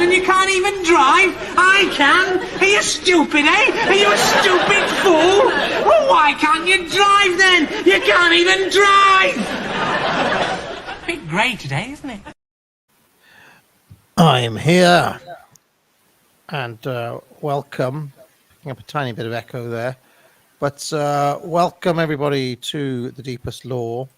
And you can't even drive? I can. Are you stupid, eh? Are you a stupid fool? Well, why can't you drive then? You can't even drive! A bit grey today, isn't it? I'm here. And welcome. Picking up a tiny bit of echo there. But welcome everybody to The Deepest Lore.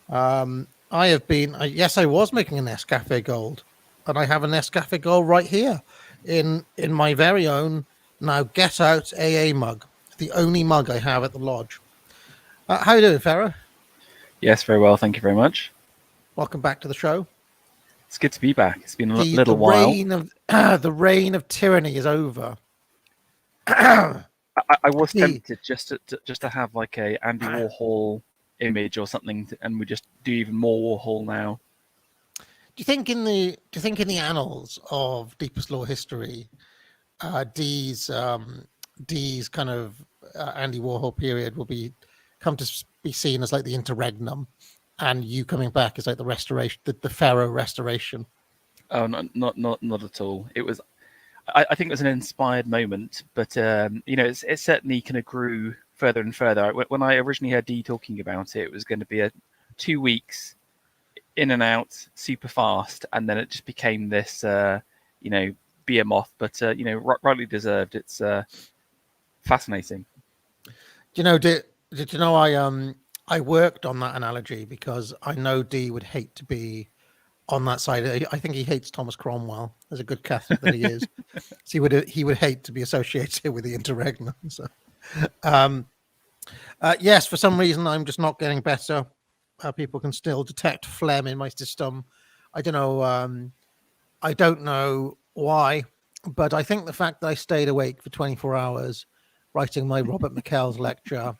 I was making a Nescafe Gold. And I have a Nescafe Gold right here in my very own now Get Out AA mug, the only mug I have at the lodge. How you doing, Pharaoh? Yes, very well. Thank you very much. Welcome back to the show. It's good to be back. It's been a little while. The reign of tyranny is over. I was tempted just to have like a Andy Warhol image or something, and we just do even more Warhol now. Do you think in the annals of Deepest Lore history, Dee's kind of Andy Warhol period will come to be seen as like the interregnum, and you coming back as like the restoration, the Pharaoh restoration? Oh, not at all. It was, I think it was an inspired moment, but it certainly kind of grew further and further. When I originally heard Dee talking about it, it was going to be 2 weeks. In and out super fast, and then it just became this behemoth, but rightly deserved. It's fascinating. Did you know I worked on that analogy because I know Dee would hate to be on that side. I think he hates Thomas Cromwell as a good Catholic that he is. So he would hate to be associated with the interregnum. So yes, for some reason I'm just not getting better. People can still detect phlegm in my system. I don't know why, but I think the fact that I stayed awake for 24 hours writing my Robert McKell's lecture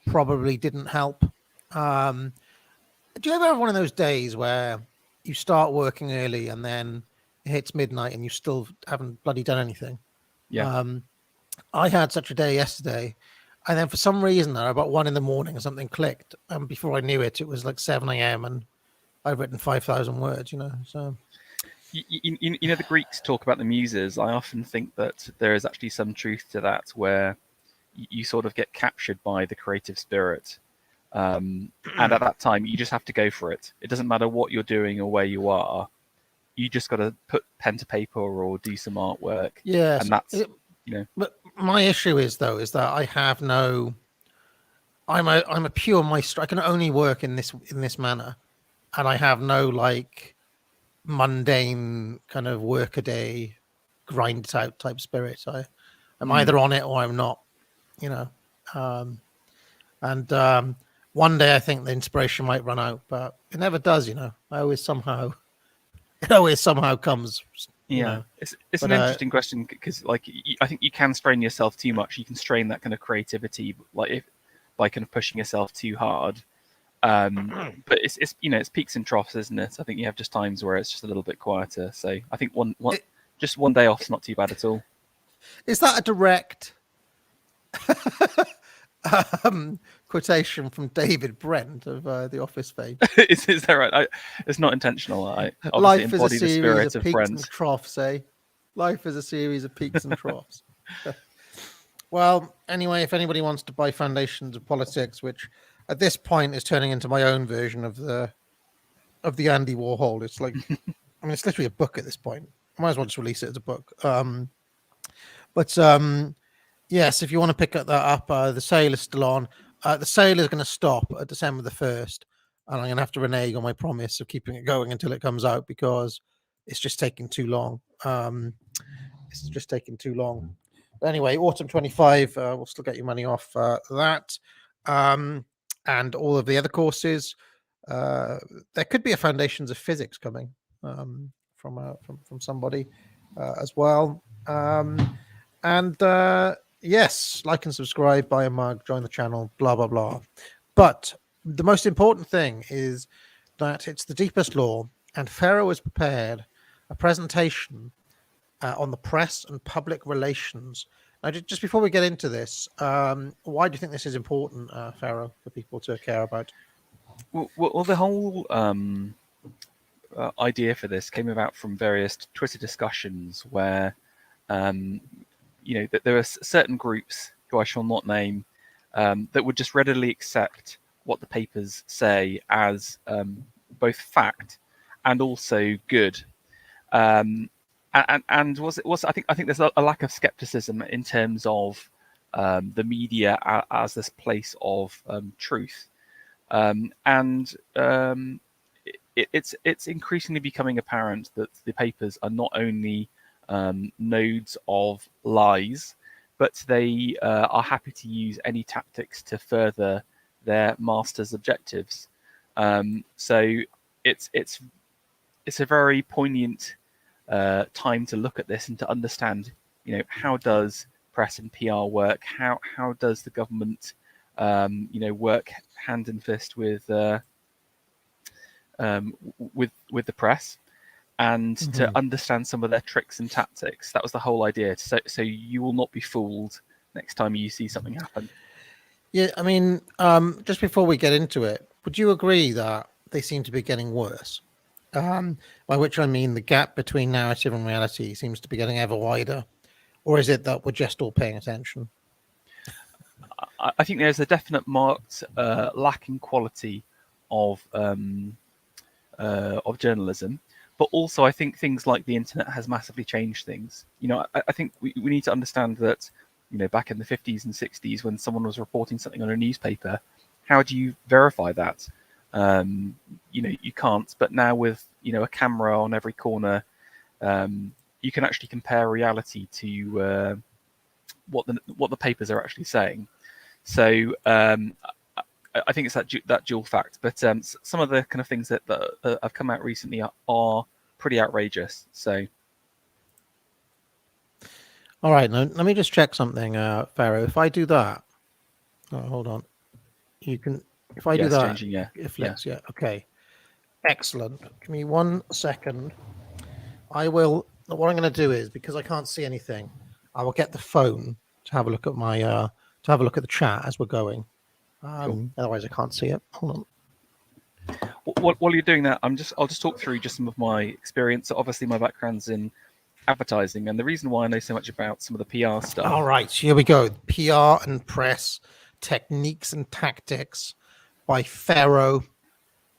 probably didn't help. Do you ever have one of those days where you start working early and then it hits midnight and you still haven't bloody done anything? Yeah. I had such a day yesterday. And then for some reason, about 1 a.m, something clicked. And before I knew it, it was like 7 a.m. and I've written 5,000 words, So, the Greeks talk about the muses. I often think that there is actually some truth to that, where you sort of get captured by the creative spirit. And at that time, you just have to go for it. It doesn't matter what you're doing or where you are. You just got to put pen to paper or do some artwork. Yeah. And that's... But my issue is that I have no. I'm a pure maestro. I can only work in this manner, and I have no like mundane kind of workaday, grind it out type spirit. I'm either on it or I'm not. One day I think the inspiration might run out, but it never does. It always somehow comes. Yeah, it's an interesting question because, I think you can strain yourself too much. You can strain that kind of creativity, by kind of pushing yourself too hard. But it's peaks and troughs, isn't it? I think you have just times where it's just a little bit quieter. So I think just one day off is not too bad at all. Is that a direct quotation from David Brent of The Office fame? Is that right? It's not intentional. I Life embody is a the series spirit of of peaks Friends. and troughs, eh? Life is a series of peaks and troughs. Well, anyway, if anybody wants to buy Foundations of Politics, which at this point is turning into my own version of the Andy Warhol, it's like, it's literally a book at this point. I might as well just release it as a book. Yes, if you want to pick that up, the sale is still on. The sale is going to stop at December the 1st, and I'm going to have to renege on my promise of keeping it going until it comes out because it's just taking too long. But anyway, autumn 25, we'll still get your money off that. And all of the other courses. There could be a Foundations of Physics coming. from somebody as well. And yes, like and subscribe, buy a mug, join the channel, blah blah blah. But the most important thing is that it's the deepest law, and Pharaoh has prepared a presentation on the press and public relations. Now, just before we get into this, why do you think this is important, Pharaoh, for people to care about? Well, the whole idea for this came about from various Twitter discussions where, that there are certain groups who I shall not name that would just readily accept what the papers say as both fact and also good. And I think there's a lack of skepticism in terms of the media as this place of truth. It's increasingly becoming apparent that the papers are not only nodes of lies, but they are happy to use any tactics to further their master's objectives. So it's a very poignant time to look at this and to understand, how does press and PR work? How does the government, work hand in fist with the press, and to understand some of their tricks and tactics. That was the whole idea. So you will not be fooled next time you see something happen. Yeah, I mean, just before we get into it, would you agree that they seem to be getting worse? By which I mean the gap between narrative and reality seems to be getting ever wider, or is it that we're just all paying attention? I think there's a definite marked lack in quality of journalism, but also I think things like the internet has massively changed things. I think we need to understand that, back in the 50s and 60s, when someone was reporting something on a newspaper, how do you verify that? You can't. But now with a camera on every corner, you can actually compare reality to what the papers are actually saying. So I think it's that dual fact. But some of the kind of things that have come out recently are pretty outrageous. So. All right, now let me just check something, Pharaoh. If I do that, hold on. You can. If I do that, changing, yeah. It flips, yeah. Okay, excellent. Give me 1 second. I will. What I'm going to do is, because I can't see anything, I will get the phone to have a look at my to have a look at the chat as we're going. Cool. Otherwise, I can't see it. Hold on. While you're doing that, I'll just talk through just some of my experience. So obviously, my background's in advertising, and the reason why I know so much about some of the PR stuff. All right, here we go. PR and press techniques and tactics by Pharaoh.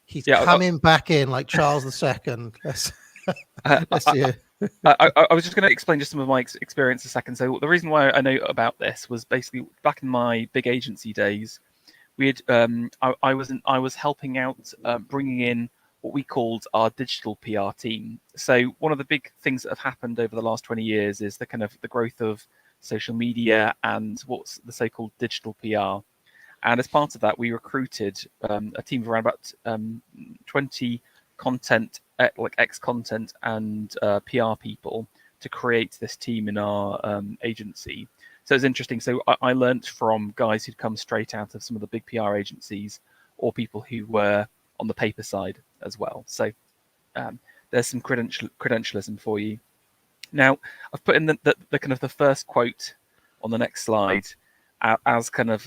He's coming back in like Charles II. Let's see. I was just going to explain just some of my experience a second. So the reason why I know about this was basically back in my big agency days, we had I was helping out bringing in what we called our digital PR team. So one of the big things that have happened over the last 20 years is the growth of social media and what's the so-called digital PR. And as part of that, we recruited a team of around about 20 content, like ex-content and PR people to create this team in our agency. So it's interesting. So I learned from guys who'd come straight out of some of the big PR agencies, or people who were on the paper side as well. So there's some credentialism for you. Now, I've put in the kind of the first quote on the next slide as kind of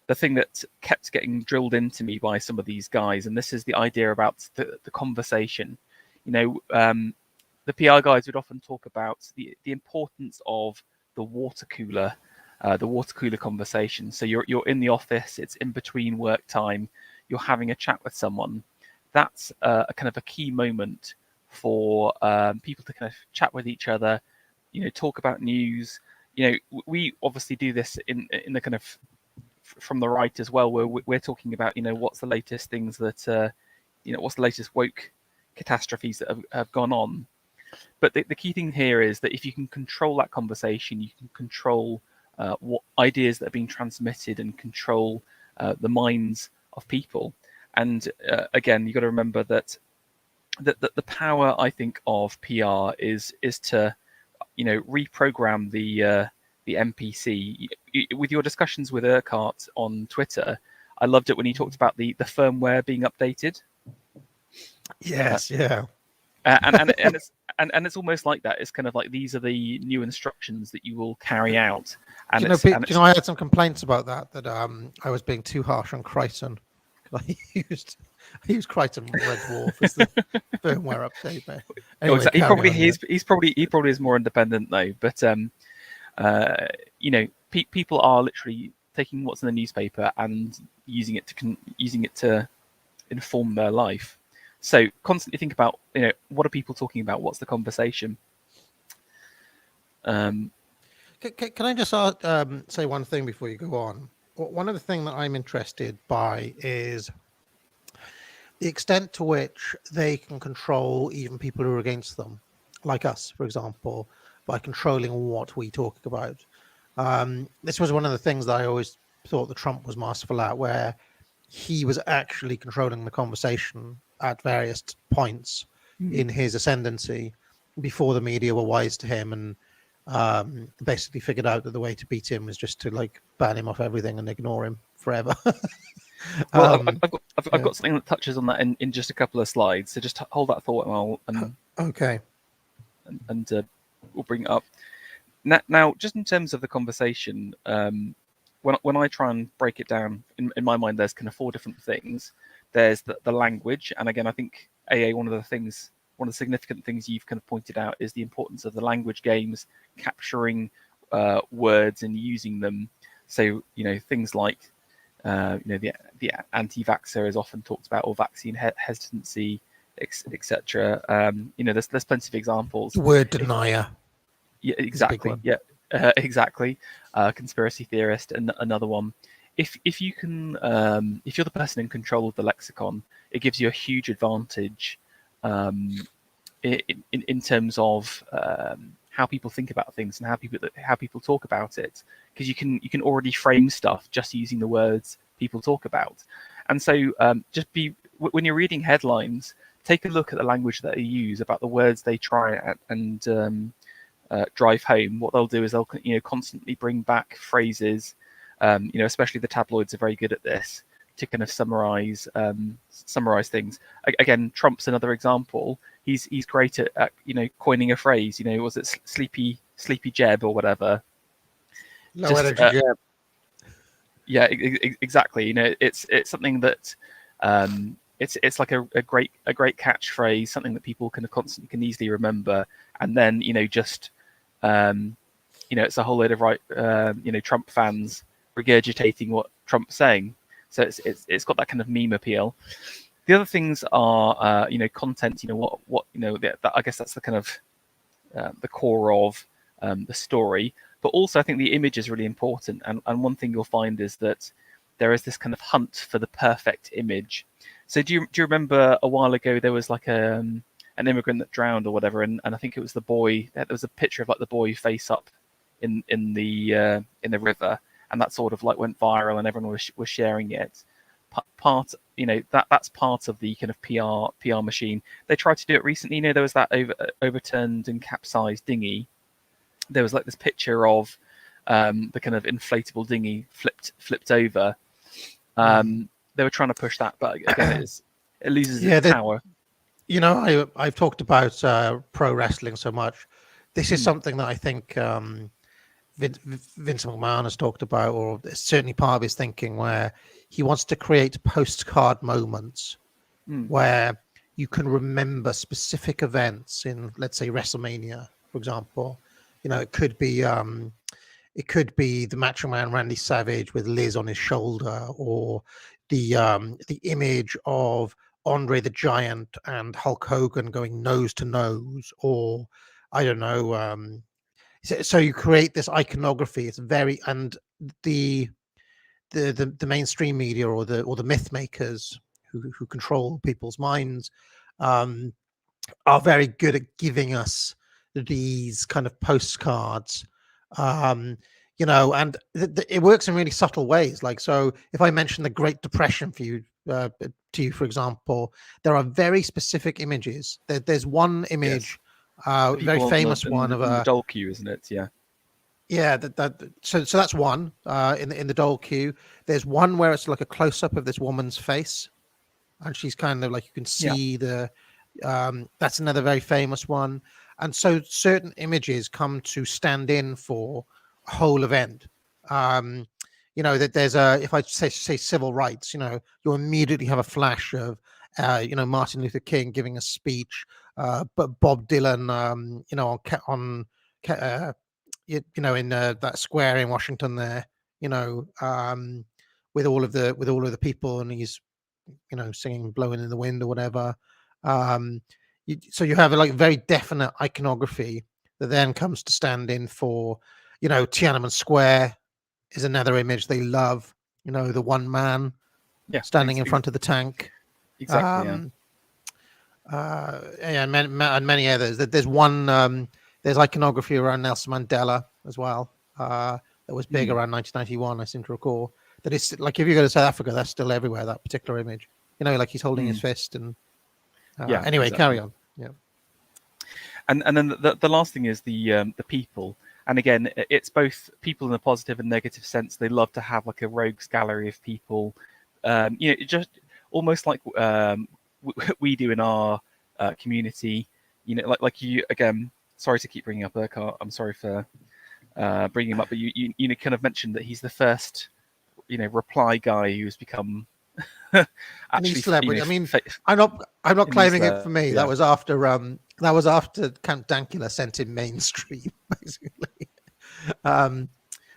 the thing that kept getting drilled into me by some of these guys, and this is the idea about the conversation. The PR guys would often talk about the importance of the water cooler conversation. So you're in the office, it's in between work time, you're having a chat with someone. That's a kind of a key moment for people to kind of chat with each other, talk about news. We obviously do this in the kind of from the right as well, where we're talking about, what's the latest things that, what's the latest woke catastrophes that have gone on. But the key thing here is that if you can control that conversation, you can control what ideas that are being transmitted and control the minds of people. And again, you've got to remember that the power, I think, of PR is to, reprogram the NPC. With your discussions with Urquhart on Twitter, I loved it when he talked about the firmware being updated. Yes, yeah. And it's almost like that. It's kind of like these are the new instructions that you will carry out. And I had some complaints about that I was being too harsh on Crichton. I used Crichton Red Dwarf as the firmware update. But anyway, he probably is more independent though. But people are literally taking what's in the newspaper and using it to inform their life. So constantly think about, what are people talking about? What's the conversation? Can I just say one thing before you go on? One of the things that I'm interested by is the extent to which they can control even people who are against them, like us, for example, by controlling what we talk about. This was one of the things that I always thought that Trump was masterful at, where he was actually controlling the conversation at various points in his ascendancy before the media were wise to him and basically figured out that the way to beat him was just to ban him off everything and ignore him forever. Well, I've got something that touches on that in just a couple of slides. So just hold that thought, okay, and we'll bring it up. Now, just in terms of the conversation, when I try and break it down, in my mind, there's kind of 4 different things. There's the language, and again, I think one of the significant things you've kind of pointed out is the importance of the language games, capturing words and using them. So things like the anti-vaxxer is often talked about, or vaccine hesitancy, etc. There's plenty of examples. Word denier. Yeah, exactly. Yeah, exactly. Conspiracy theorist, and another one. If you can, if you're the person in control of the lexicon, it gives you a huge advantage in terms of how people think about things and how people talk about it, because you can already frame stuff just using the words people talk about. And so when you're reading headlines, take a look at the language that they use, about the words they try and drive home. What they'll do is they'll constantly bring back phrases. Especially the tabloids are very good at this, to kind of summarize things. Again, Trump's another example. He's great at coining a phrase. Was it sleepy Jeb or whatever? Low energy Jeb. Yeah, exactly. It's something that it's like a great catchphrase, something that people can easily remember, and then it's a whole load of Trump fans regurgitating what Trump's saying. So it's got that kind of meme appeal. The other things are content. I guess that's the kind of the core of the story. But also I think the image is really important. And one thing you'll find is that there is this kind of hunt for the perfect image. So do you remember a while ago there was like an immigrant that drowned or whatever, and I think it was the boy. There was a picture of the boy face up in the river. And that sort of went viral, and everyone was sharing it. That's part of the kind of PR machine. They tried to do it recently. There was that overturned and capsized dinghy. There was this picture of the kind of inflatable dinghy flipped over. They were trying to push that, but again, it loses its power. I've talked about pro wrestling so much. This is something that I think Vince McMahon has talked about, or it's certainly part of his thinking, where he wants to create postcard moments where you can remember specific events in, let's say, WrestleMania, for example. It could be the Macho Man Randy Savage with Liz on his shoulder, or the image of Andre the Giant and Hulk Hogan going nose to nose, or I don't know. So you create this iconography. It's very, and the mainstream media or the myth makers who control people's minds are very good at giving us these kind of postcards. And it works in really subtle ways. So if I mention the Great Depression for you, to you, for example, there are very specific images. There's one image, The very people famous in one the, of in the a Dole queue, isn't it? Yeah. yeah. So that's one in the Dole queue. There's one where it's like a close up of this woman's face, and she's kind of like you can Yeah. see the. That's another very famous one, and so certain images come to stand in for a whole event. That there's if I say civil rights, you immediately have a flash of Martin Luther King giving a speech, but Bob Dylan, in that square in Washington there, with all of the people, and he's singing "Blowing in the Wind" or whatever. So you have a like very definite iconography that then comes to stand in for, Tiananmen Square is another image they love. The one man Yeah. standing in front of the tank. Exactly. Yeah. And many others. There's one. There's iconography around Nelson Mandela as well. That was big around 1991. I seem to recall that it's like if you go to South Africa, that's still everywhere. That particular image. Like he's holding his fist and. Yeah. Anyway, exactly. carry on. Yeah. And then the last thing is the people. And again, it's both people in a positive and negative sense. They love to have like a rogues gallery of people, just almost like we do in our community. Like you again. Sorry to keep bringing up Urquhart. I'm sorry for bringing him up, but you kind of mentioned that he's the first, reply guy who's become actually celebrity. I'm not claiming it for me. Yeah. That was after Count Dankula sent him mainstream, basically. Because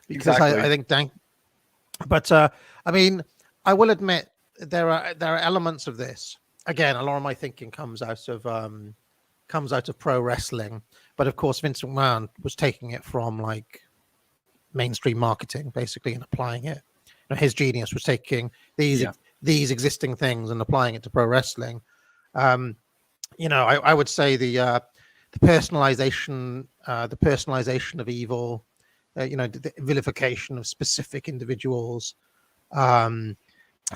Exactly. I think but I will admit there are elements of this. Again, a lot of my thinking comes out of pro wrestling, but of course Vincent McMahon was taking it from like mainstream marketing basically and applying it. His genius was taking these existing things and applying it to pro wrestling. I would say the personalization of evil, the vilification of specific individuals, so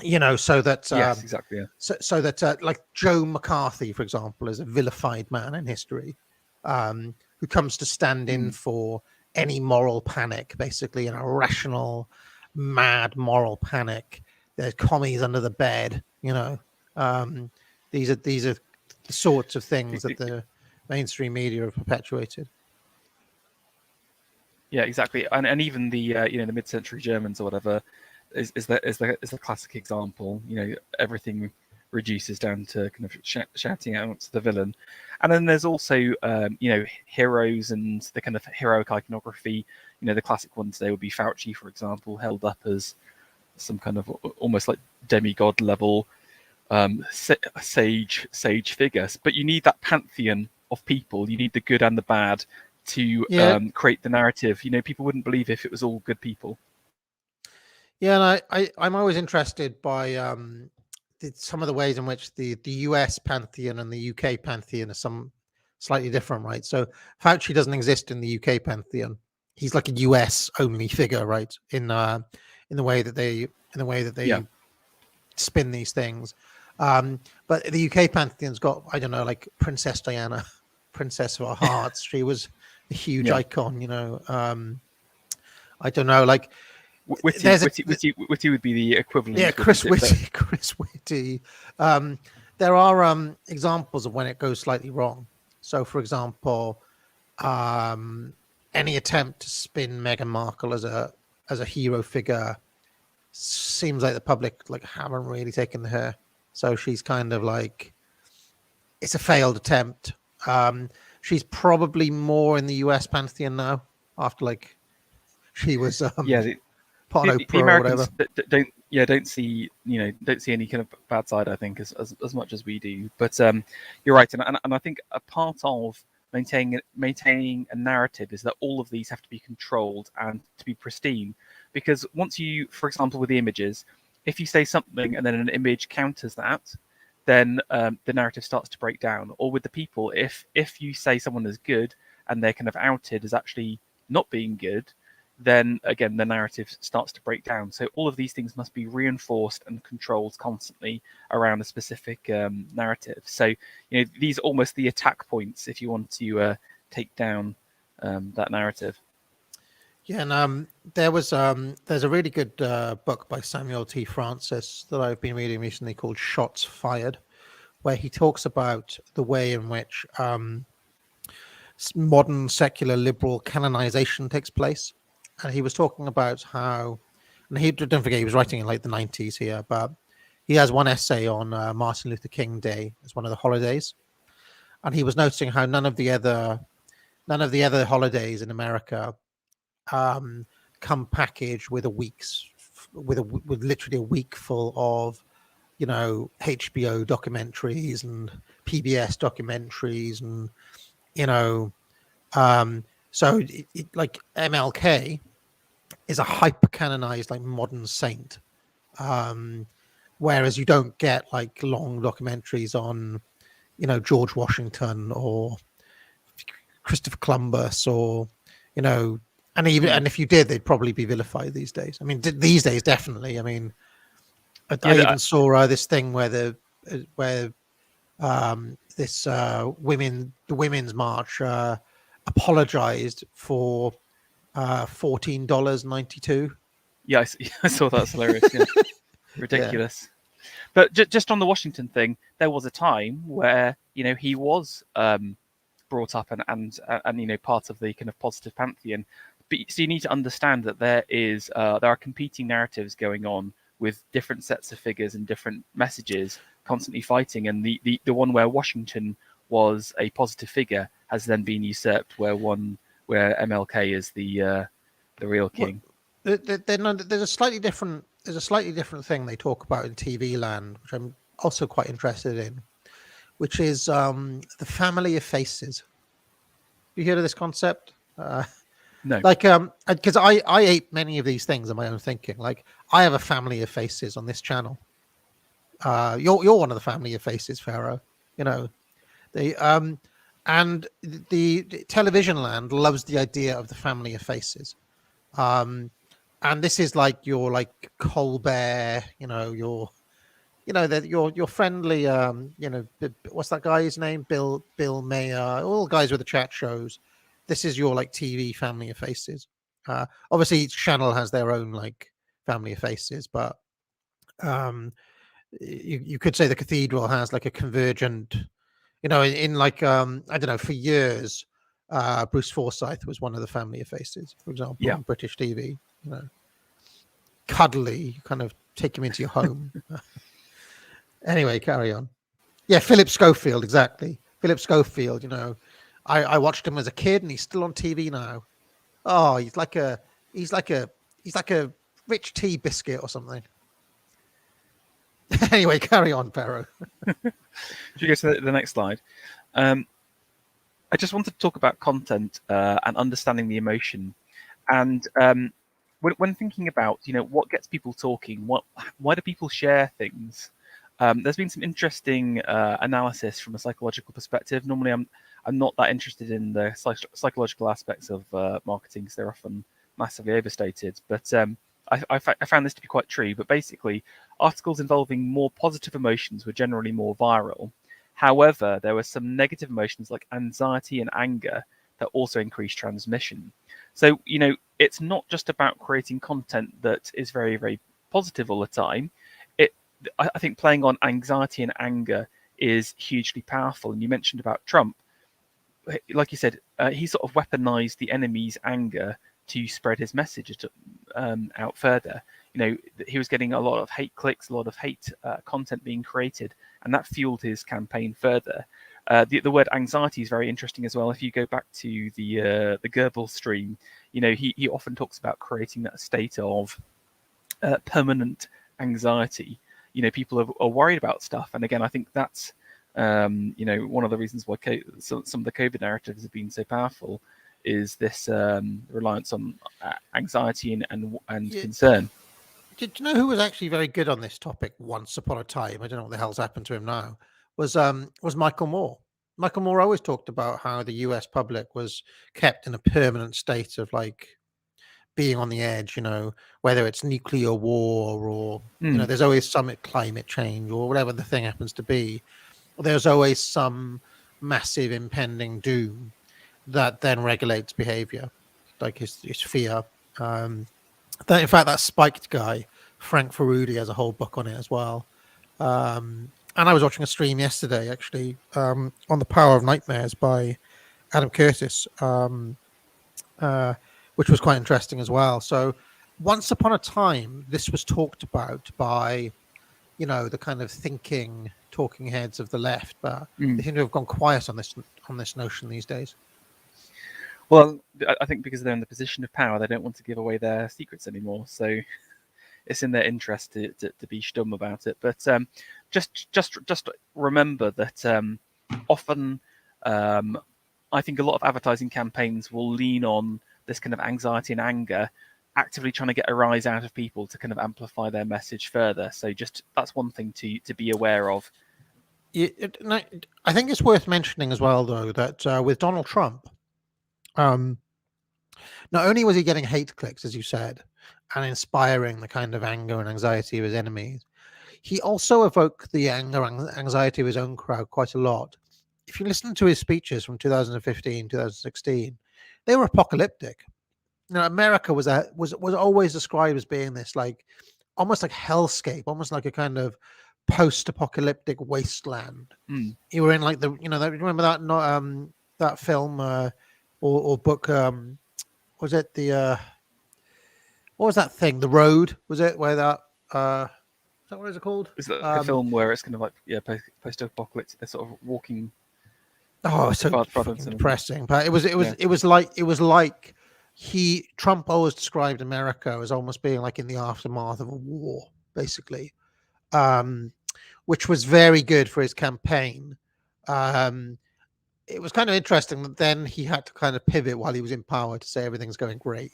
that Yes, exactly. Yeah. so that like Joe McCarthy, for example, is a vilified man in history, who comes to stand in for any moral panic, basically an irrational, mad moral panic. There's commies under the bed, these are the sorts of things that the mainstream media have perpetuated. Yeah, exactly. And even the the mid-century Germans or whatever is the classic example. Everything reduces down to kind of shouting out the villain. And then there's also heroes and the kind of heroic iconography. The classic ones today would be Fauci, for example, held up as some kind of almost like demigod level sage figure. But you need that pantheon of people. You need the good and the bad to create the narrative. People wouldn't believe if it was all good people. Yeah, and I'm always interested by some of the ways in which the US pantheon and the UK pantheon are some slightly different, right? So Fauci doesn't exist in the UK pantheon. He's like a US only figure, right? In the way that they spin these things. But the UK pantheon's got, I don't know, like Princess Diana, Princess of Our Hearts. She was a huge icon, I don't know, like Whitty would be the equivalent. Yeah, Chris Whitty. There are examples of when it goes slightly wrong. So, for example, any attempt to spin Meghan Markle as a hero figure seems like the public haven't really taken her. So she's kind of like, it's a failed attempt. She's probably more in the US pantheon now after she was part of the Americans don't see any kind of bad side, I think, as much as we do. But you're right, and I think a part of maintaining a narrative is that all of these have to be controlled and to be pristine. Because once you, for example, with the images, if you say something and then an image counters that, then the narrative starts to break down. Or with the people, if you say someone is good and they're kind of outed as actually not being good, then again the narrative starts to break down. So all of these things must be reinforced and controlled constantly around a specific narrative. So these are almost the attack points if you want to take down that narrative. Yeah, and there's a really good book by Samuel T. Francis that I've been reading recently called Shots Fired, where he talks about the way in which modern secular liberal canonization takes place. And he was talking about how, and don't forget, he was writing in like the 90s here, but he has one essay on Martin Luther King Day as one of the holidays. And he was noticing how none of the other holidays in America come packaged with with literally a week full of HBO documentaries and PBS documentaries, and so like MLK is a hyper canonized like modern saint, whereas you don't get like long documentaries on George Washington or Christopher Columbus, or and if you did, they'd probably be vilified these days. I mean, these days definitely. I mean, I even saw this thing where the women's march apologized for $14.92. Yeah, I saw that. It's hilarious. Yeah. Ridiculous. Yeah. But just on the Washington thing, there was a time where he was brought up and part of the kind of positive pantheon. But so you need to understand that there are competing narratives going on with different sets of figures and different messages constantly fighting, and the one where Washington was a positive figure has then been usurped, where MLK is the real king. Well, there's a slightly different thing they talk about in TV land, which I'm also quite interested in, which is the family of faces. You heard of this concept? No. Like, because I ate many of these things in my own thinking. Like, I have a family of faces on this channel. You're one of the family of faces, Pharaoh. And the television land loves the idea of the family of faces. And this is like your like Colbert, your friendly, what's that guy's name? Bill Mayer, all the guys with the chat shows. This is your like TV family of faces. Obviously each channel has their own like family of faces, but you could say the Cathedral has like a convergent, in like I don't know, for years Bruce Forsyth was one of the family of faces, for example, on British TV. Cuddly, kind of take him into your home. Anyway, carry on. Yeah, Philip Schofield, exactly. Philip Schofield, I watched him as a kid, and he's still on TV now. Oh, he's like a rich tea biscuit or something. Anyway, carry on, Pharaoh. Should we go to the next slide? I just wanted to talk about content and understanding the emotion. And when thinking about, what gets people talking, why do people share things? There's been some interesting analysis from a psychological perspective. Normally, I'm not that interested in the psychological aspects of marketing because they're often massively overstated. But I found this to be quite true. But basically, articles involving more positive emotions were generally more viral. However, there were some negative emotions like anxiety and anger that also increased transmission. So, it's not just about creating content that is very, very positive all the time. I think playing on anxiety and anger is hugely powerful. And you mentioned about Trump. Like you said, he sort of weaponized the enemy's anger to spread his message out further. He was getting a lot of hate clicks, a lot of hate content being created, and that fueled his campaign further. The word anxiety is very interesting as well. If you go back to the Goebbels stream, he often talks about creating that state of permanent anxiety. People are worried about stuff, and again, I think that's one of the reasons why some of the COVID narratives have been so powerful is this reliance on anxiety and concern. Do you know who was actually very good on this topic once upon a time? I don't know what the hell's happened to him now. Was Michael Moore. Michael Moore always talked about how the US public was kept in a permanent state of like being on the edge, whether it's nuclear war or, Mm. there's always some climate change or whatever the thing happens to be. There's always some massive impending doom that then regulates behavior, like his fear. In fact, that Spiked guy, Frank Ferrudi, has a whole book on it as well. And I was watching a stream yesterday, actually, on The Power of Nightmares by Adam Curtis, which was quite interesting as well. So once upon a time, this was talked about by, the kind of talking heads of the left, but they seem to have gone quiet on this notion these days. Well, I think because they're in the position of power, they don't want to give away their secrets anymore. So it's in their interest to be stum about it. But just remember that often I think a lot of advertising campaigns will lean on this kind of anxiety and anger, actively trying to get a rise out of people to kind of amplify their message further. So that's one thing to be aware of. I think it's worth mentioning as well, though, that with Donald Trump, not only was he getting hate clicks, as you said, and inspiring the kind of anger and anxiety of his enemies, he also evoked the anger and anxiety of his own crowd quite a lot. If you listen to his speeches from 2015, 2016, they were apocalyptic. America was always described as being this almost like hellscape, almost like a kind of post-apocalyptic wasteland. You were in remember that that film or book, was it what was that thing? The Road, was it? Where that is that what is it called? Is that a film where it's kind of like post-apocalyptic? They're sort of walking. Oh, it's so fucking depressing. But it was like Trump always described America as almost being like in the aftermath of a war, basically, which was very good for his campaign. It was kind of interesting that then he had to kind of pivot while he was in power to say everything's going great,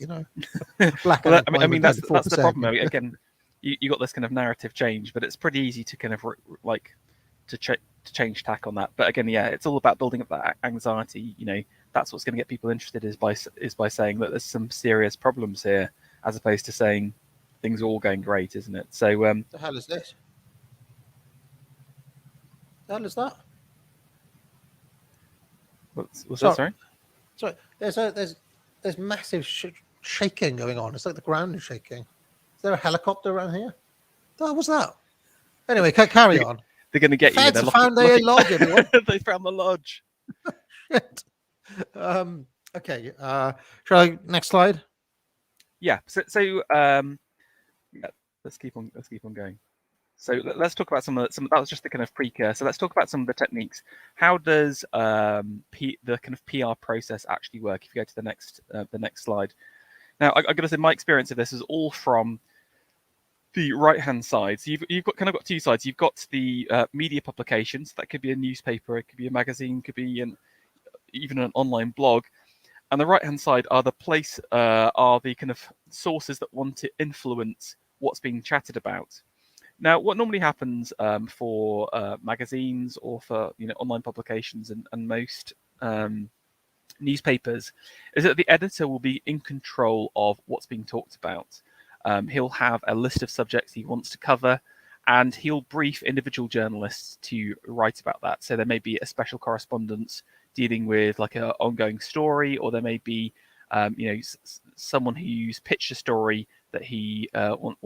Black well, I mean that's the problem. Again, you got this kind of narrative change, but it's pretty easy to kind of to change tack on that. But again, yeah, it's all about building up that anxiety. That's what's going to get people interested is by saying that there's some serious problems here, as opposed to saying things are all going great, isn't it? So the hell is this? The hell is that? What's that? Sorry. Sorry. There's massive shaking going on. It's like the ground is shaking. Is there a helicopter around here? What was that? Anyway, carry on. They're going to get you. They found their lodge, everyone. They found the lodge. Shit. Okay. Shall I next slide? Yeah. So yeah, let's keep on going. So let's talk about some. That was just the kind of precursor. Let's talk about some of the techniques. How does the kind of PR process actually work? If you go to the next slide. Now, I got to say, my experience of this is all from the right-hand side. So you've got two sides. You've got the media publications. That could be a newspaper, it could be a magazine, could be even an online blog. And the right-hand side are the kind of sources that want to influence what's being chatted about. Now, what normally happens for magazines or for online publications and most newspapers is that the editor will be in control of what's being talked about. He'll have a list of subjects he wants to cover, and he'll brief individual journalists to write about that. So there may be a special correspondent dealing with like an ongoing story, or there may be someone who's pitched a story that he or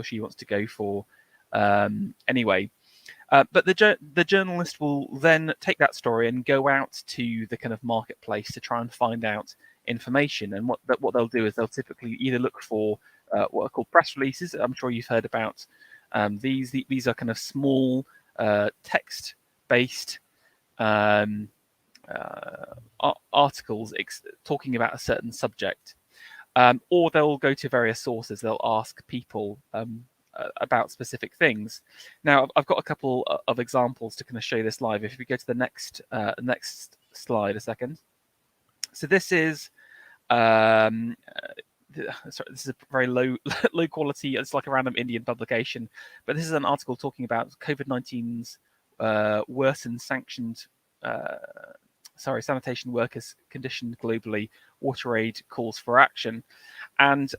she wants to go for. Anyway, but the journalist will then take that story and go out to the kind of marketplace to try and find out information. And what they'll do is they'll typically either look for what are called press releases. I'm sure you've heard about these. These are kind of small text-based articles talking about a certain subject, or they'll go to various sources. They'll ask people about specific things. Now, I've got a couple of examples to kind of show you this live. If we go to the next slide a second. So this is sorry, this is a very low quality. It's like a random Indian publication, but this is an article talking about COVID-19's worsened sanitation workers' condition globally. WaterAid calls for action, and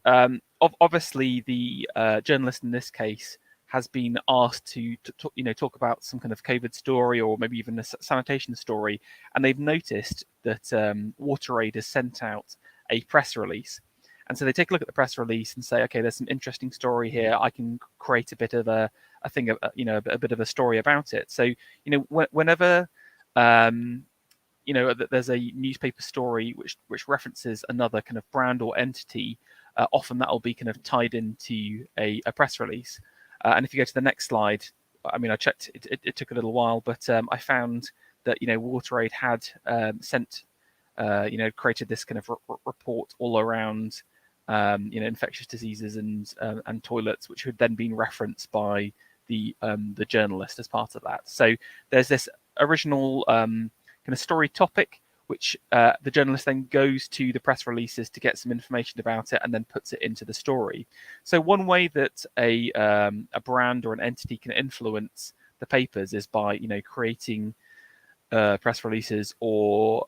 obviously the journalist in this case has been asked to talk about some kind of COVID story or maybe even a sanitation story, and they've noticed that WaterAid has sent out a press release. And so they take a look at the press release and say, okay, there's some interesting story here. I can create a bit of a bit of a story about it. So, whenever there's a newspaper story which references another kind of brand or entity, often that will be kind of tied into a press release. And if you go to the next slide, I mean, I checked, it took a little while, but I found that, WaterAid had created this kind of report all around, infectious diseases and toilets, which had then been referenced by the journalist as part of that. So there's this original kind of story topic, which the journalist then goes to the press releases to get some information about it and then puts it into the story. So one way that a brand or an entity can influence the papers is by creating press releases or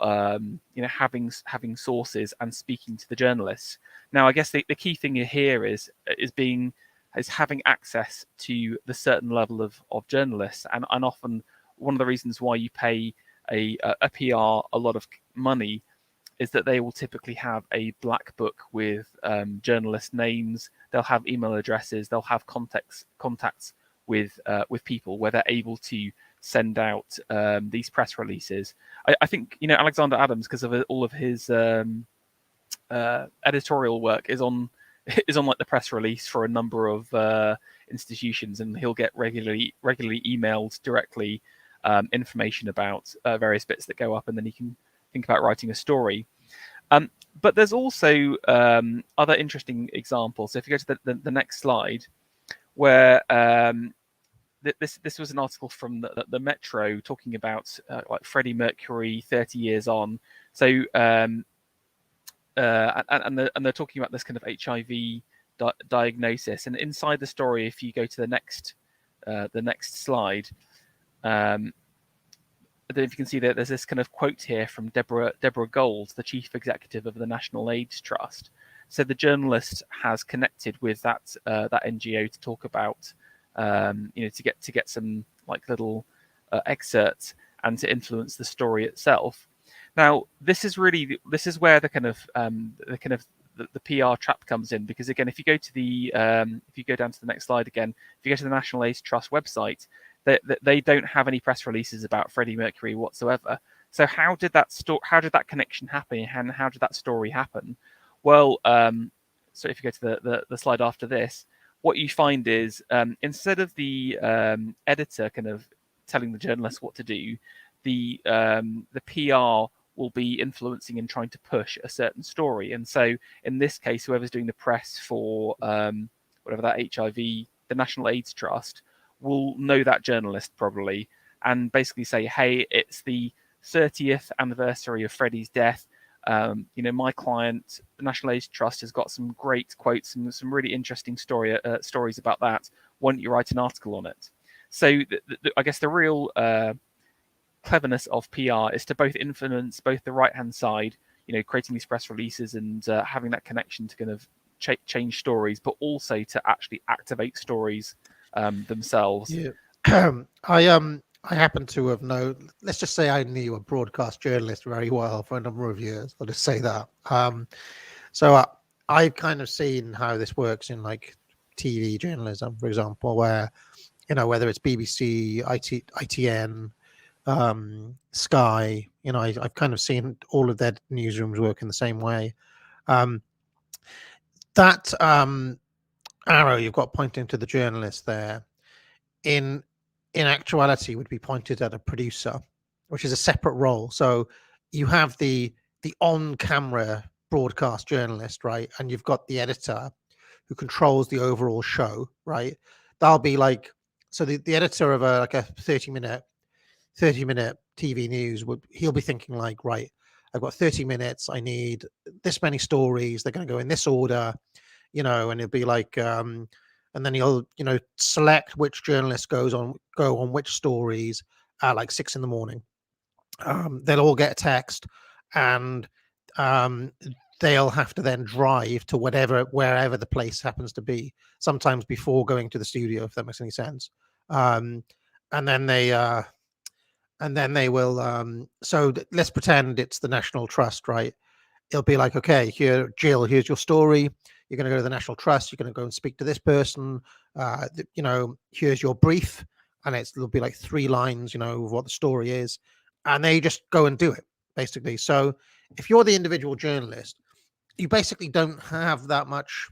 having sources and speaking to the journalists. Now, I guess the key thing here is having access to the certain level of journalists, and often one of the reasons why you pay a PR a lot of money is that they will typically have a black book with journalist names. They'll have email addresses. They'll have contacts with people where they're able to send out these press releases. I think Alexander Adams, because of all of his editorial work, is on like the press release for a number of institutions, and he'll get regularly emailed directly information about various bits that go up, and then he can think about writing a story. But there's also other interesting examples. So if you go to the next slide, where this was an article from the Metro talking about like Freddie Mercury 30 years on. So and they're talking about this kind of HIV diagnosis, and inside the story, if you go to the next slide, I don't know if you can see that there's this kind of quote here from Deborah Gold, the chief executive of the National AIDS Trust. So the journalist has connected with that NGO to talk about, to get some like little excerpts and to influence the story itself. Now, this is where the kind of the PR trap comes in, because again, if you go down to the next slide again, if you go to the National AIDS Trust website, they don't have any press releases about Freddie Mercury whatsoever. So how did that connection happen, and how did that story happen? Well, so if you go to the slide after this, what you find is instead of the editor kind of telling the journalist what to do, the PR will be influencing and trying to push a certain story. And so in this case, whoever's doing the press for whatever that HIV, the National AIDS Trust, will know that journalist probably, and basically say, hey, it's the 30th anniversary of Freddie's death. My client, the National AIDS Trust, has got some great quotes and some really interesting stories about that. Why don't you write an article on it? So I guess the real cleverness of PR is to both influence both the right-hand side, creating these press releases and having that connection to kind of change stories, but also to actually activate stories themselves. Yeah. I happen to have known, let's just say I knew a broadcast journalist very well for a number of years. I'll just say that. So I've kind of seen how this works in like TV journalism, for example, where, whether it's BBC, ITN, Sky, I've kind of seen all of their newsrooms work in the same way. That arrow you've got pointing to the journalist there, in actuality would be pointed at a producer, which is a separate role. So you have the on-camera broadcast journalist, right? And you've got the editor who controls the overall show, right? That'll be like, so the editor of a 30-minute TV news he'll be thinking like, right, I've got 30 minutes, I need this many stories, they're going to go in this order, and it'll be like and then he'll select which journalists go on which stories at like 6 a.m. they'll all get a text, and um, they'll have to then drive to wherever the place happens to be. Sometimes before going to the studio, if that makes any sense. Um, and then they will. Let's pretend it's the National Trust, right? It'll be like, okay, here, Jill, here's your story. You're going to go to the National Trust. You're going to go and speak to this person. Here's your brief, and it'll be like 3 lines, of what the story is, and they just go and do it, basically. So if you're the individual journalist, you basically don't have that much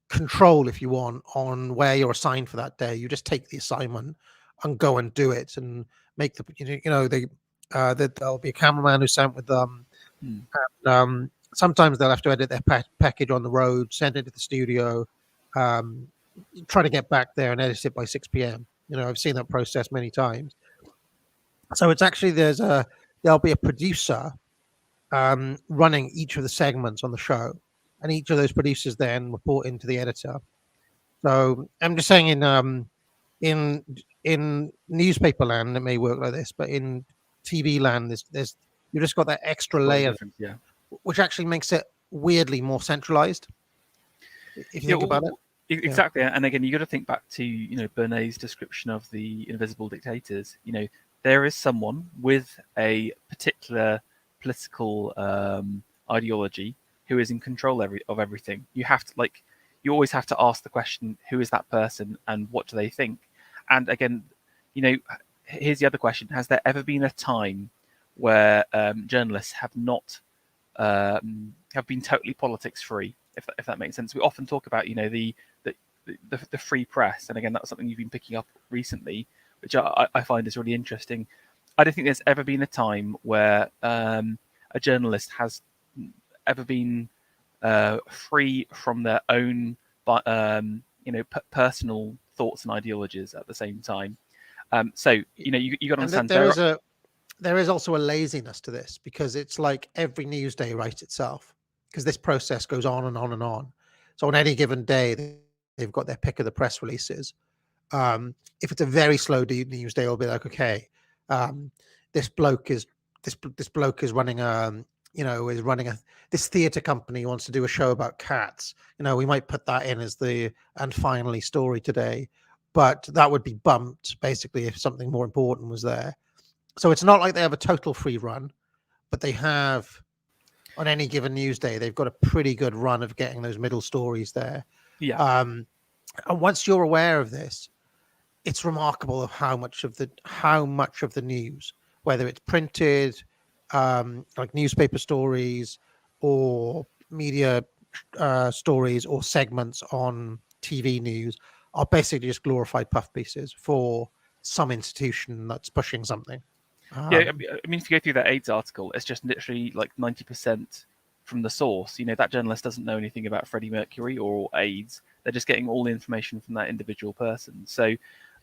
control, if you want, on where you're assigned for that day. You just take the assignment and go and do it, and make there'll be a cameraman who's sent with them. And, sometimes they'll have to edit their package on the road, send it to the studio, try to get back there and edit it by 6 p.m. I've seen that process many times. So it's actually there'll be a producer running each of the segments on the show, and each of those producers then report into the editor. So I'm just saying, in newspaper land it may work like this, but in TV land, there's you just got that extra layer, Yeah. which actually makes it weirdly more centralized, if you think about it. Exactly. And again, you got to think back to Bernay's description of the invisible dictators. There is someone with a particular political ideology who is in control of everything. You always have to ask the question, who is that person and what do they think? And again, here's the other question: has there ever been a time where journalists have not have been totally politics free? If that makes sense. We often talk about the free press, and again, that's something you've been picking up recently, which I find is really interesting. I don't think there's ever been a time where a journalist has ever been free from their own personal thoughts and ideologies at the same time. So you got to understand there is also a laziness to this, because it's like every news day writes itself, because this process goes on and on and on. So on any given day, they've got their pick of the press releases. If it's a very slow news day, it'll be like, okay, this bloke is running this theater company wants to do a show about cats. We might put that in as the and finally story today, but that would be bumped basically if something more important was there. So it's not like they have a total free run, but they have, on any given news day, they've got a pretty good run of getting those middle stories there. Yeah. And once you're aware of this, it's remarkable of how much of the news, whether it's printed, like newspaper stories or media stories or segments on TV news, are basically just glorified puff pieces for some institution that's pushing something. Yeah, I mean, if you go through that AIDS article, it's just literally like 90% from the source. That journalist doesn't know anything about Freddie Mercury or AIDS. They're just getting all the information from that individual person. So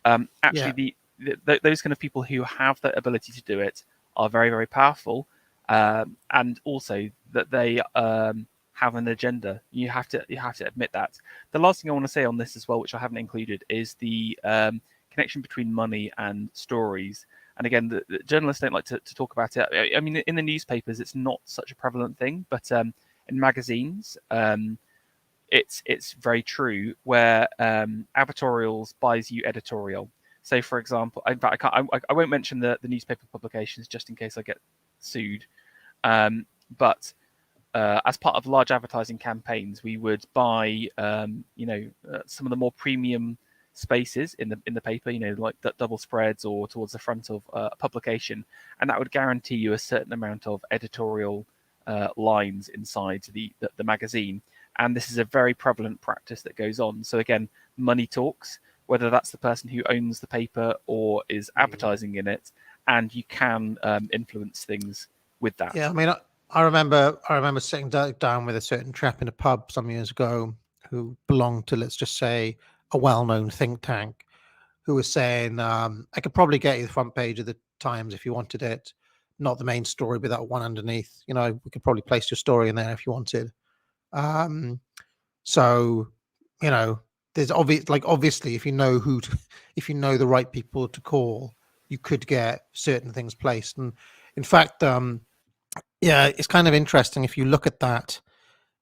actually, those kind of people who have that ability to do it are very, very powerful, and also that they have an agenda. You have to admit that. The last thing I want to say on this as well, which I haven't included, is the connection between money and stories. And again, the journalists don't like to talk about it. I mean, in the newspapers, it's not such a prevalent thing, but in magazines, it's very true, where advertorials buys you editorial. So, for example, in fact, I won't mention the newspaper publications just in case I get sued. But as part of large advertising campaigns, we would buy, some of the more premium spaces in the paper, like double spreads or towards the front of a publication, and that would guarantee you a certain amount of editorial lines inside the magazine. And this is a very prevalent practice that goes on. So again, money talks, whether that's the person who owns the paper or is advertising in it, and you can influence things with that. Yeah, I mean, I remember sitting down with a certain chap in a pub some years ago who belonged to, let's just say, a well-known think tank, who was saying, I could probably get you the front page of the Times if you wanted it, not the main story, but that one underneath. We could probably place your story in there if you wanted. So, there's obviously, if you know the right people to call, you could get certain things placed. And in fact, yeah, it's kind of interesting if you look at that.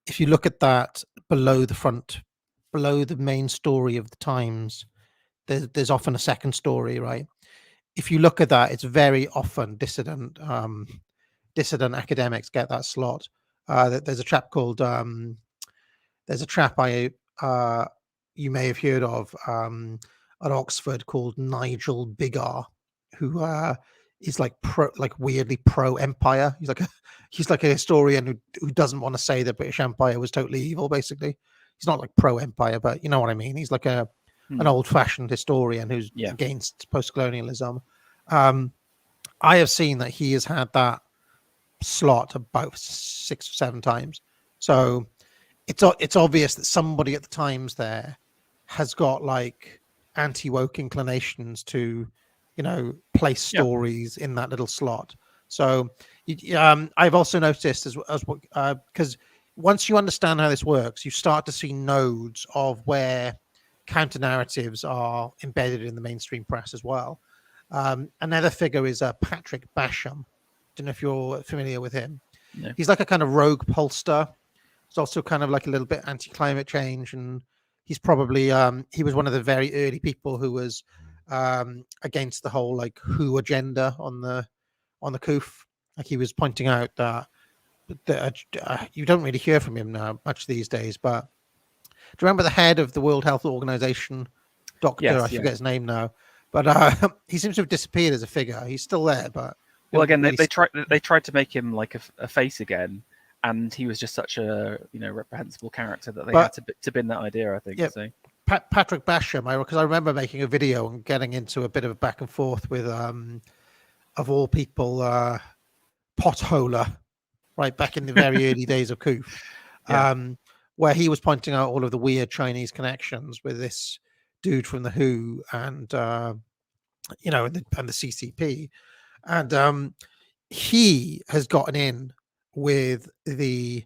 If you look at that below the front, below the main story of the Times, there's often a second story, right? If you look at that, it's very often dissident academics get that slot. There's a chap called there's a chap you may have heard of at Oxford called Nigel Bigar, who is like weirdly pro empire. He's like a historian who doesn't want to say the British Empire was totally evil. Basically, he's not like pro empire, but you know what I mean. He's like an old fashioned historian who's against post colonialism. I have seen that he has had that slot about 6 or 7 times. So it's obvious that somebody at the Times there has got like anti-woke inclinations to, place stories in that little slot. So I've also noticed as because once you understand how this works, you start to see nodes of where counter narratives are embedded in the mainstream press as well. Another figure is Patrick Basham. Don't know if you're familiar with him. No. He's like a kind of rogue pollster. He's also kind of like a little bit anti-climate change, and he's probably he was one of the very early people who was against the whole like WHO agenda on the COOF. Like he was pointing out that you don't really hear from him now much these days. But do you remember the head of the World Health Organization, Doctor? Yes, I forget his name now, but he seems to have disappeared as a figure. He's still there, but well, again, they tried to make him like a face again, and he was just such a reprehensible character that they had to bin that idea. I think. Yeah, so. Patrick Basham, because I remember making a video and getting into a bit of a back and forth with, of all people, Potholer, right back in the very early days of COOF, where he was pointing out all of the weird Chinese connections with this dude from the WHO and and the CCP. And he has gotten in with the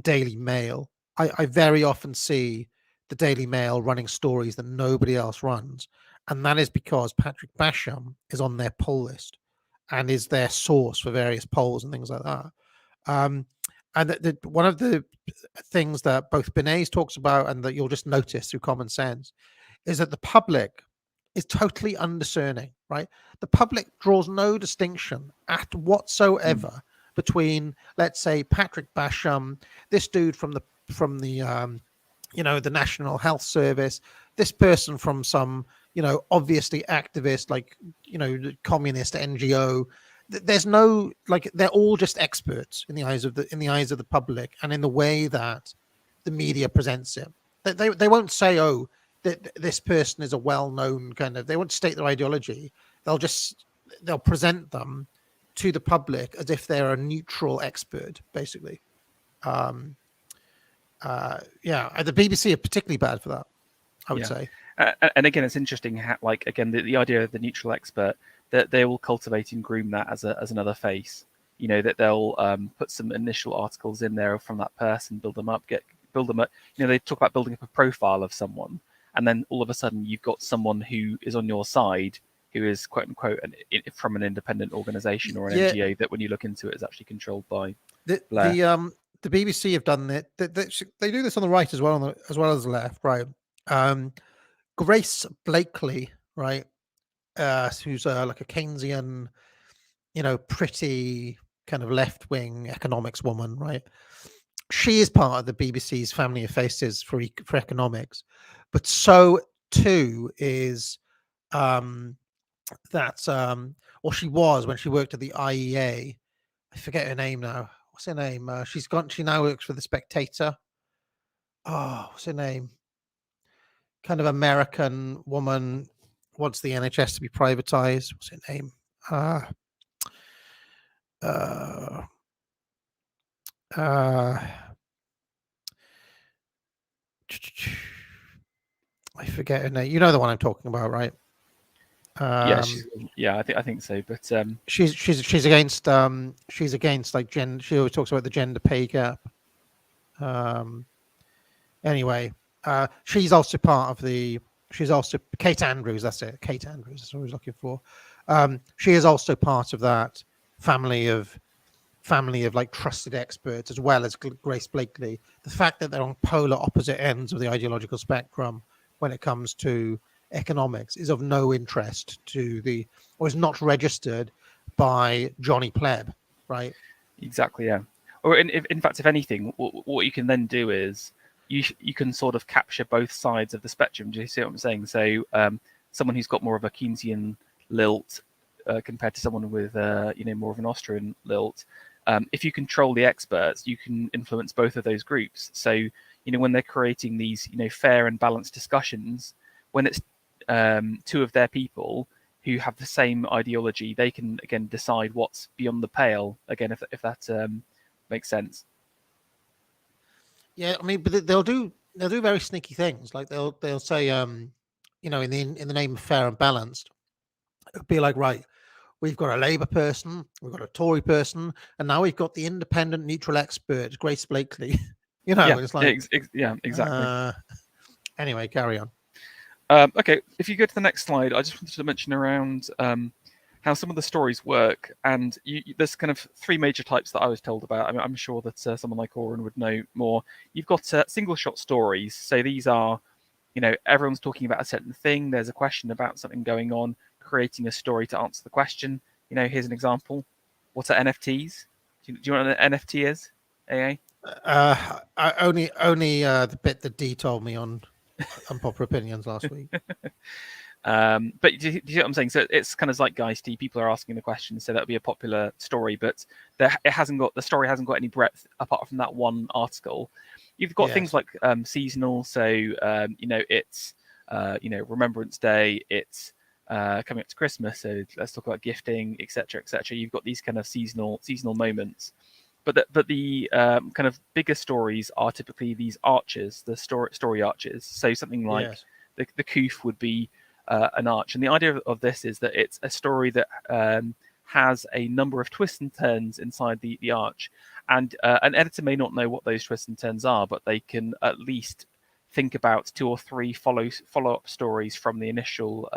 Daily Mail. I very often see the Daily Mail running stories that nobody else runs. And that is because Patrick Basham is on their poll list and is their source for various polls and things like that. And one of the things that both Bernays talks about and that you'll just notice through common sense is that the public is totally undiscerning, right? The public draws no distinction at whatsoever between, let's say, Patrick Basham, this dude from the the National Health Service, this person from some obviously activist communist NGO. There's no they're all just experts in the eyes of the public and in the way that the media presents it. They won't say, oh, that this person is a well-known they won't state their ideology. They'll present them to the public as if they're a neutral expert, basically. The BBC are particularly bad for that, I would say. And again, it's interesting how, the idea of the neutral expert, that they will cultivate and groom that as another face. That they'll put some initial articles in there from that person, build them up. They talk about building up a profile of someone, and then all of a sudden you've got someone who is on your side, who is quote unquote from an independent organisation or an NGO that, when you look into it, is actually controlled by Blair. The BBC have done it. They do this on the right as well, as well as the left, right? Grace Blakely, right, who's like a Keynesian, pretty kind of left-wing economics woman, right? She is part of the BBC's family of faces for economics, but so too is she was when she worked at the IEA. I forget her name now. What's her name? She now works for the Spectator. Oh, what's her name? Kind of American woman wants the NHS to be privatized. What's her name? I forget her name. You know the one I'm talking about, right? I think so. But she's against she always talks about the gender pay gap. Anyway, she's also part of the she's also Kate Andrews. That's it, Kate Andrews. That's what I was looking for. She is also part of that family of like trusted experts, as well as Grace Blakely. The fact that they're on polar opposite ends of the ideological spectrum when it comes to economics is of no interest to or is not registered by Johnny Pleb, right? Exactly, yeah. Or in fact, if anything, what you can then do is you can sort of capture both sides of the spectrum. Do you see what I'm saying? So someone who's got more of a Keynesian lilt compared to someone with more of an Austrian lilt. If you control the experts, you can influence both of those groups. So when they're creating these fair and balanced discussions, when it's two of their people who have the same ideology, they can again decide what's beyond the pale. Again, if that makes sense. Yeah, I mean, but they'll do very sneaky things. Like they'll say, in the name of fair and balanced, it'll be like, right, we've got a Labour person, we've got a Tory person, and now we've got the independent neutral expert, Grace Blakely. It's like, exactly. Anyway, carry on. Okay, if you go to the next slide, I just wanted to mention around how some of the stories work, and there's kind of three major types that I was told about. I mean, I'm sure that someone like Oren would know more. You've got single shot stories, so these are, everyone's talking about a certain thing. There's a question about something going on, creating a story to answer the question. Here's an example. What are NFTs? Do you know what an NFT is? AA? Only the bit that Dee told me on Unpopular Opinions last week. But do you see what I'm saying? So it's kind of zeitgeisty. People are asking the question, so that'll be a popular story, but the story hasn't got any breadth apart from that one article. You've got things like seasonal, so it's Remembrance Day, it's coming up to Christmas, so let's talk about gifting, etc., etc. You've got these kind of seasonal moments, but the kind of bigger stories are typically these arches, the story arches. So something like the Coof would be an arch, and the idea of this is that it's a story that has a number of twists and turns inside the arch, and an editor may not know what those twists and turns are, but they can at least think about 2 or 3 follow-up stories from the initial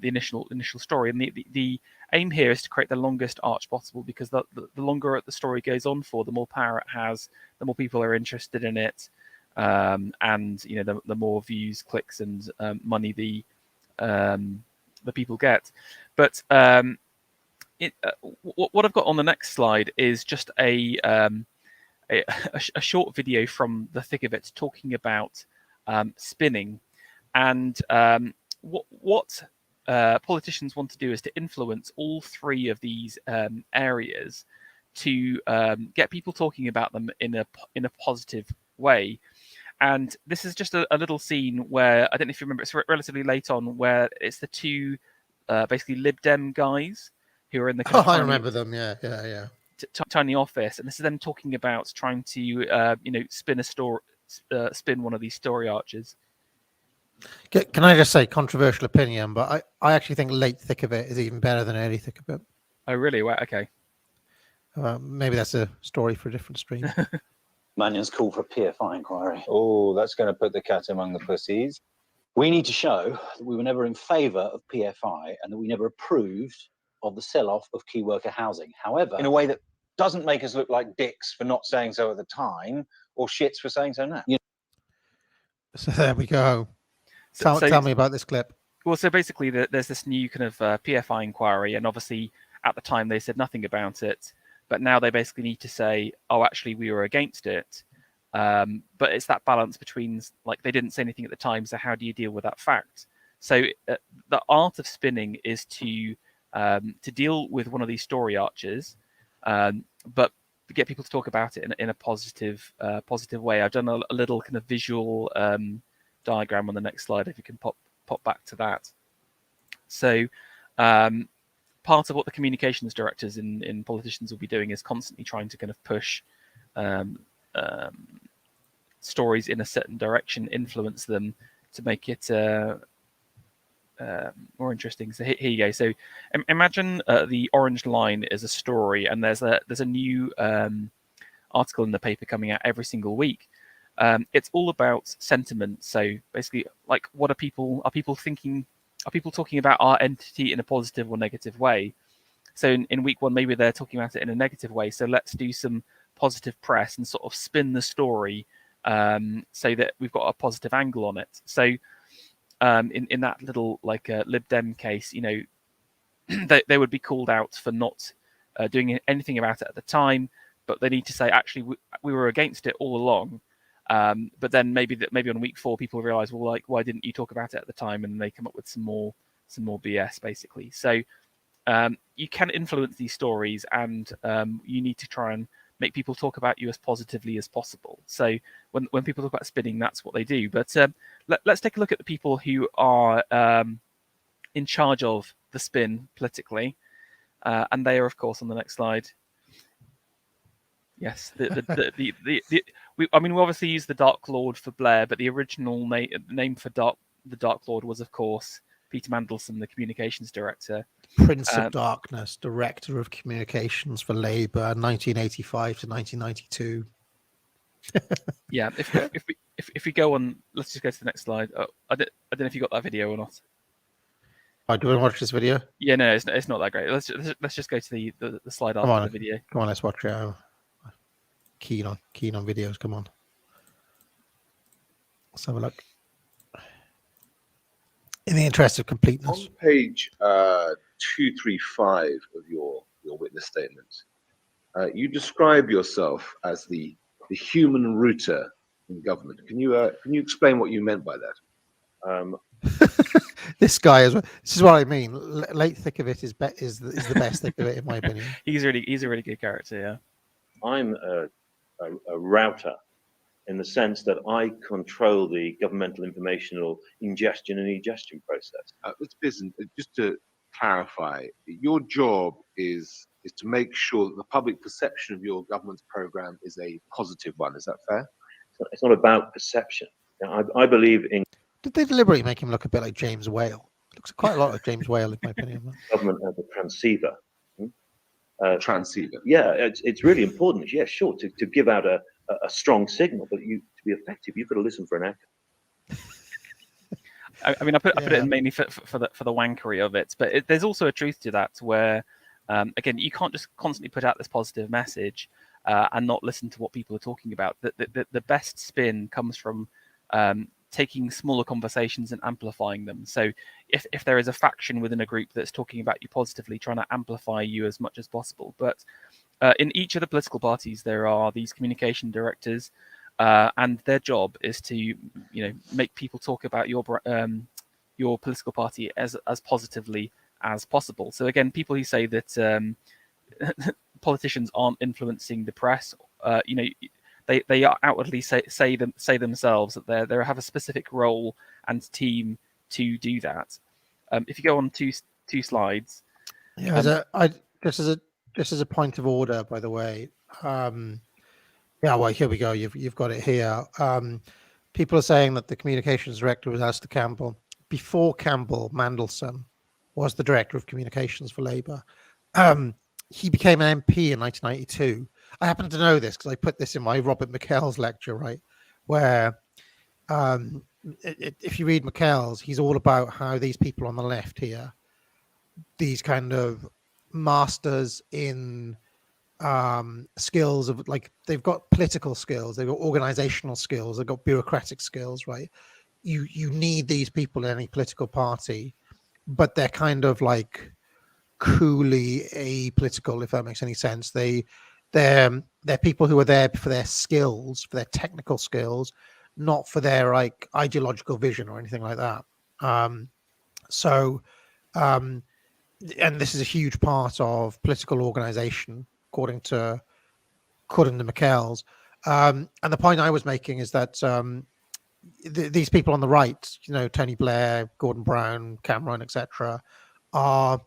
initial story. And the aim here is to create the longest arch possible, because the longer the story goes on for, the more power it has, the more people are interested in it, and the more views, clicks, and money the people get. But what I've got on the next slide is just a short video from the thick of it talking about spinning, and what politicians want to do is to influence all 3 of these areas to get people talking about them in a positive way. And this is just a little scene where, I don't know if you remember, it's relatively late on, where it's the 2 basically Lib Dem guys who are in the I remember them. Yeah. Tiny office, and this is them talking about trying to spin one of these story arches. Can I just say, controversial opinion, but I actually think late thick of it is even better than early thick of it. Oh really? Well, okay. Maybe that's a story for a different stream. Mannion's call for a PFI inquiry. Oh, that's going to put the cat among the pussies. We need to show that we were never in favour of PFI and that we never approved of the sell-off of key worker housing. However, In a way that doesn't make us look like dicks for not saying so at the time, or shits for saying so now. So there we go. Tell me about this clip. Well, so basically there's this new kind of PFI inquiry, and obviously at the time they said nothing about it, but now they basically need to say, oh, actually we were against it. But it's that balance between, like, they didn't say anything at the time, so how do you deal with that fact? So the art of spinning is to deal with one of these story arches, but get people to talk about it in a positive way. I've done a little kind of visual diagram on the next slide, if you can pop back to that. So part of what the communications directors in politicians will be doing is constantly trying to kind of push stories in a certain direction, influence them to make it more interesting. So here you go. So imagine the orange line is a story, and there's a new article in the paper coming out every single week. It's all about sentiment. So basically, like, what are people thinking? Are people talking about our entity in a positive or negative way? So in week one, maybe they're talking about it in a negative way. So let's do some positive press and sort of spin the story so that we've got a positive angle on it. So in that little like Lib Dem case, you know, they would be called out for not doing anything about it at the time, but they need to say, actually, we were against it all along. But then maybe on week 4, people realize, well, like, why didn't you talk about it at the time? And they come up with some more BS, basically. So you can influence these stories, and you need to try and make people talk about you as positively as possible. So when people talk about spinning, that's what they do. But let's take a look at the people who are in charge of the spin politically, and they are, of course, on the next slide. Yes, we obviously use the Dark Lord for Blair, but the original name for the Dark Lord was, of course, Peter Mandelson, the communications director. Prince of Darkness, Director of Communications for Labour, 1985 to 1992. Yeah, if we go on, let's just go to the next slide. Oh, I don't know if you got that video or not. Oh, do you want to watch this video? Yeah, no, it's not that great. Let's just go to the slide after the video. Come on, let's watch it. Keen on videos. Come on, let's have a look. In the interest of completeness, on page 235 of your witness statement, you describe yourself as the human router in government. Can you explain what you meant by that? This guy is. This is what I mean. Late Thickovic is the best Thickovic in my opinion. He's a really good character. Yeah. I'm a router in the sense that I control the governmental informational ingestion and egestion process. Just to clarify, your job is to make sure that the public perception of your government's program is a positive one. Is that fair? It's not about perception. Now, I believe in. Did they deliberately make him look a bit like James Whale? Looks quite a lot like James Whale, in my opinion. Government as a transceiver. Transceiver. Yeah, it's really important. Yeah, sure, to give out a strong signal, but to be effective, you've got to listen for an echo. I put it in mainly for the wankery of it, but there's also a truth to that where, again, you can't just constantly put out this positive message and not listen to what people are talking about. The best spin comes from taking smaller conversations and amplifying them. So if there is a faction within a group that's talking about you positively, trying to amplify you as much as possible. But in each of the political parties, there are these communication directors, and their job is to, make people talk about your political party as positively as possible. So again, people who say that politicians aren't influencing the press, they outwardly say themselves that they have a specific role and team to do that. If you go on two slides, just as a point of order, by the way. Well, here we go. You've got it here. People are saying that the communications director was Alistair Campbell. Before Campbell, Mandelson was the director of communications for Labour. He became an MP in 1992. I happen to know this because I put this in my Robert McKell's lecture, right? Where if you read McKell's, he's all about how these people on the left here, these kind of masters in skills of, like, they've got political skills, they've got organizational skills, they've got bureaucratic skills, right? You need these people in any political party, but they're kind of like coolly apolitical, if that makes any sense. They're people who are there for their skills, for their technical skills, not for their like ideological vision or anything like that. And this is a huge part of political organization, according to McKell's. And the point I was making is that these people on the right, Tony Blair, Gordon Brown, Cameron, etc., are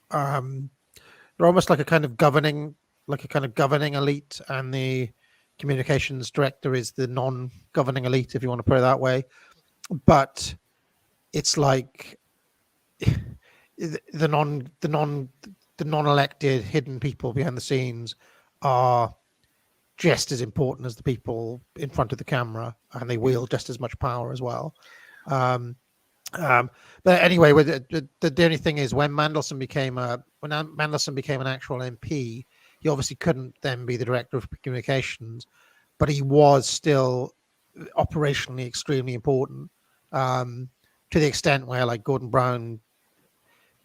they're almost like a kind of governing elite, and the communications director is the non-governing elite, if you want to put it that way. But it's like the non-elected hidden people behind the scenes are just as important as the people in front of the camera, and they wield just as much power as well. But anyway, with the only thing is when Mandelson became an actual MP, he obviously couldn't then be the director of communications, but he was still operationally extremely important, to the extent where like Gordon Brown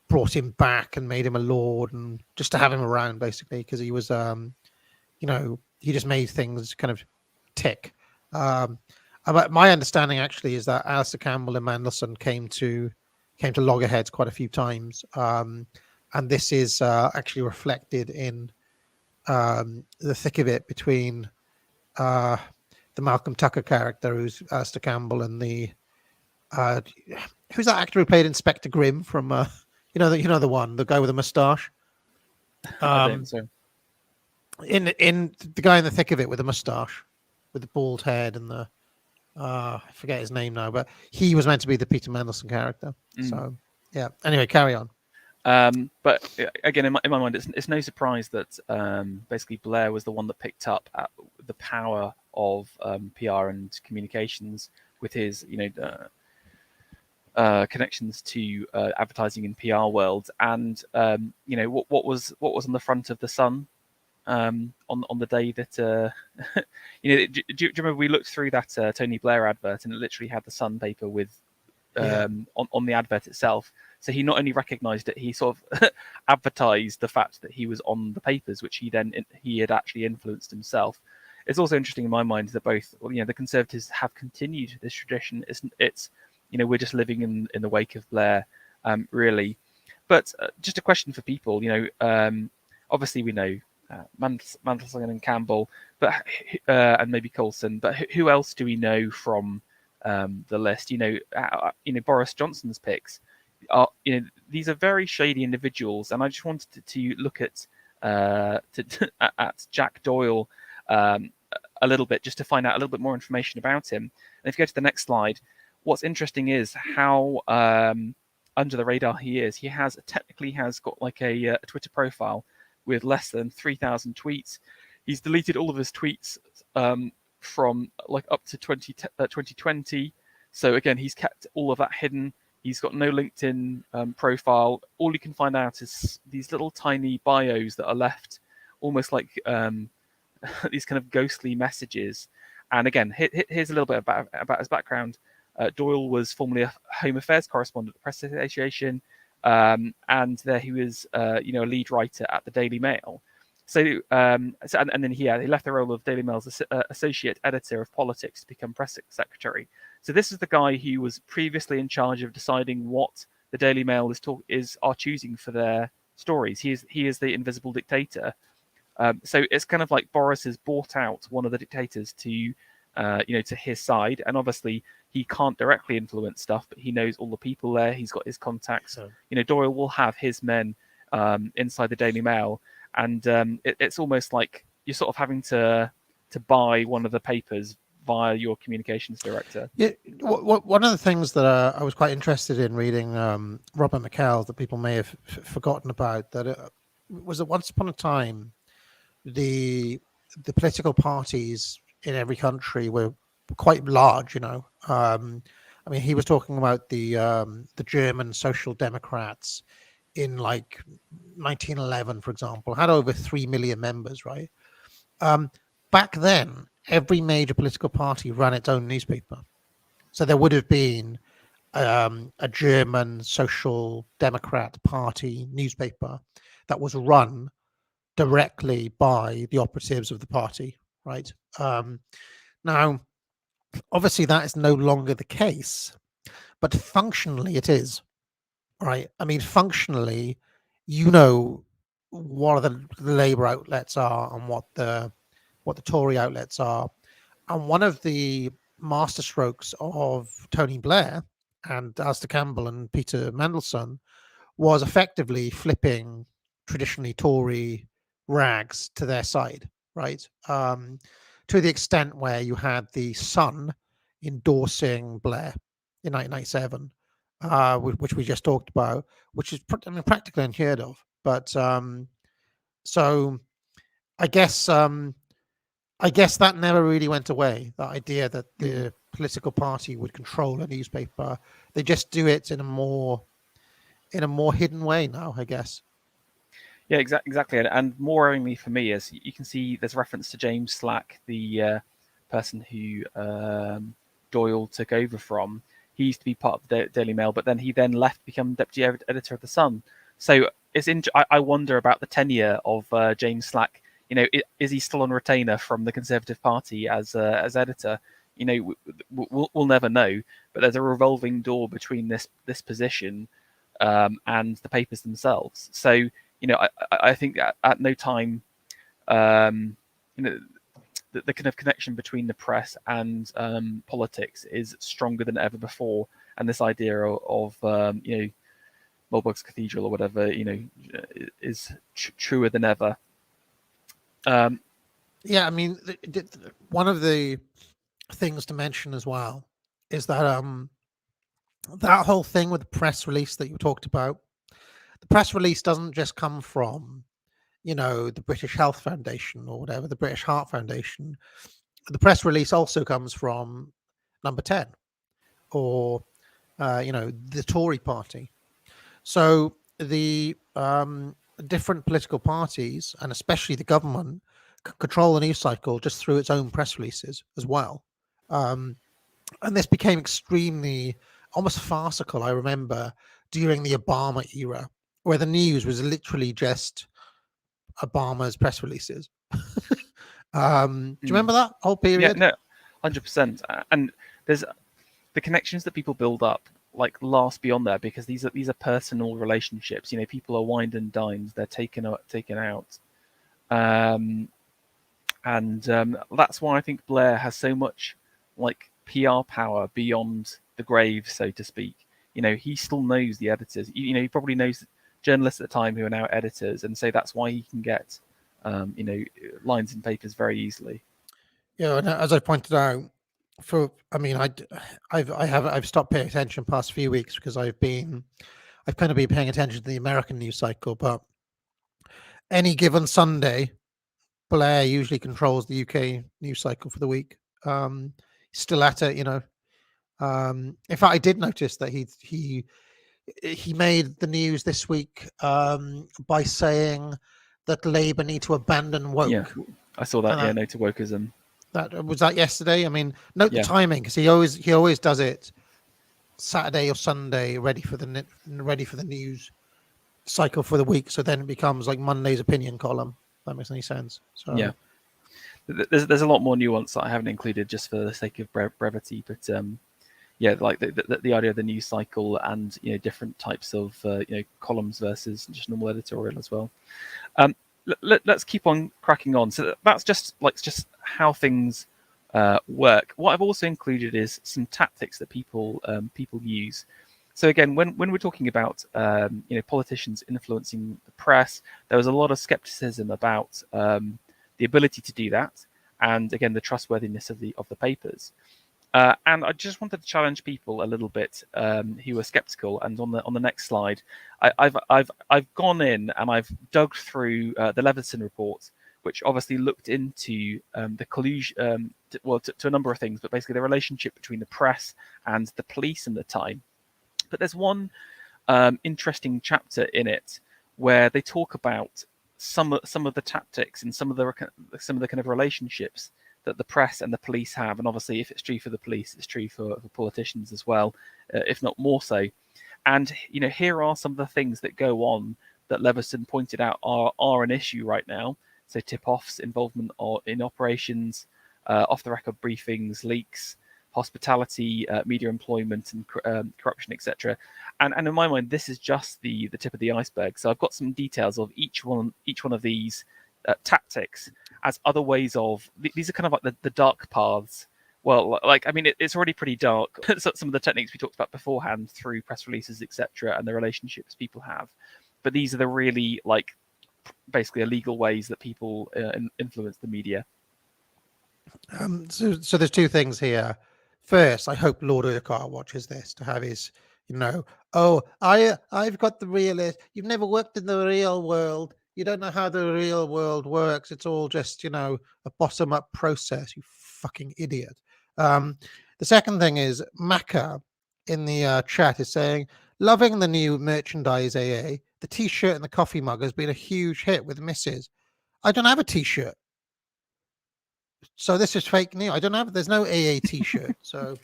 brought him back and made him a lord, and just to have him around basically, because he was he just made things kind of tick. But my understanding actually is that Alistair Campbell and Mandelson came to loggerheads quite a few times, and this is actually reflected in the thick of it between the Malcolm Tucker character, who's Alistair Campbell, and the who's that actor who played Inspector Grimm from the one, the guy with the moustache. I think so. In the guy in the thick of it with the moustache, with the bald head and the I forget his name now, but he was meant to be the Peter Mandelson character. So yeah. Anyway, carry on. But again, in my mind, it's no surprise that basically Blair was the one that picked up at the power of PR and communications with his connections to advertising in PR world, and what was on the front of the Sun on the day that do you remember we looked through that Tony Blair advert, and it literally had the Sun paper with on the advert itself. So he not only recognized it, he sort of advertised the fact that he was on the papers, which he had actually influenced himself. It's also interesting in my mind that both the Conservatives have continued this tradition. It's we're just living in the wake of Blair, really. But just a question for people, obviously we know Mandelson and Campbell, but and maybe Coulson, but who else do we know from the list? Boris Johnson's picks are these are very shady individuals, and I just wanted to look at Jack Doyle a little bit, just to find out a little bit more information about him. And if you go to the next slide, what's interesting is how under the radar he is. He technically has got like a Twitter profile with less than 3,000 tweets. He's deleted all of his tweets from like up to 2020. So again, he's kept all of that hidden. He's got no LinkedIn profile. All you can find out is these little tiny bios that are left, almost like these kind of ghostly messages. And again, here's a little bit about his background. Doyle was formerly a Home Affairs correspondent at the Press Association, and there he was, a lead writer at the Daily Mail. So, and then he left the role of Daily Mail's associate editor of politics to become press secretary. So this is the guy who was previously in charge of deciding what the Daily Mail are choosing for their stories. He is the invisible dictator. So it's kind of like Boris has bought out one of the dictators to his side, and obviously he can't directly influence stuff, but he knows all the people there. He's got his contacts. So, Doyle will have his men inside the Daily Mail, and it's almost like you're sort of having to buy one of the papers via your communications director. Yeah, one of the things that I was quite interested in reading Robert McCall that people may have forgotten about, that was that once upon a time the political parties in every country were quite large. He was talking about the German Social Democrats in like 1911, for example, had over 3 million members, right? Back then, every major political party ran its own newspaper. So there would have been a German Social Democrat Party newspaper that was run directly by the operatives of the party, right? Now, obviously, that is no longer the case, but functionally it is, right? I mean, functionally, what the Labour outlets are and what the Tory outlets are. And one of the masterstrokes of Tony Blair and Alistair Campbell and Peter Mandelson was effectively flipping traditionally Tory rags to their side, right? To the extent where you had the Sun endorsing Blair in 1997, which we just talked about, which is practically unheard of. But so I guess I guess that never really went away. That idea that the political party would control a newspaper. They just do it in a more hidden way now, I guess. Yeah, exactly. And more worryingly for me is you can see there's reference to James Slack, the person who Doyle took over from. He used to be part of the Daily Mail, but then he left, become deputy editor of the Sun. So I wonder about the tenure of James Slack. You know, is he still on retainer from the Conservative Party as editor? You know, we'll never know. But there's a revolving door between this position and the papers themselves. So, you know, I think at no time, you know, the kind of connection between the press and politics is stronger than ever before. And this idea of you know, Mulbugs Cathedral or whatever, you know, is truer than ever. Yeah, I mean, one of the things to mention as well is that that whole thing with the press release that you talked about. The press release doesn't just come from, you know, the British Health Foundation or whatever, the British Heart Foundation. The press release also comes from Number 10 or, you know, the Tory party. So the different political parties, and especially the government, control the news cycle just through its own press releases as well. And this became extremely, almost farcical, I remember, during the Obama era, where the news was literally just Obama's press releases. Do you remember that whole period? Yeah, no, 100%. And there's the connections that people build up like last beyond there, because these are personal relationships. You know, people are wined and dined, they're taken out. And that's why I think Blair has so much like PR power beyond the grave, so to speak. You know, he still knows the editors. You know, he probably knows journalists at the time who are now editors, and so that's why he can get you know, lines in papers very easily. Yeah, and as I pointed out, I've stopped paying attention past few weeks because I've kind of been paying attention to the American news cycle, but any given Sunday, Blair usually controls the UK news cycle for the week. Still at it, you know. In fact, I did notice that he made the news this week by saying that Labour need to abandon woke. Yeah, I saw that. Yeah, no to wokeism. That was that yesterday. I mean, note the timing, because he always does it Saturday or Sunday, ready for the news cycle for the week. So then it becomes like Monday's opinion column. If that makes any sense. So yeah, there's a lot more nuance that I haven't included just for the sake of brevity, but yeah, like the idea of the news cycle and, you know, different types of you know, columns versus just normal editorial as well. Let's keep on cracking on. So that's just how things work. What I've also included is some tactics that people use. So again, when we're talking about you know, politicians influencing the press, there was a lot of skepticism about the ability to do that, and again, the trustworthiness of the papers. And I just wanted to challenge people a little bit who were skeptical. And on the next slide, I've gone in and I've dug through the Leveson report, which obviously looked into the collusion, to a number of things, but basically the relationship between the press and the police in the time. But there's one interesting chapter in it where they talk about some of the tactics and some of the kind of relationships that the press and the police have. And obviously, if it's true for the police, it's true for politicians as well, if not more so. And, you know, here are some of the things that go on that Leveson pointed out are an issue right now. So tip-offs, involvement in operations, off-the-record briefings, leaks, hospitality, media employment, and corruption, etc. And in my mind, this is just the tip of the iceberg. So I've got some details of each one of these tactics as other ways of, these are kind of like the dark paths. Well, like, I mean, it's already pretty dark. Some of the techniques we talked about beforehand through press releases, etc., and the relationships people have. But these are the really, like, basically illegal ways that people influence the media. So there's two things here. First, I hope Lord Urquhart watches this to have his, you know, oh, I've got the realist. You've never worked in the real world. You don't know how the real world works. It's all just, you know, a bottom-up process. You fucking idiot. The second thing is Maka in the chat is saying, loving the new merchandise AA. The T-shirt and the coffee mug has been a huge hit with Mrs. I don't have a T-shirt. So this is fake news. I don't have. There's no AA T-shirt. So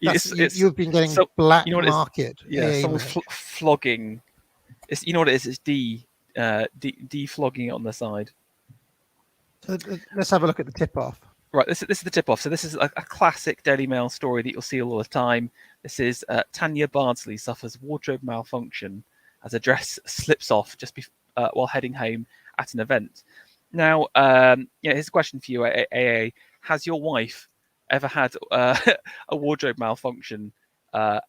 you've been getting so, black you know what it is? market. Yeah, AA someone's merch. flogging. It's, you know what it is? It's de-flogging it on the side. So let's have a look at the tip-off. Right, this is the tip-off. So this is a classic Daily Mail story that you'll see all the time. This is Tanya Bardsley suffers wardrobe malfunction as a dress slips off just while heading home at an event. Now, here's a question for you, AA. Has your wife ever had a wardrobe malfunction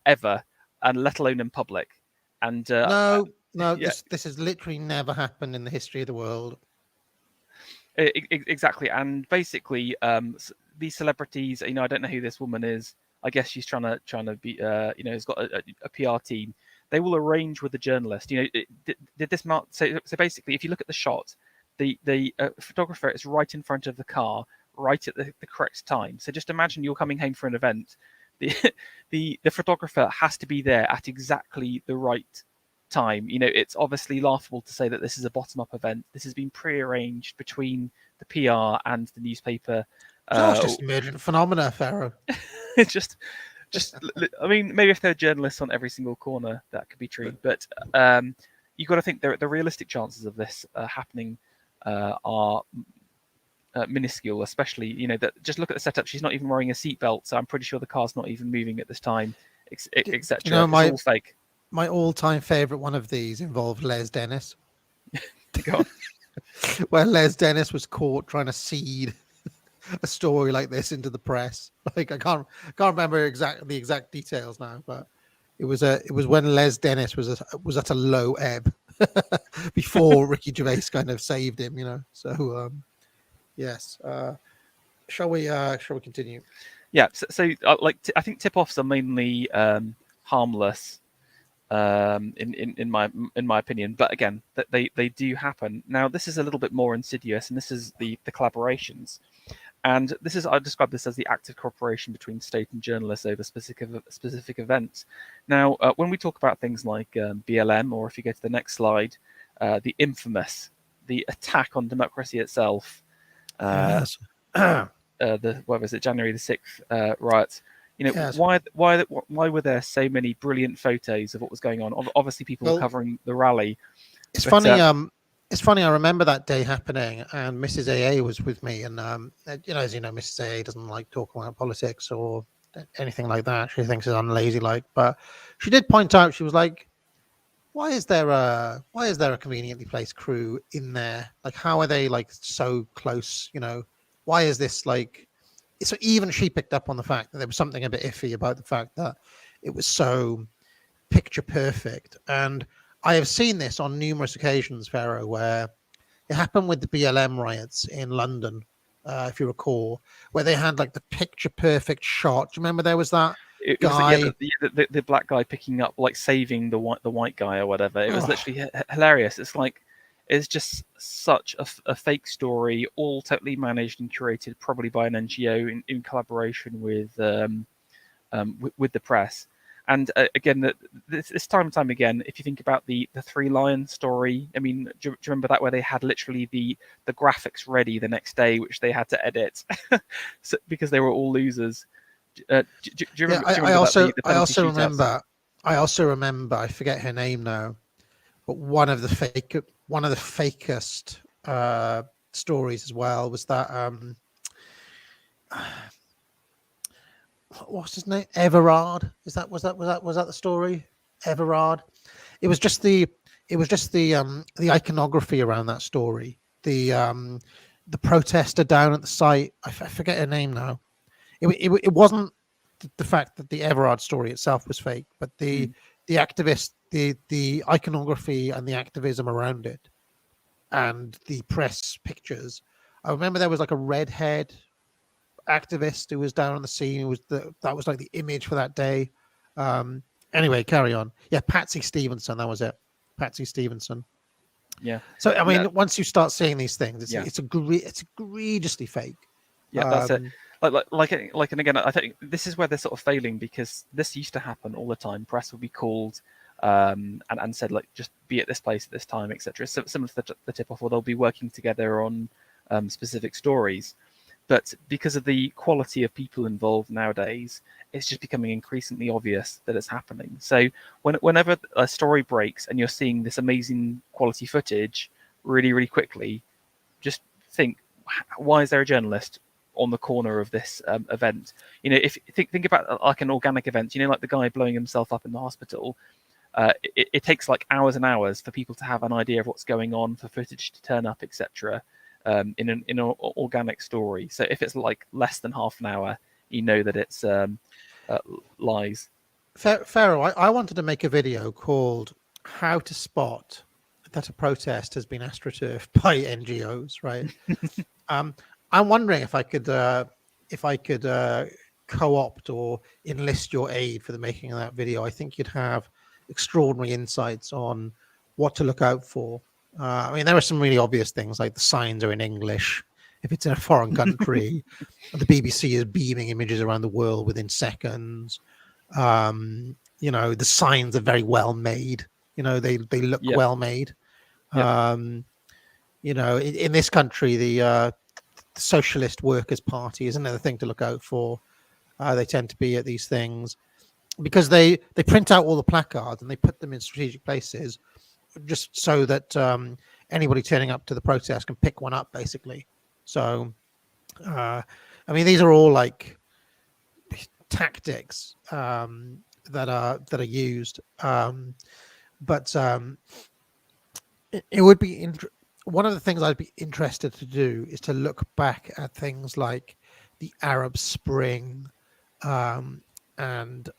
ever, and let alone in public? And No, yeah. this has literally never happened in the history of the world. Exactly, and basically, these celebrities, you know, I don't know who this woman is. I guess she's trying to be, you know, has got a PR team. They will arrange with the journalist. You know, did this mark? So basically, if you look at the shot, the photographer is right in front of the car, right at the correct time. So just imagine you're coming home for an event. The photographer has to be there at exactly the right time. You know, it's obviously laughable to say that this is a bottom-up event. This has been pre-arranged between the PR and the newspaper. It's just emergent phenomena, Pharaoh. just I mean, maybe if there are journalists on every single corner, that could be true. But you've got to think the realistic chances of this happening are minuscule. Especially, you know, that just look at the setup. She's not even wearing a seatbelt, so I'm pretty sure the car's not even moving at this time, etc. You know, it's all fake. My all-time favorite one of these involved Les Dennis. Go on. Where Les Dennis was caught trying to seed a story like this into the press. Like I can't remember the exact details now, but it was when Les Dennis was at a low ebb before Ricky Gervais kind of saved him, you know. So yes. Shall we continue? Yeah. So I think tip-offs are mainly harmless. In my opinion, but again, they do happen. Now, this is a little bit more insidious, and this is the collaborations, and I describe this as the active cooperation between state and journalists over specific events. Now, when we talk about things like BLM, or if you go to the next slide, the infamous, the attack on democracy itself, Yes. what was it, January the 6th riots. You know, Yes. why were there so many brilliant photos of what was going on? Obviously, people were covering the rally. It's funny. It's funny. I remember that day happening, and Mrs. AA was with me. And you know, as you know, Mrs. AA doesn't like talking about politics or anything like that. She thinks it's unladylike. But she did point out. She was like, "Why is there a conveniently placed crew in there? Like, how are they like so close? You know, why is this like?" So even she picked up on the fact that there was something a bit iffy about the fact that it was so picture perfect. And I have seen this on numerous occasions, Pharaoh, where it happened with the BLM riots in London, if you recall, where they had like the picture perfect shot. Do you remember there was that guy? The black guy picking up, like saving the white guy or whatever. It was literally hilarious. It's like, it's just such a fake story, all totally managed and curated, probably by an NGO in collaboration with the press. And again, this time and time again, if you think about the Three Lions story, I mean, do you remember that, where they had literally the graphics ready the next day, which they had to edit because they were all losers. Do you remember? I also remember. I forget her name now, but one of the fakest stories as well was that what's his name? Everard. Was that the story? Everard. It was just the iconography around that story. The protester down at the site. I forget her name now. It wasn't the fact that the Everard story itself was fake, but the activist, the iconography and the activism around it, and the press pictures. I remember there was like a redhead activist who was down on the scene. That was like the image for that day. Anyway, carry on. Yeah, Patsy Stevenson. That was it. Patsy Stevenson. Yeah. So I mean, No. once you start seeing these things, Yeah. it's egregiously fake. Yeah, that's it. Um, And again, I think this is where they're sort of failing, because this used to happen all the time. Press would be called and said, like, just be at this place at this time, etc. So, similar to the tip-off, or they'll be working together on specific stories. But because of the quality of people involved nowadays, it's just becoming increasingly obvious that it's happening. So whenever a story breaks and you're seeing this amazing quality footage really, really quickly, just think, why is there a journalist on the corner of this event? You know, if think about like an organic event, you know, like the guy blowing himself up in the hospital. It takes like hours and hours for people to have an idea of what's going on, for footage to turn up, etc. In an organic story. So if it's like less than half an hour, you know that it's lies. Pharaoh, I wanted to make a video called "How to Spot That a Protest Has Been AstroTurfed by NGOs." Right. I'm wondering if I could co-opt or enlist your aid for the making of that video. I think you'd have extraordinary insights on what to look out for. I mean, there are some really obvious things, like the signs are in English. If it's in a foreign country, the BBC is beaming images around the world within seconds. You know, the signs are very well made. You know, they look Yep. well made. Yep. You know, in this country, the Socialist Workers' Party is another thing to look out for. They tend to be at these things because they print out all the placards and they put them in strategic places, just so that anybody turning up to the protest can pick one up, basically. So, I mean, these are all like tactics that are used, but it would be one of the things I'd be interested to do is to look back at things like the Arab Spring and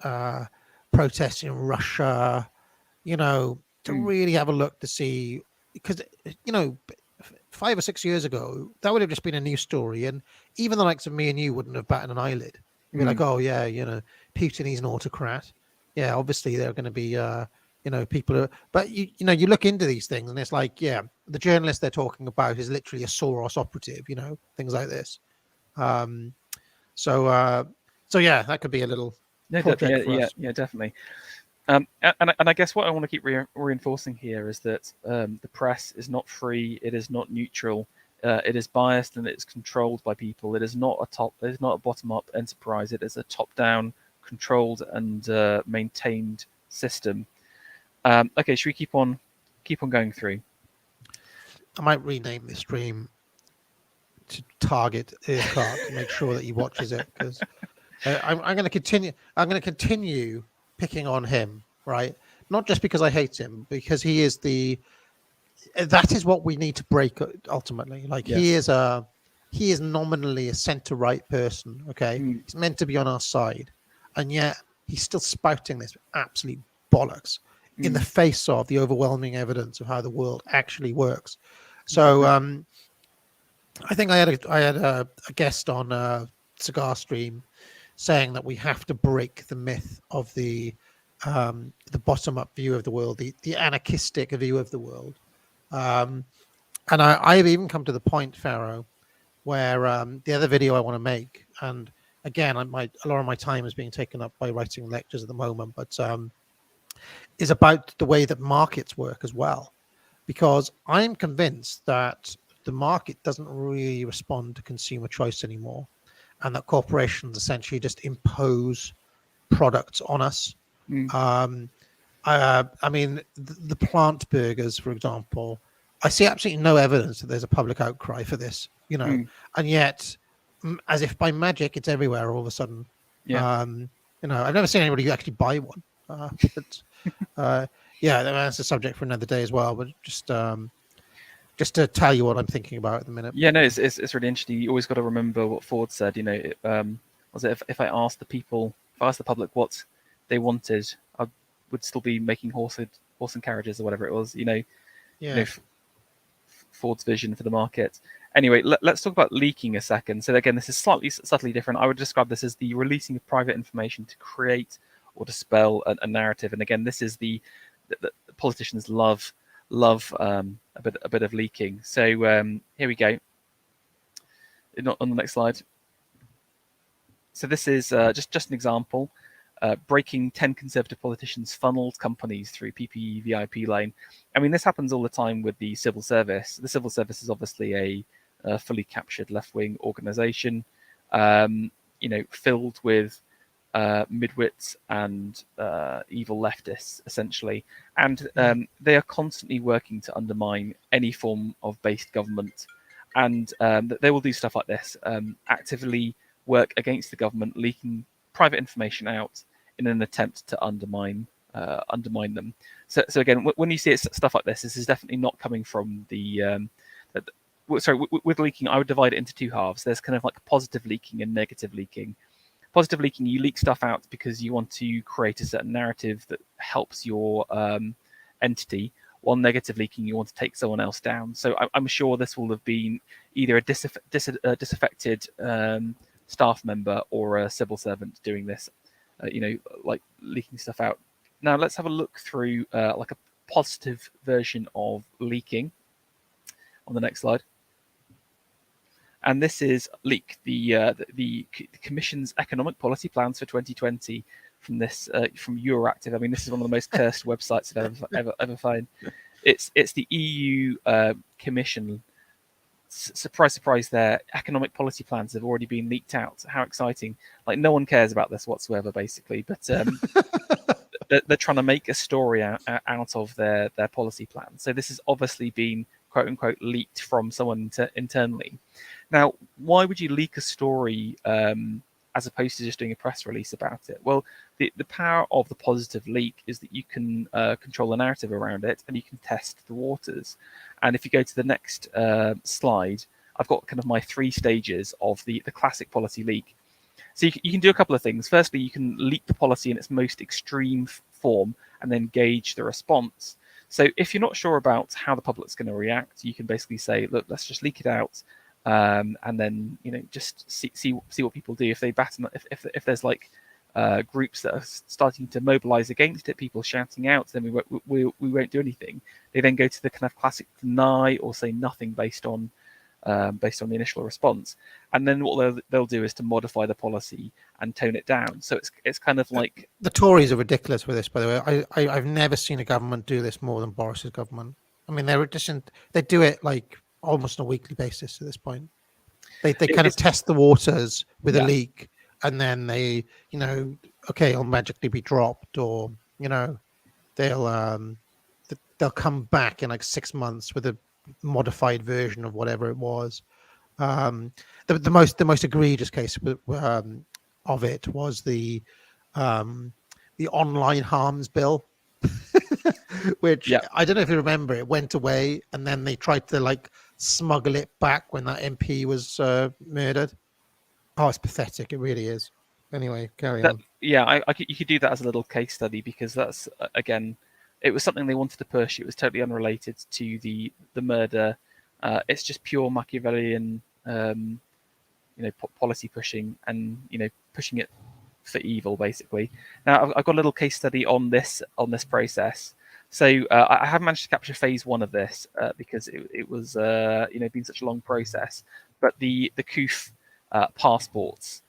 protests in Russia, you know, to really have a look to see, because, you know, 5 or 6 years ago, that would have just been a news story. And even the likes of me and you wouldn't have batted an eyelid. You'd be like, oh, yeah, you know, Putin, he's an autocrat. Yeah, obviously there are going to be, you know, people are, but you know, you look into these things and it's like, yeah, the journalist they're talking about is literally a Soros operative, you know, things like this. So yeah, that could be a little project for us. Yeah, definitely. And I guess what I want to keep reinforcing here is that the press is not free. It is not neutral. It is biased and it's controlled by people. It is not a bottom-up enterprise. It is a top-down, controlled and maintained system. Okay, should we keep on going through? I might rename this stream to target Urquhart to make sure that he watches it, because I'm going to continue. I'm going to continue picking on him, right? Not just because I hate him, because he is that is what we need to break ultimately. Like, yes. He is nominally a centre-right person. Okay, he's meant to be on our side, and yet he's still spouting this absolute bollocks in the face of the overwhelming evidence of how the world actually works. So I think I had a guest on a Cigar Stream saying that we have to break the myth of the bottom-up view of the world, the anarchistic view of the world. And I've even come to the point, Pharaoh, where the other video I want to make, and again, a lot of my time is being taken up by writing lectures at the moment, but is about the way that markets work as well. Because I'm convinced that the market doesn't really respond to consumer choice anymore, and that corporations essentially just impose products on us. I mean, the plant burgers, for example, I see absolutely no evidence that there's a public outcry for this, you know, and yet, as if by magic, it's everywhere all of a sudden. Yeah. You know, I've never seen anybody actually buy one, but yeah, that's a subject for another day as well. But just to tell you what I'm thinking about at the minute. Yeah, no, it's really interesting. You always got to remember what Ford said. You know, was it if I asked the public what they wanted, I would still be making horse and carriages or whatever it was. You know, Ford's vision for the market. Anyway, let's talk about leaking a second. So again, this is subtly different. I would describe this as the releasing of private information to create or dispel a narrative. And again, this is the politicians love love a bit of leaking. So here we go. Not on the next slide. So this is just an example. Breaking 10 Conservative politicians funneled companies through PPE VIP lane. I mean, this happens all the time with the civil service. The civil service is obviously a fully captured left-wing organisation, filled with midwits and evil leftists, essentially. And they are constantly working to undermine any form of based government. And they will do stuff like this, actively work against the government, leaking private information out in an attempt to undermine them. So again, when you see stuff like this is definitely not coming from the with leaking. I would divide it into two halves. There's kind of like positive leaking and negative leaking. Positive leaking, you leak stuff out because you want to create a certain narrative that helps your entity, while negative leaking, you want to take someone else down. So I'm sure this will have been either a disaffected staff member or a civil servant doing this, like leaking stuff out. Now let's have a look through like a positive version of leaking on the next slide. And this is Leak, the Commission's economic policy plans for 2020 from this from Euractiv. I mean, this is one of the most cursed websites I've ever found. It's the EU Commission. Surprise, surprise! Their economic policy plans have already been leaked out. How exciting! Like no one cares about this whatsoever, basically. But they're trying to make a story out of their policy plan. So this has obviously been quote unquote leaked from someone internally. Now, why would you leak a story as opposed to just doing a press release about it? Well, the power of the positive leak is that you can control the narrative around it, and you can test the waters. And if you go to the next slide, I've got kind of my 3 stages of the classic policy leak. So you can do a couple of things. Firstly, you can leak the policy in its most extreme form and then gauge the response. So if you're not sure about how the public's going to react, you can basically say, look, let's just leak it out, and then just see what people do. If they batten, if there's like groups that are starting to mobilize against it, people shouting out, then we won't do anything. They then go to the kind of classic deny or say nothing based on the initial response, and then what they'll do is to modify the policy and tone it down. So it's kind of like the Tories are ridiculous with this. By the way, I've never seen a government do this more than Boris's government. I mean, they do it like almost on a weekly basis at this point. They kind of test the waters with a leak, and then they it'll magically be dropped, or they'll come back in like 6 months with a modified version of whatever it was. The most egregious case of it was the online harms bill, which I don't know if you remember. It went away, and then they tried to like smuggle it back when that MP was murdered. Oh, it's pathetic. It really is. Anyway, carry on. Yeah, you could do that as a little case study, because that's again, it was something they wanted to push. It was totally unrelated to the murder. It's just pure Machiavellian, policy pushing, and pushing it for evil, basically. Now I've got a little case study on this process. So I haven't managed to capture phase 1 of this because it was been such a long process. But the COOF passports.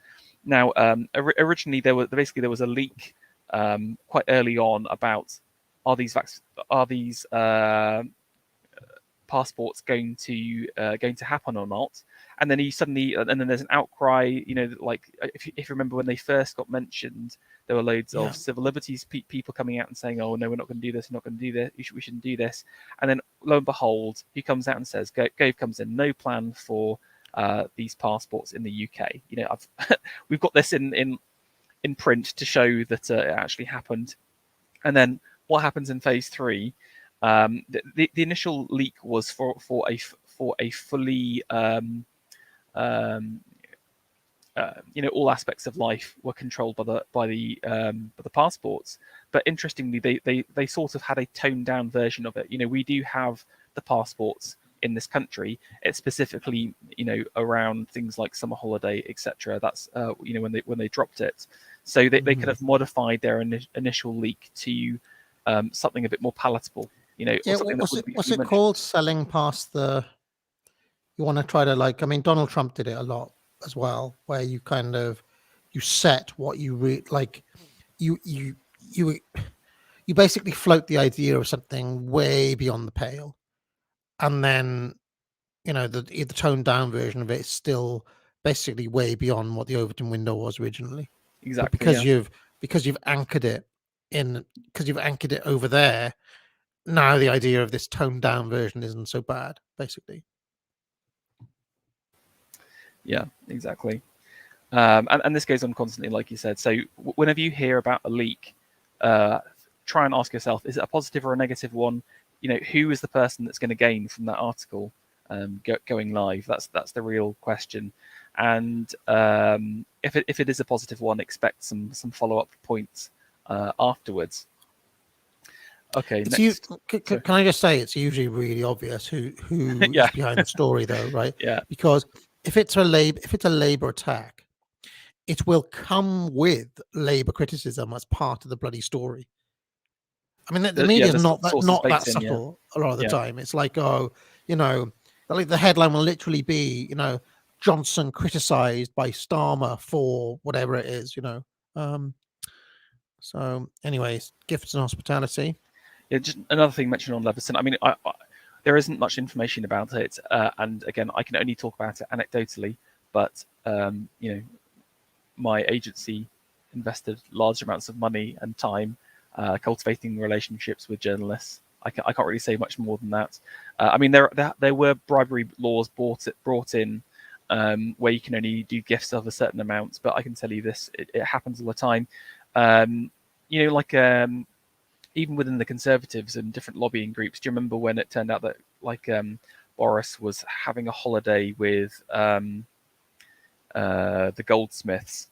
Now originally there was a leak quite early on about are these passports going to happen or not, and then and then there's an outcry. Like if you remember when they first got mentioned, there were loads of civil liberties people coming out and saying, "Oh no, we're not going to do this. We're not going to do this. We shouldn't do this." And then lo and behold, who comes out and says, "Gove comes in, no plan for these passports in the UK." We've got this in print to show that it actually happened. And then what happens in phase 3? The initial leak was for a fully all aspects of life were controlled by the passports. But interestingly, they sort of had a toned down version of it. We do have the passports in this country. It's specifically around things like summer holiday, etc. That's when they dropped it. So they kind of modified their initial leak to something a bit more palatable. you know, or Yeah, something that would be what's be it mentioned. called? Selling past the. You want to try to like. I mean, Donald Trump did it a lot as well, where you kind of you set what you like. You you you you basically float the idea of something way beyond the pale, and then the toned down version of it is still basically way beyond what the Overton window was originally. But Exactly. Yeah. because you've anchored it over there, now the idea of this toned down version isn't so bad, basically. Yeah. Exactly. And this goes on constantly, like you said. So whenever you hear about a leak, try and ask yourself: is it a positive or a negative one? You know, who is the person that's going to gain from that article going live? That's the real question. And if it is a positive one, expect some follow-up points afterwards. Okay. Next. Can I just say it's usually really obvious who Yeah. is behind the story, though, right? Yeah. Because if it's a Labour attack, it will come with Labour criticism as part of the bloody story. I mean, the media is not that subtle a lot of the time. It's like, like the headline will literally be, Johnson criticised by Starmer for whatever it is, So, anyways, gifts and hospitality. Yeah, just another thing mentioned on Leveson. I mean, there isn't much information about it, and again, I can only talk about it anecdotally. But my agency invested large amounts of money and time cultivating relationships with journalists. I can't really say much more than that. I mean, there were bribery laws brought in where you can only do gifts of a certain amount, but I can tell you this: it happens all the time. Even within the Conservatives and different lobbying groups. Do you remember when it turned out that Boris was having a holiday with the goldsmiths,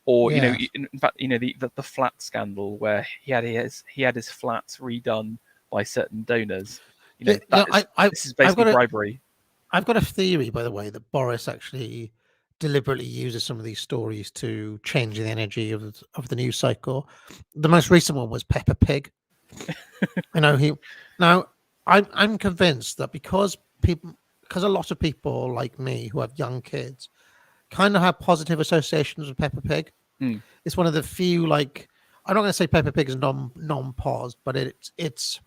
or Yeah. in fact, the flat scandal where he had his flats redone by certain donors. This is basically bribery. I've got a theory, by the way, that Boris actually deliberately uses some of these stories to change the energy of the news cycle. The most recent one was Peppa Pig. I'm convinced that because a lot of people like me who have young kids kind of have positive associations with Peppa Pig. It's one of the few, like, I'm not going to say Peppa Pig is non-pos, but it's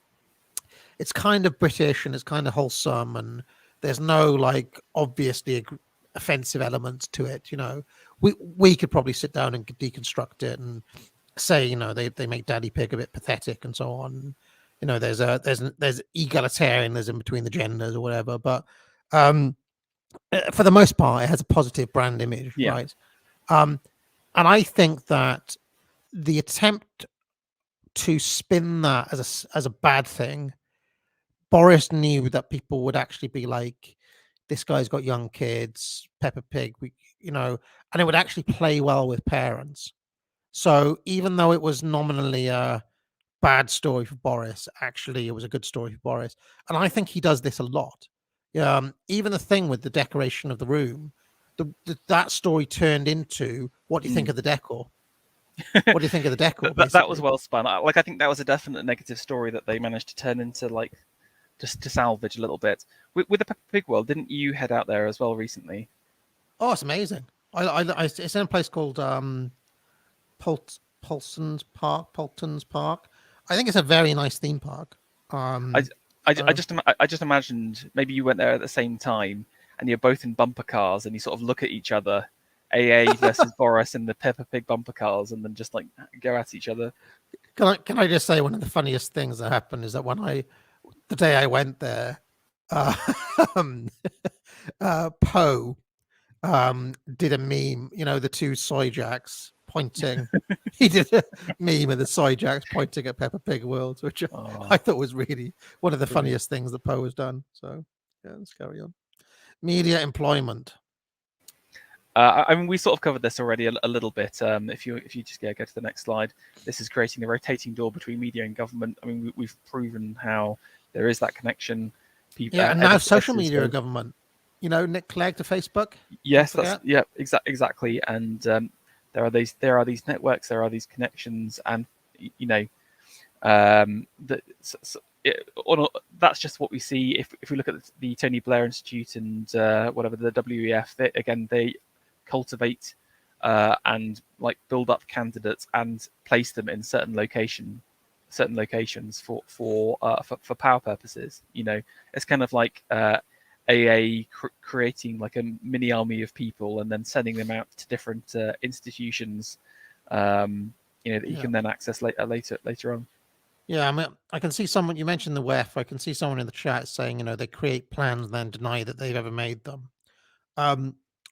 kind of British and it's kind of wholesome, and there's no like obviously offensive elements to it. We could probably sit down and deconstruct it and say, they make Daddy Pig a bit pathetic and so on. There's egalitarianism between the genders or whatever, but for the most part, it has a positive brand image, right? And I think that the attempt to spin that as a bad thing, Boris knew that people would actually be like, this guy's got young kids, Peppa Pig, and it would actually play well with parents. So even though it was nominally a bad story for Boris, actually it was a good story for Boris. And I think he does this a lot. Even the thing with the decoration of the room, that story turned into, what do you think of the decor? What do you think of the decor? That was well spun. I think that was a definite negative story that they managed to turn into just to salvage a little bit. With the Peppa Pig World, didn't you head out there as well recently? Oh, it's amazing. It's in a place called Polton's Park. I think it's a very nice theme park. I just imagined maybe you went there at the same time and you're both in bumper cars and you sort of look at each other, AA versus Boris in the Peppa Pig bumper cars, and then just like go at each other. Can I just say one of the funniest things that happened is that the day I went there, Poe did a meme, the two soy jacks pointing. He did a meme of the soy jacks pointing at Peppa Pig World, which I thought was really one of the funniest things that Poe has done. So yeah, let's carry on. Media employment. I mean, we sort of covered this already a little bit. If you just go to the next slide, this is creating the rotating door between media and government. I mean, we've proven how there is that connection. And now social media and government. Nick Clegg to Facebook. Yes, exactly. And there are these networks, there are these connections, and that's just what we see if we look at the Tony Blair Institute and whatever the WEF. They cultivate and like build up candidates and place them in certain locations for power purposes. It's kind of like AA creating like a mini army of people and then sending them out to different institutions, that you can then access later on. Yeah, I mean, I can see someone, you mentioned the WEF, I can see someone in the chat saying, they create plans and then deny that they've ever made them.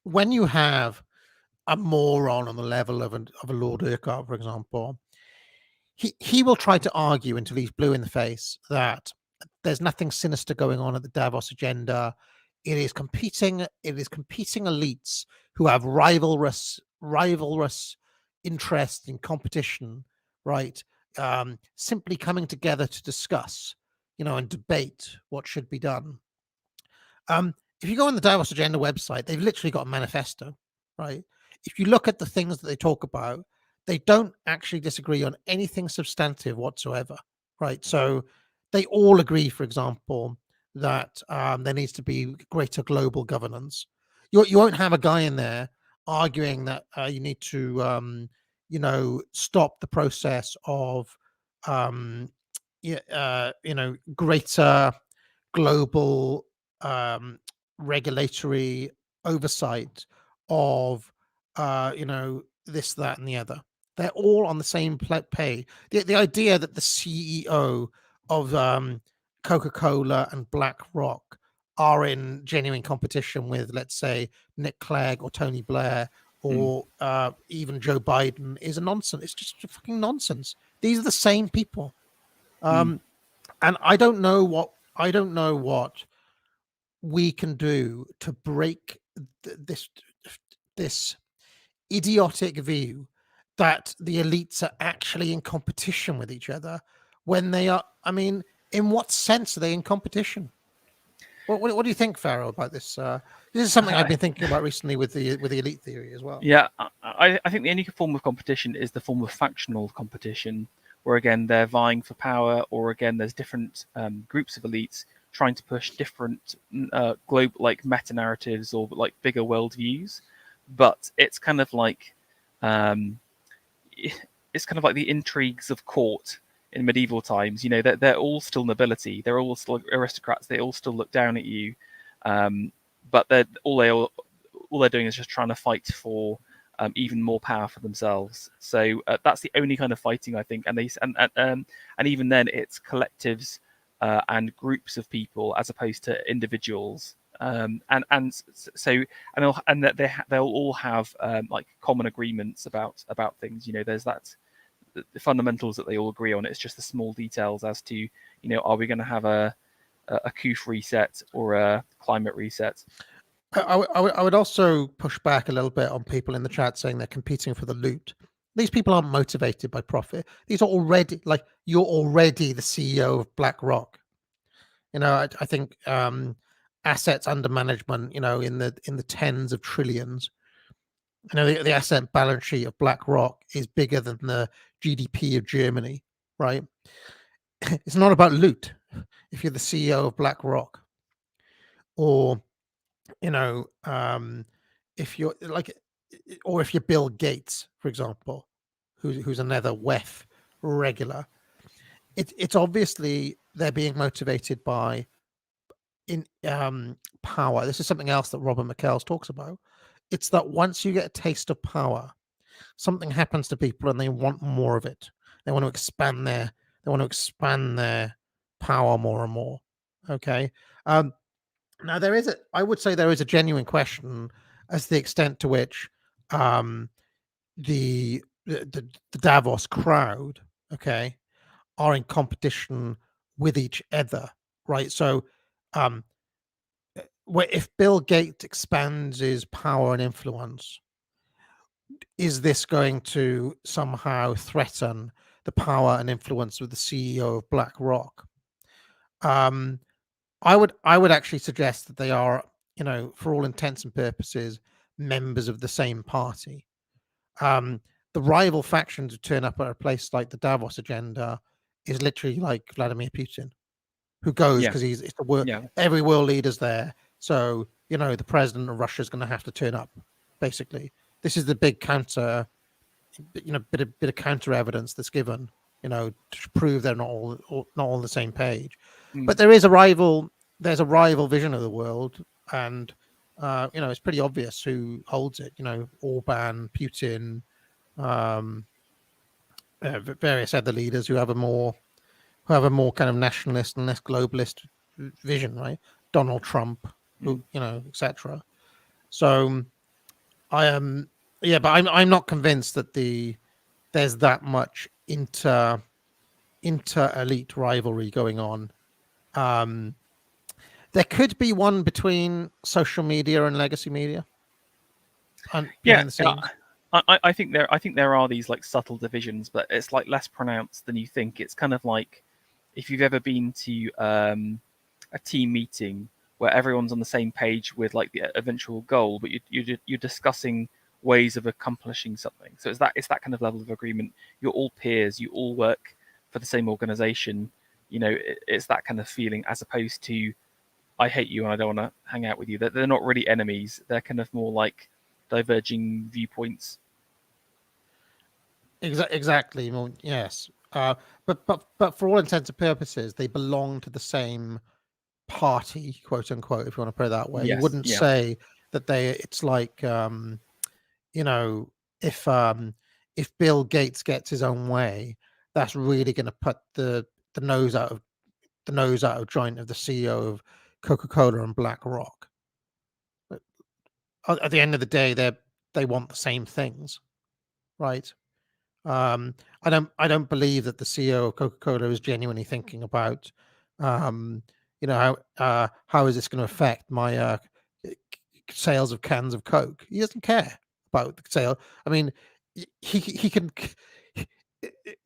When you have a moron on the level of a Lord Urquhart, for example, he will try to argue until he's blue in the face that there's nothing sinister going on at the Davos agenda. It is competing elites who have rivalrous interest in competition, right? Simply coming together to discuss, and debate what should be done. If you go on the Davos Agenda website, they've literally got a manifesto, right? If you look at the things that they talk about, they don't actually disagree on anything substantive whatsoever, right? So they all agree, for example, that there needs to be greater global governance. You won't have a guy in there arguing that you need to stop the process of greater global regulatory oversight of this, that, and the other. They're all on the same page. The idea that the CEO of Coca-Cola and BlackRock are in genuine competition with, let's say, Nick Clegg or Tony Blair or even Joe Biden is a nonsense. It's just fucking nonsense. These are the same people. And I don't know what we can do to break this idiotic view that the elites are actually in competition with each other when they are. I mean, in what sense are they in competition? What do you think, Farrell, about this? This is something I've been thinking about recently with the elite theory as well. Yeah, I think the only form of competition is the form of factional competition, where again they're vying for power, or again there's different groups of elites trying to push different global like meta narratives or like bigger worldviews. But it's kind of like the intrigues of court in medieval times. They're all still nobility, they're all still aristocrats, they all still look down at you, but all they're doing is just trying to fight for even more power for themselves. So that's the only kind of fighting, I think. And even then it's collectives and groups of people as opposed to individuals. And they'll all have like common agreements about things. There's the fundamentals that they all agree on. It's just the small details as to are we going to have a COOF reset or a climate reset. I would also push back a little bit on people in the chat saying they're competing for the loot. These people aren't motivated by profit. These are already you're already the CEO of BlackRock. I think assets under management, in the tens of trillions. The asset balance sheet of BlackRock is bigger than the GDP of Germany, right? It's not about loot. If you're the CEO of BlackRock, or if you're if you're Bill Gates, for example, who's another WEF regular, it's obviously they're being motivated by power. This is something else that Robert McKells talks about. It's that once you get a taste of power, something happens to people and they want more of it. They want to expand their power more and more. Okay. Now I would say there is a genuine question as to the extent to which the Davos crowd, okay, are in competition with each other, right? So if Bill Gates expands his power and influence, is this going to somehow threaten the power and influence of the CEO of BlackRock? I would actually suggest that they are, for all intents and purposes, members of the same party. The rival faction to turn up at a place like the Davos Agenda is literally like Vladimir Putin. who goes Yeah. because it's the world. Yeah. Every world leader's there, so the president of Russia is going to have to turn up. Basically, this is the big counter, bit of counter evidence that's given, to prove they're not all on the same page. Mm. But there's a rival vision of the world, and it's pretty obvious who holds it. Orban, Putin, various other leaders who have a more kind of nationalist and less globalist vision, right? Donald Trump, who etc. So I am, but I'm not convinced that there's that much inter elite rivalry going on. There could be one between social media and legacy media. Yeah, the scenes. I think there are these like subtle divisions, but it's like less pronounced than you think. It's kind of like if you've ever been to a team meeting where everyone's on the same page with like the eventual goal, but you're discussing ways of accomplishing something. So it's that kind of level of agreement. You're all peers. You all work for the same organization. It's that kind of feeling, as opposed to I hate you and I don't want to hang out with you. They're not really enemies. They're kind of more like diverging viewpoints. Exactly. Well, yes. But for all intents and purposes, they belong to the same party, quote unquote, if you want to put it that way. Yes, You wouldn't yeah. say that it's like if Bill Gates gets his own way, that's really going to put the nose out of joint of the CEO of Coca-Cola and BlackRock. But at the end of the day, they want the same things, right? I don't believe that the CEO of Coca-Cola is genuinely thinking about, how is this going to affect my sales of cans of Coke? He doesn't care about the sale. I mean, he can.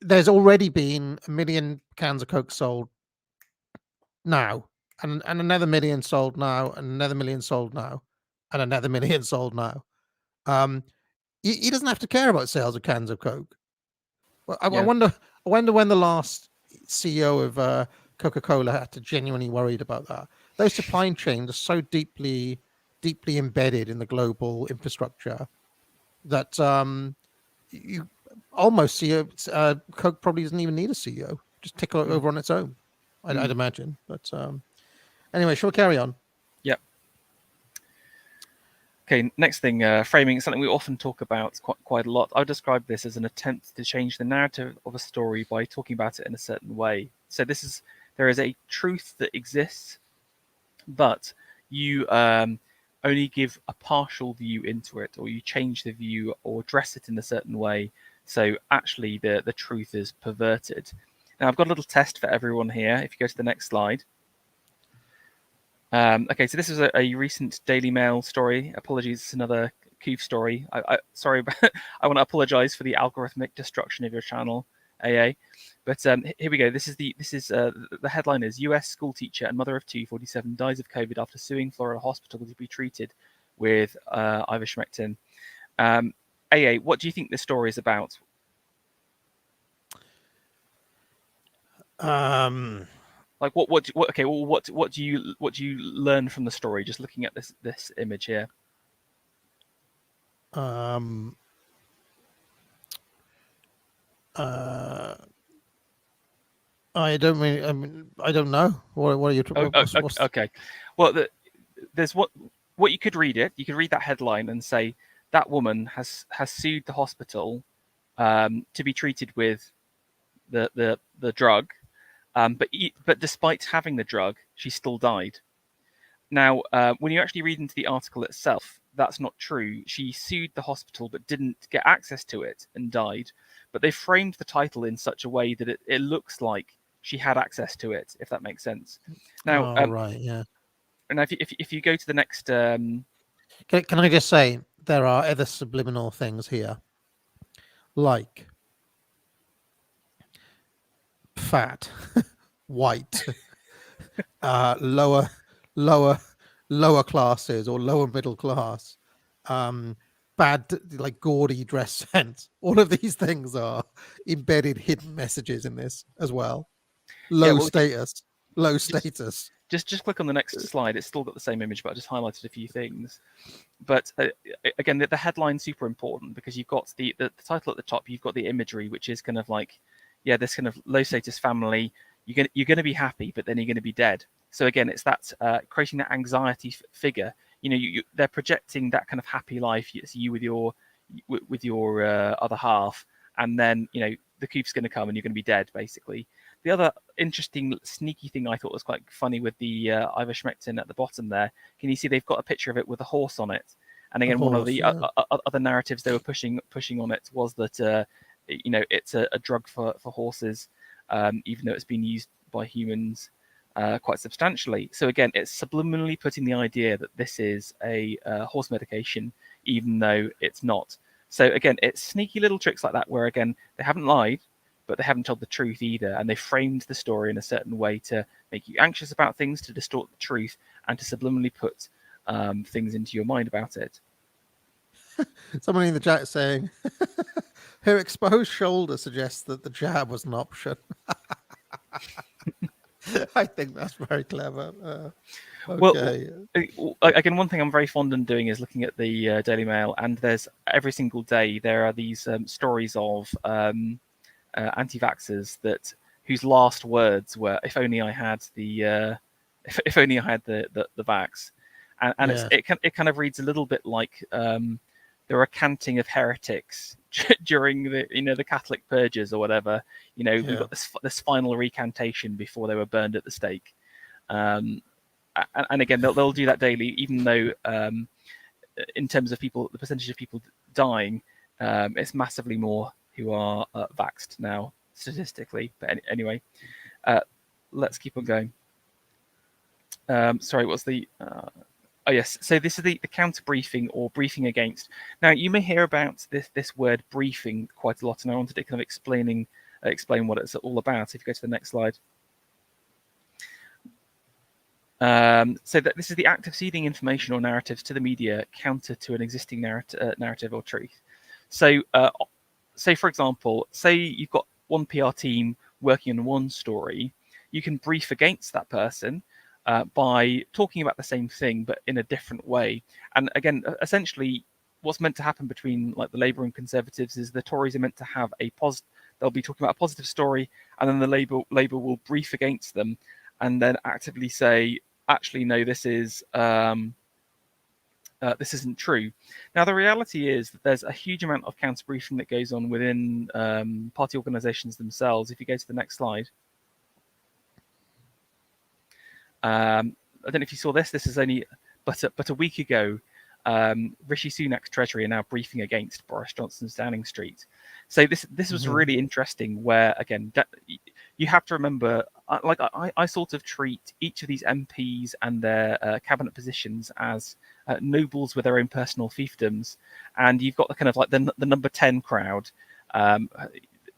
There's already been 1 million cans of Coke sold now, and another 1 million sold now, and another 1 million sold now, and another 1 million sold now. He doesn't have to care about sales of cans of Coke. Well, I wonder when the last CEO of Coca-Cola had to genuinely worried about that. Those supply chains are so deeply embedded in the global infrastructure that you almost see Coke probably doesn't even need a CEO. Just tick over on its own, I'd imagine. But anyway, shall we carry on? Yep. Okay, next thing, framing, something we often talk about quite a lot. I would describe this as an attempt to change the narrative of a story by talking about it in a certain way. So there is a truth that exists, but you only give a partial view into it, or you change the view or dress it in a certain way. So actually the truth is perverted. Now I've got a little test for everyone here. If you go to the next slide. Okay, so this is a recent Daily Mail story. Apologies, it's another Coof story. Sorry, I want to apologise for the algorithmic destruction of your channel, AA. But here we go. This is the headline is U.S. school teacher and mother of two, 47, dies of COVID after suing Florida hospital to be treated with ivermectin. AA, what do you think this story is about? Like what do you learn from the story just looking at this image here? I don't know. What are you talking about? Okay. Well, there's what you could read it. You could read that headline and say that woman has sued the hospital to be treated with the drug, but despite having the drug, she still died. Now, when you actually read into the article itself, that's not true. She sued the hospital but didn't get access to it and died. But they framed the title in such a way that it looks like she had access to it, if that makes sense. Now, right, yeah. And if you go to the next, can I just say there are other subliminal things here, like fat, white, lower classes or lower middle class, bad, like gaudy dress sense. All of these things are embedded hidden messages in this as well. Low status. low status. Just click on the next slide. It's still got the same image, but I just highlighted a few things. But again, the headline's super important because you've got the title at the top. You've got the imagery, which is kind of like, yeah, this kind of low status family. You're going to be happy, but then you're going to be dead. So again, it's that creating that anxiety figure. You know, they're projecting that kind of happy life. It's you with your other half, and then you know the coup's going to come and you're going to be dead, basically. The other interesting, sneaky thing I thought was quite funny with the Ivermectin at the bottom there. Can you see they've got a picture of it with a horse on it? And again, one of the other narratives they were pushing on it was that you know, it's a drug for horses, even though it's been used by humans quite substantially. So again, it's subliminally putting the idea that this is a horse medication, even though it's not. So again, it's sneaky little tricks like that where again they haven't lied, but they haven't told the truth either, and they framed the story in a certain way to make you anxious about things, to distort the truth, and to subliminally put things into your mind about it. Someone in the chat saying, her exposed shoulder suggests that the jab was an option. I think that's very clever. Okay. Well, again, one thing I'm very fond of doing is looking at the Daily Mail, and there's every single day there are these stories of anti-vaxxers whose last words were, "If only I had the vax," and yeah. It kind of reads a little bit like the recanting of heretics during the Catholic purges or whatever. You know, we've got this final recantation before they were burned at the stake. And again, they'll do that daily, even though in terms of people, the percentage of people dying, it's massively more who are vaxxed now statistically. But anyway, let's keep on going. Sorry, what's the... Oh yes, so this is the counter briefing or briefing against. Now you may hear about this word briefing quite a lot, and I wanted to kind of explain what it's all about. If you go to the next slide. So that this is the act of seeding information or narratives to the media counter to an existing narrative or truth. So, say for example, say you've got one PR team working on one story, you can brief against that person by talking about the same thing but in a different way. And again, essentially, what's meant to happen between like the Labour and Conservatives is the Tories are meant to have they'll be talking about a positive story, and then the Labour will brief against them, and then actively say, actually, no, this isn't true. Now, the reality is that there's a huge amount of counter briefing that goes on within party organisations themselves. If you go to the next slide. I don't know if you saw this. This is only but a week ago. Rishi Sunak's Treasury are now briefing against Boris Johnson's Downing Street. So this was really interesting. Where again, you have to remember, I sort of treat each of these MPs and their cabinet positions as nobles with their own personal fiefdoms, and you've got the kind of like the number 10 crowd.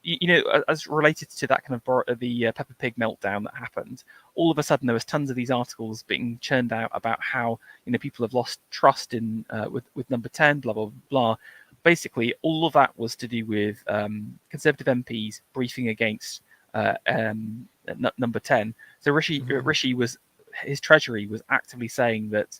You know, as related to that kind of the Peppa Pig meltdown that happened, all of a sudden there was tons of these articles being churned out about how, you know, people have lost trust in with number 10, blah blah blah. Basically, all of that was to do with Conservative MPs briefing against number 10. So Rishi his Treasury was actively saying that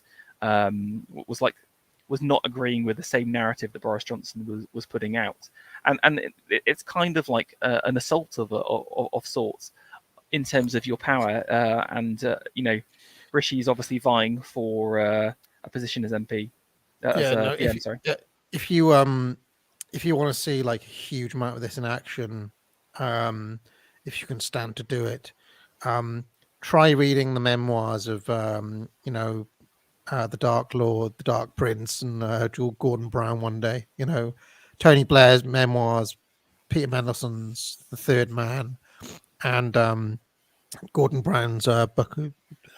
was not agreeing with the same narrative that Boris Johnson was putting out, and it's kind of like an assault of sorts in terms of your power. And you know, Rishi is obviously vying for a position as MP. If you want to see like a huge amount of this in action, if you can stand to do it, try reading the memoirs of you know, the Dark Lord, the Dark Prince, and Gordon Brown one day. You know, Tony Blair's memoirs, Peter Mandelson's The Third Man, and Gordon Brown's book.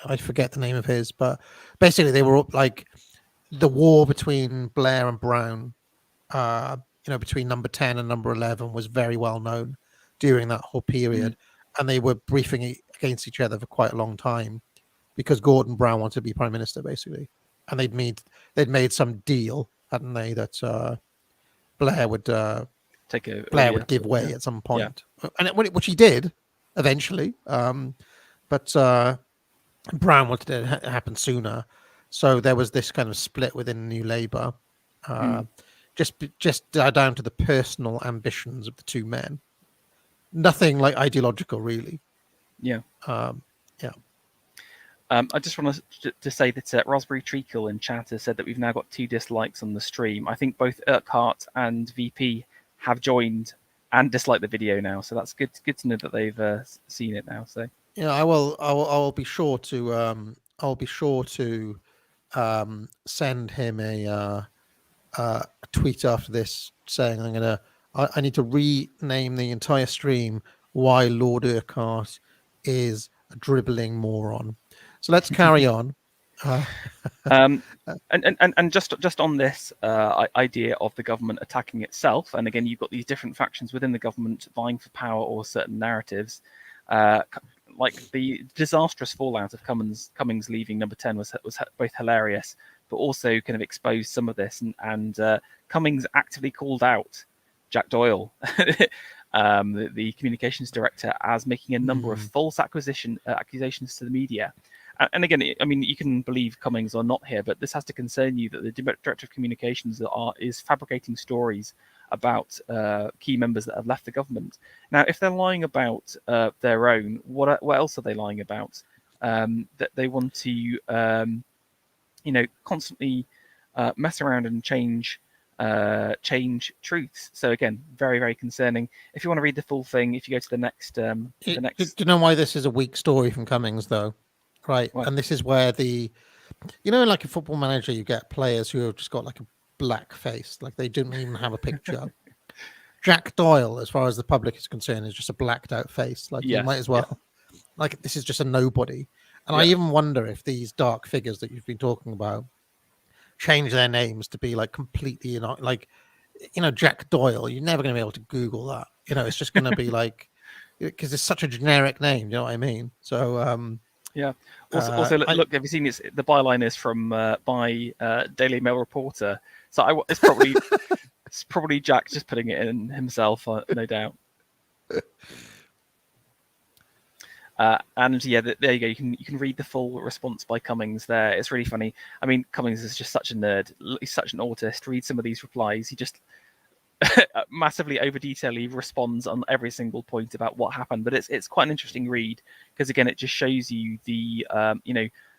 I forget the name of his, but basically they were like the war between Blair and Brown. You know, between number 10 and number 11 was very well known during that whole period, and they were briefing against each other for quite a long time, because Gordon Brown wanted to be prime minister, basically, and they'd made some deal, hadn't they, that Blair would would give way at some point, and which he did eventually. but Brown wanted it to happen sooner. So there was this kind of split within New Labour, just down to the personal ambitions of the two men. Nothing like ideological, really. Yeah. Yeah. I just want to say that Raspberry Treacle in chat has said that we've now got 2 dislikes on the stream. I think both Urquhart and VP have joined and disliked the video now, so that's good to know that they've seen it now. So Yeah, I will be sure to send him a tweet after this saying I need to rename the entire stream why Lord Urquhart is a dribbling moron. So let's carry on. and just on this idea of the government attacking itself, and again, you've got these different factions within the government vying for power or certain narratives. Like the disastrous fallout of Cummings leaving Number 10 was both hilarious, but also kind of exposed some of this. And Cummings actively called out Jack Doyle, the communications director, as making a number of false accusations to the media. And again, I mean, you can believe Cummings or not here, but this has to concern you that the director of communications is fabricating stories about key members that have left the government. Now, if they're lying about their own, what else are they lying about? That they want to, constantly mess around and change truths. So again, very, very concerning. If you want to read the full thing, if you go to the next, Do you know why this is a weak story from Cummings, though? Right, What? and this is where like a football manager, you get players who have just got like a black face, like they didn't even have a picture. Jack Doyle, as far as the public is concerned, is just a blacked out face. Like you might as well, like this is just a nobody. And I even wonder if these dark figures that you've been talking about change their names to be like completely, Jack Doyle. You're never going to be able to Google that. It's just going to be like, because it's such a generic name. You know what I mean? So. Yeah. Also, look. Have you seen this? The byline is from by Daily Mail reporter. So it's probably Jack just putting it in himself, no doubt. And yeah, there you go. You can read the full response by Cummings there. It's really funny. I mean, Cummings is just such a nerd. He's such an autist. Read some of these replies. He just massively over detail. He responds on every single point about what happened, but it's quite an interesting read because again, it just shows you the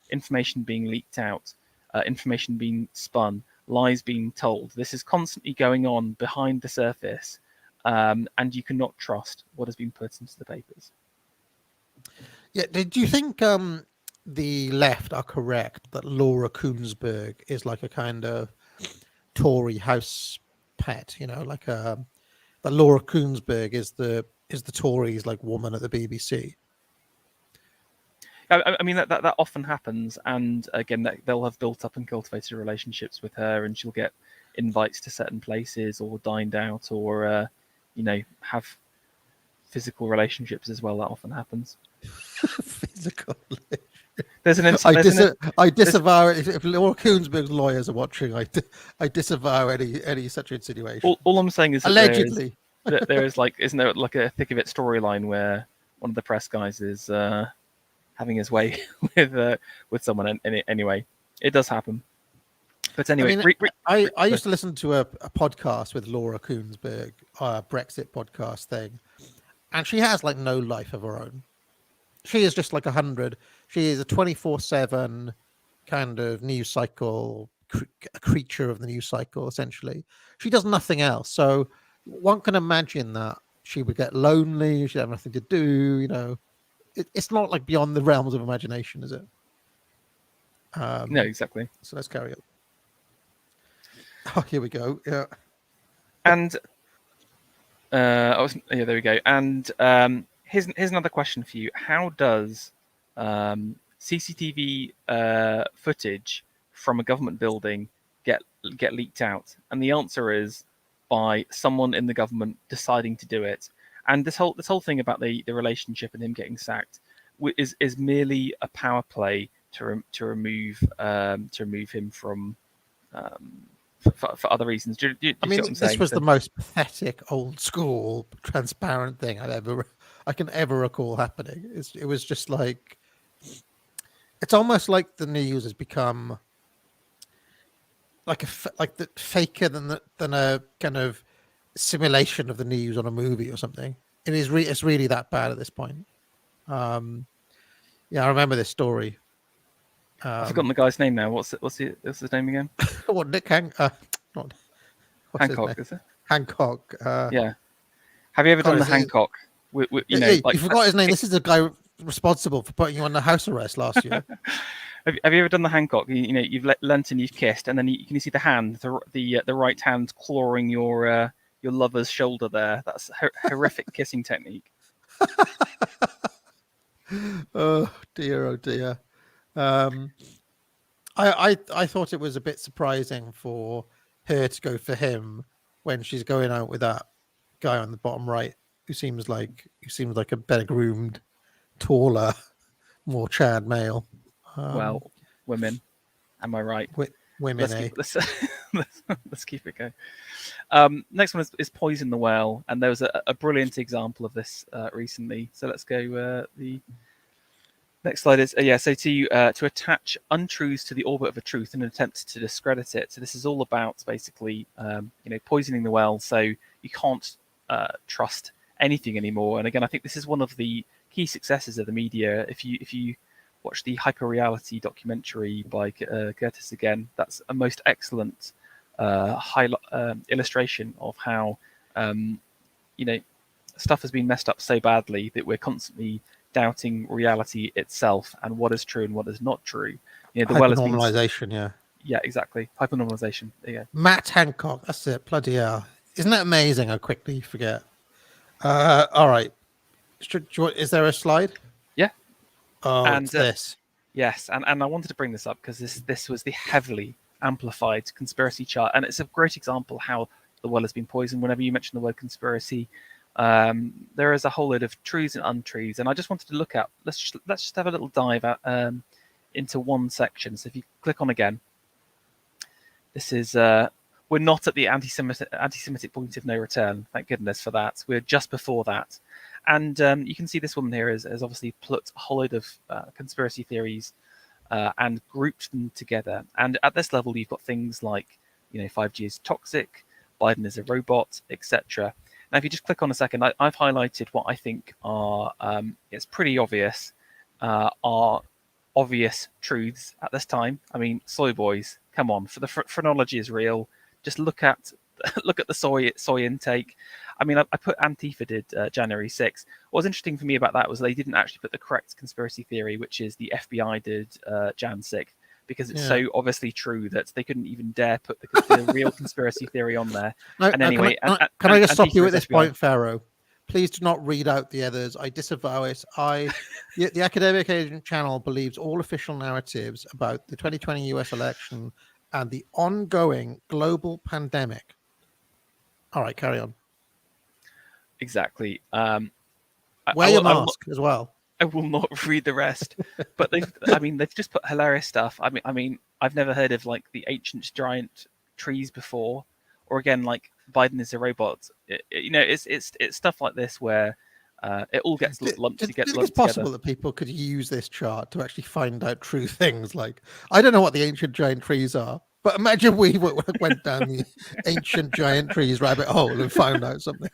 information being leaked out, information being spun, lies being told. This is constantly going on behind the surface, and you cannot trust what has been put into the papers. Yeah, do you think the left are correct that Laura Kuenssberg is like a kind of Tory house pet? That Laura Kuenssberg is the Tories' like woman at the BBC. I mean that often happens, and again, they'll have built up and cultivated relationships with her, and she'll get invites to certain places, or dined out, or have physical relationships as well. That often happens. Physical. There's an. I disavow it. If Laura Kuenssberg's lawyers are watching, I disavow any such insinuation. All I'm saying is that allegedly there is like, isn't there like a thick of it storyline where one of the press guys is having his way with someone? Anyway, it does happen. But anyway, I used to listen to a podcast with Laura Kuenssberg, Brexit podcast thing, and she has like no life of her own. She is just like 100. She is a 24/7 kind of news cycle, a creature of the news cycle, essentially. She does nothing else. So one can imagine that she would get lonely. She'd have nothing to do. It's not like beyond the realms of imagination, is it? No, exactly. So let's carry on. Oh, here we go. Yeah. And there we go. And here's another question for you. How does CCTV footage from a government building get leaked out? And the answer is by someone in the government deciding to do it. And this whole thing about the relationship and him getting sacked is merely a power play to remove him from for other reasons. Do you I mean, see what I'm this saying? was the most pathetic, old school, transparent thing I can ever recall happening. It was just like it's almost like the news has become like the faker than a kind of simulation of the news on a movie or something. It's really that bad at this point. Yeah, I remember this story. I've forgotten the guy's name now. What's his name again? What Nick not what's his Hancock, name? is it? Hancock. Yeah. Have you ever done God, the is it- Hancock? You know, Hey, like you forgot his name. This is the guy responsible for putting you under house arrest last year. Have you ever done the Hancock? You know, you've leant and you've kissed, and then can you see the hand, the right hand clawing your lover's shoulder there? That's horrific kissing technique. Oh dear. I thought it was a bit surprising for her to go for him when she's going out with that guy on the bottom right, who seems like a better groomed, taller, more Chad male. Well, women, am I right? Women, Let's keep it going. Next one is Poison the Well, and there was a brilliant example of this recently. So let's go. The next slide is so to attach untruths to the orbit of a truth in an attempt to discredit it. So this is all about basically poisoning the well, so you can't trust anything anymore. And again, I think this is one of the key successes of the media. If you watch the Hyperreality documentary by Curtis again, that's a most excellent illustration of how stuff has been messed up so badly that we're constantly doubting reality itself and what is true and what is not true. The well has been normalization, yeah, exactly. Hypernormalization. There you go. Matt Hancock, that's it. Bloody hell! Isn't that amazing how quickly you forget? All right, is there a slide? Yeah. Oh, and it's this. Yes, and I wanted to bring this up because this was the heavily amplified conspiracy chart, and it's a great example how the well has been poisoned. Whenever you mention the word conspiracy, there is a whole load of truths and untruths, and I just wanted to look at. Let's just have a little dive into one section. So if you click on again, this is we're not at the anti-Semitic point of no return. Thank goodness for that. We're just before that. And you can see this woman here has obviously put a whole load of conspiracy theories and grouped them together. And at this level, you've got things like, 5G is toxic, Biden is a robot, etc. Now, if you just click on a second, I've highlighted what I think are, it's pretty obvious, are obvious truths at this time. I mean, soy boys, come on, for the phrenology is real. Just look at the soy intake. I mean, I put Antifa did January 6th. What was interesting for me about that was they didn't actually put the correct conspiracy theory, which is the FBI did Jan 6th, because it's so obviously true that they couldn't even dare put the real conspiracy theory on there. Can I just stop you at this point, Pharaoh? Please do not read out the others. I disavow it. The Academic Agent channel believes all official narratives about the 2020 US election and the ongoing global pandemic. All right, carry on. Exactly. Wear your mask as well. I will not read the rest, but they've just put hilarious stuff. I mean, I've never heard of like the ancient giant trees before, or again, like Biden is a robot. It's stuff like this where it all gets lumped together. It's possible that people could use this chart to actually find out true things. Like, I don't know what the ancient giant trees are, but imagine we went down the ancient giant trees rabbit hole and found out something.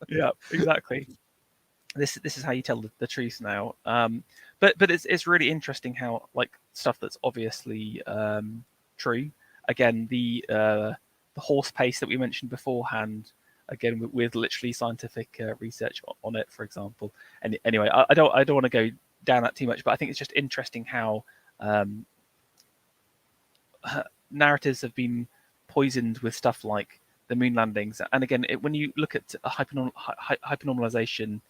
Yeah, exactly. This is how you tell the truth now. But it's really interesting how like stuff that's obviously true. Again, the horse pace that we mentioned beforehand. Again, with literally scientific research on it, for example. And anyway, I don't want to go down that too much, but I think it's just interesting how narratives have been poisoned with stuff like the moon landings. And again, when you look at hypernormalization,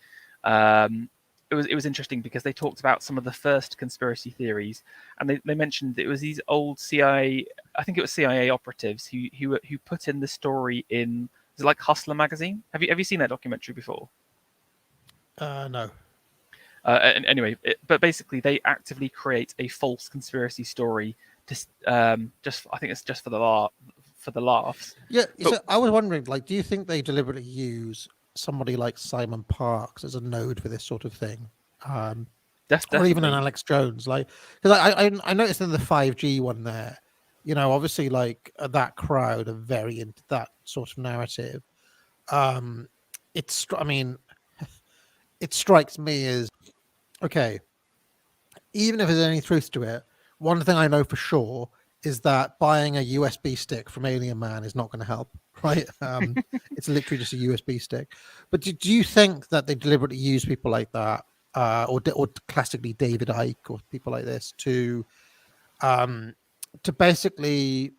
it was interesting because they talked about some of the first conspiracy theories, and they mentioned it was these old CIA, I think it was CIA operatives who put in the story in, is it like Hustler magazine? Have you seen that documentary before? No. Anyway, but basically they actively create a false conspiracy story. I think it's just for the laughs. Yeah, so I was wondering, like, do you think they deliberately use somebody like Simon Parkes as a node for this sort of thing? or even an Definitely. Alex Jones, like, because I noticed in the 5G one there, obviously like that crowd are very into that sort of narrative. Um, I mean, it strikes me as okay, even if there's any truth to it, one thing I know for sure is that buying a USB stick from Alien Man is not going to help, right? It's literally just a USB stick. But do you think that they deliberately use people like that, or classically David Icke or people like this um, to basically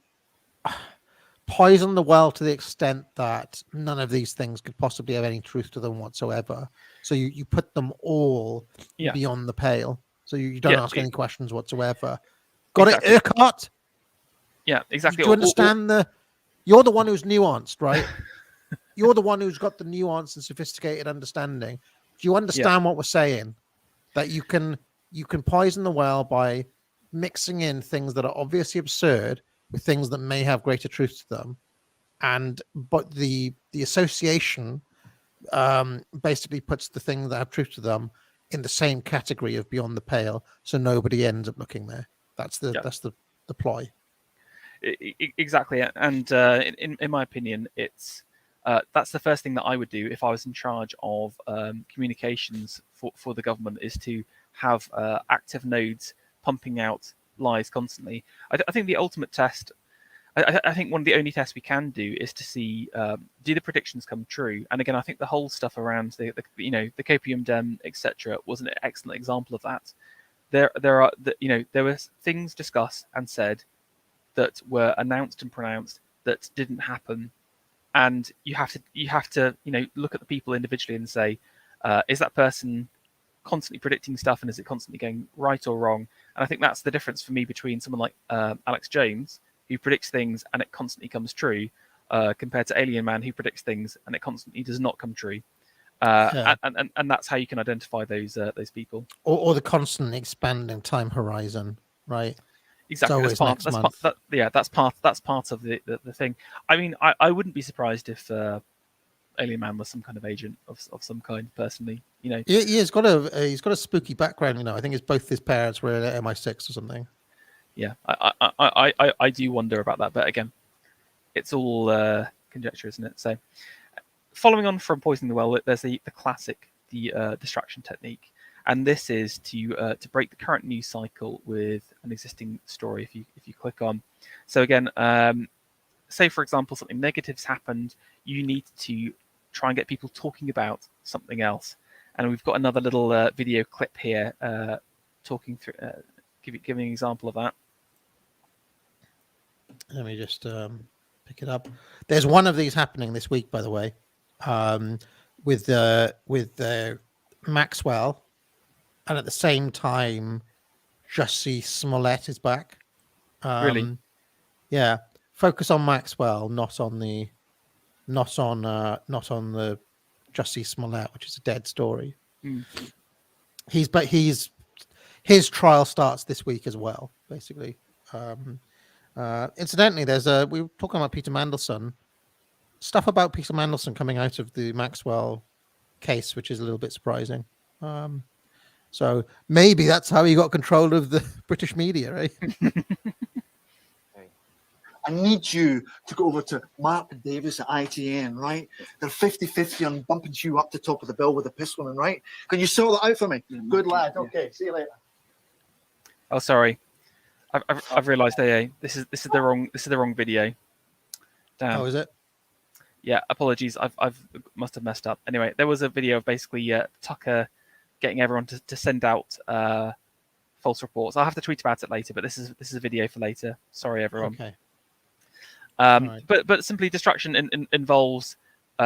poison the well to the extent that none of these things could possibly have any truth to them whatsoever? So you put them all Yeah. beyond the pale. So you don't Yeah. ask any questions whatsoever. Got Exactly. it, Urquhart? Yeah. Do Exactly. you understand you're the one who's nuanced, right? You're the one who's got the nuance and sophisticated understanding. Do you understand what we're saying? That you can poison the well by mixing in things that are obviously absurd with things that may have greater truth to them, but the association basically puts the things that have truth to them in the same category of beyond the pale, so nobody ends up looking there. That's the ploy. Exactly. And in my opinion, it's that's the first thing that I would do if I was in charge of communications for the government, is to have active nodes pumping out lies constantly. I think the ultimate test, I think one of the only tests we can do is to see, do the predictions come true? And again, I think the whole stuff around the copium den, etc., was an excellent example of that. There were things discussed and said that were announced and pronounced that didn't happen, and you have to look at the people individually and say, is that person constantly predicting stuff, and is it constantly going right or wrong? And I think that's the difference for me between someone like Alex Jones, who predicts things and it constantly comes true, compared to Alien Man, who predicts things and it constantly does not come true. And that's how you can identify those people. Or the constantly expanding time horizon, right? Exactly. That's part of the thing. I mean, I wouldn't be surprised if Alien Man was some kind of agent of some kind. Personally, he's got a spooky background. I think it's both his parents were at MI6 or something. Yeah, I do wonder about that, but again, it's all conjecture, isn't it? So, following on from poisoning the well, there's the classic distraction technique. And this is to break the current news cycle with an existing story. If you click on, so again, say for example something negative's happened, you need to try and get people talking about something else. And we've got another little video clip here, talking through, giving an example of that. Let me just pick it up. There's one of these happening this week, by the way, with Maxwell. And at the same time, Jussie Smollett is back. Really? Yeah. Focus on Maxwell, not on the Jussie Smollett, which is a dead story. Mm. His trial starts this week as well, basically. Incidentally, we were talking about Peter Mandelson. Stuff about Peter Mandelson coming out of the Maxwell case, which is a little bit surprising. So maybe that's how he got control of the British media, right? I need you to go over to Mark Davis at ITN, right? They're 50-50 on bumping you up the top of the bill with a pistol, and right? Can you sort that out for me? Good lad. Okay, see you later. Oh, sorry, I've realised. This is the wrong video. Damn. Oh, is it? Yeah, apologies. I've must have messed up. Anyway, there was a video of basically Tucker getting everyone to send out false reports. I'll have to tweet about it later, but this is a video for later. Sorry, everyone. Okay. Right. But simply distraction involves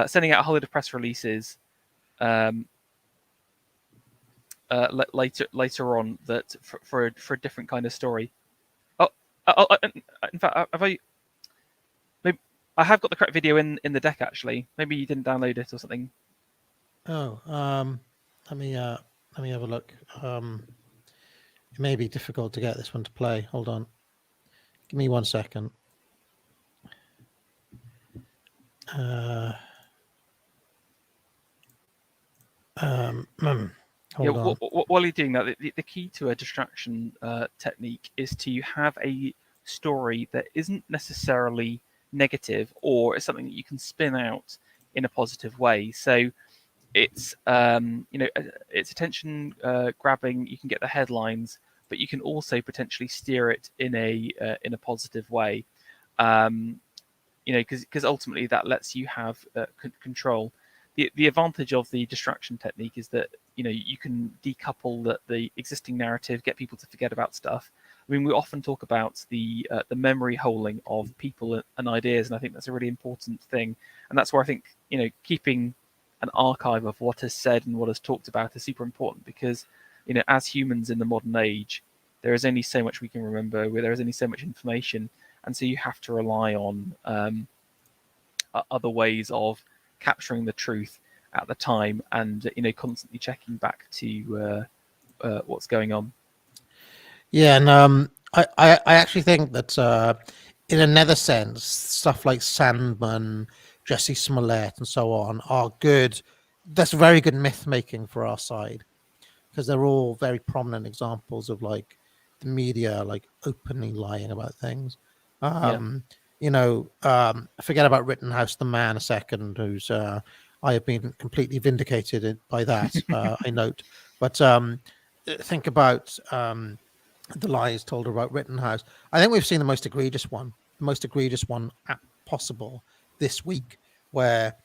sending out a whole lot of press releases later on that for a different kind of story. In fact, maybe I have got the correct video in the deck actually. Maybe you didn't download it or something. Oh, let me have a look. It may be difficult to get this one to play. Hold on. Give me 1 second. Hold on. While you're doing that, the key to a distraction technique is to have a story that isn't necessarily negative, or is something that you can spin out in a positive way. So it's it's attention grabbing. You can get the headlines, but you can also potentially steer it in a positive way. Because ultimately that lets you have control. The advantage of the distraction technique is that you can decouple the existing narrative, get people to forget about stuff. I mean, we often talk about the memory holding of people and ideas, and I think that's a really important thing. And that's where I think keeping an archive of what is said and what is talked about is super important, because as humans in the modern age, there is only so much we can remember, where there is only so much information, and so you have to rely on other ways of capturing the truth at the time, and constantly checking back to what's going on. Yeah, and I actually think that in another sense, stuff like Sandman, Jesse Smollett, and so on are good. That's very good myth making for our side, because they're all very prominent examples of like the media like openly lying about things. Forget about Rittenhouse the man a second, who's I have been completely vindicated by that. I note, but think about the lies told about Rittenhouse. I think we've seen the most egregious one possible this week, where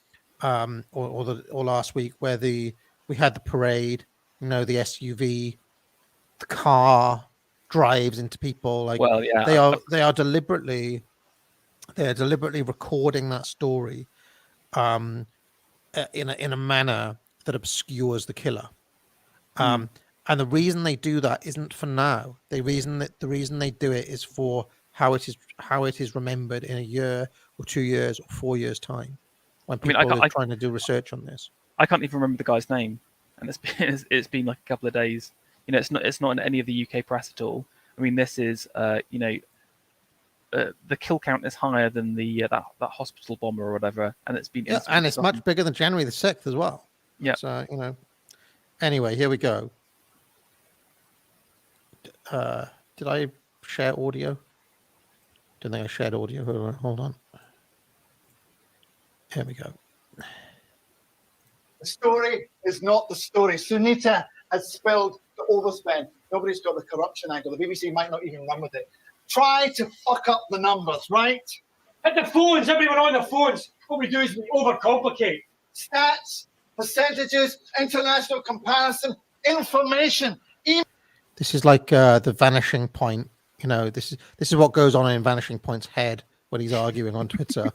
or last week, where we had the parade, the SUV, the car drives into people. Like, well, yeah, they are deliberately recording that story in a manner that obscures the killer. And the reason they do that isn't for now. The reason they do it is for how it is remembered in a year or 2 years or 4 years time, when people are trying to do research on this. I can't even remember the guy's name, and it's been like a couple of days. It's not in any of the UK press at all. I mean, this is the kill count is higher than the that hospital bomber or whatever, and it's been and it's much bigger than January the 6th as well. Yeah. So anyway, here we go. Did I share audio? Don't think I shared audio. Hold on. Here we go. The story is not the story. Sunita has spilled the overspend. Nobody's got the corruption angle. The BBC might not even run with it. Try to fuck up the numbers, right? At the phones, everyone on the phones. What we do is we overcomplicate. Stats, percentages, international comparison, information. This is like the Vanishing Point. This is what goes on in Vanishing Point's head when he's arguing on Twitter.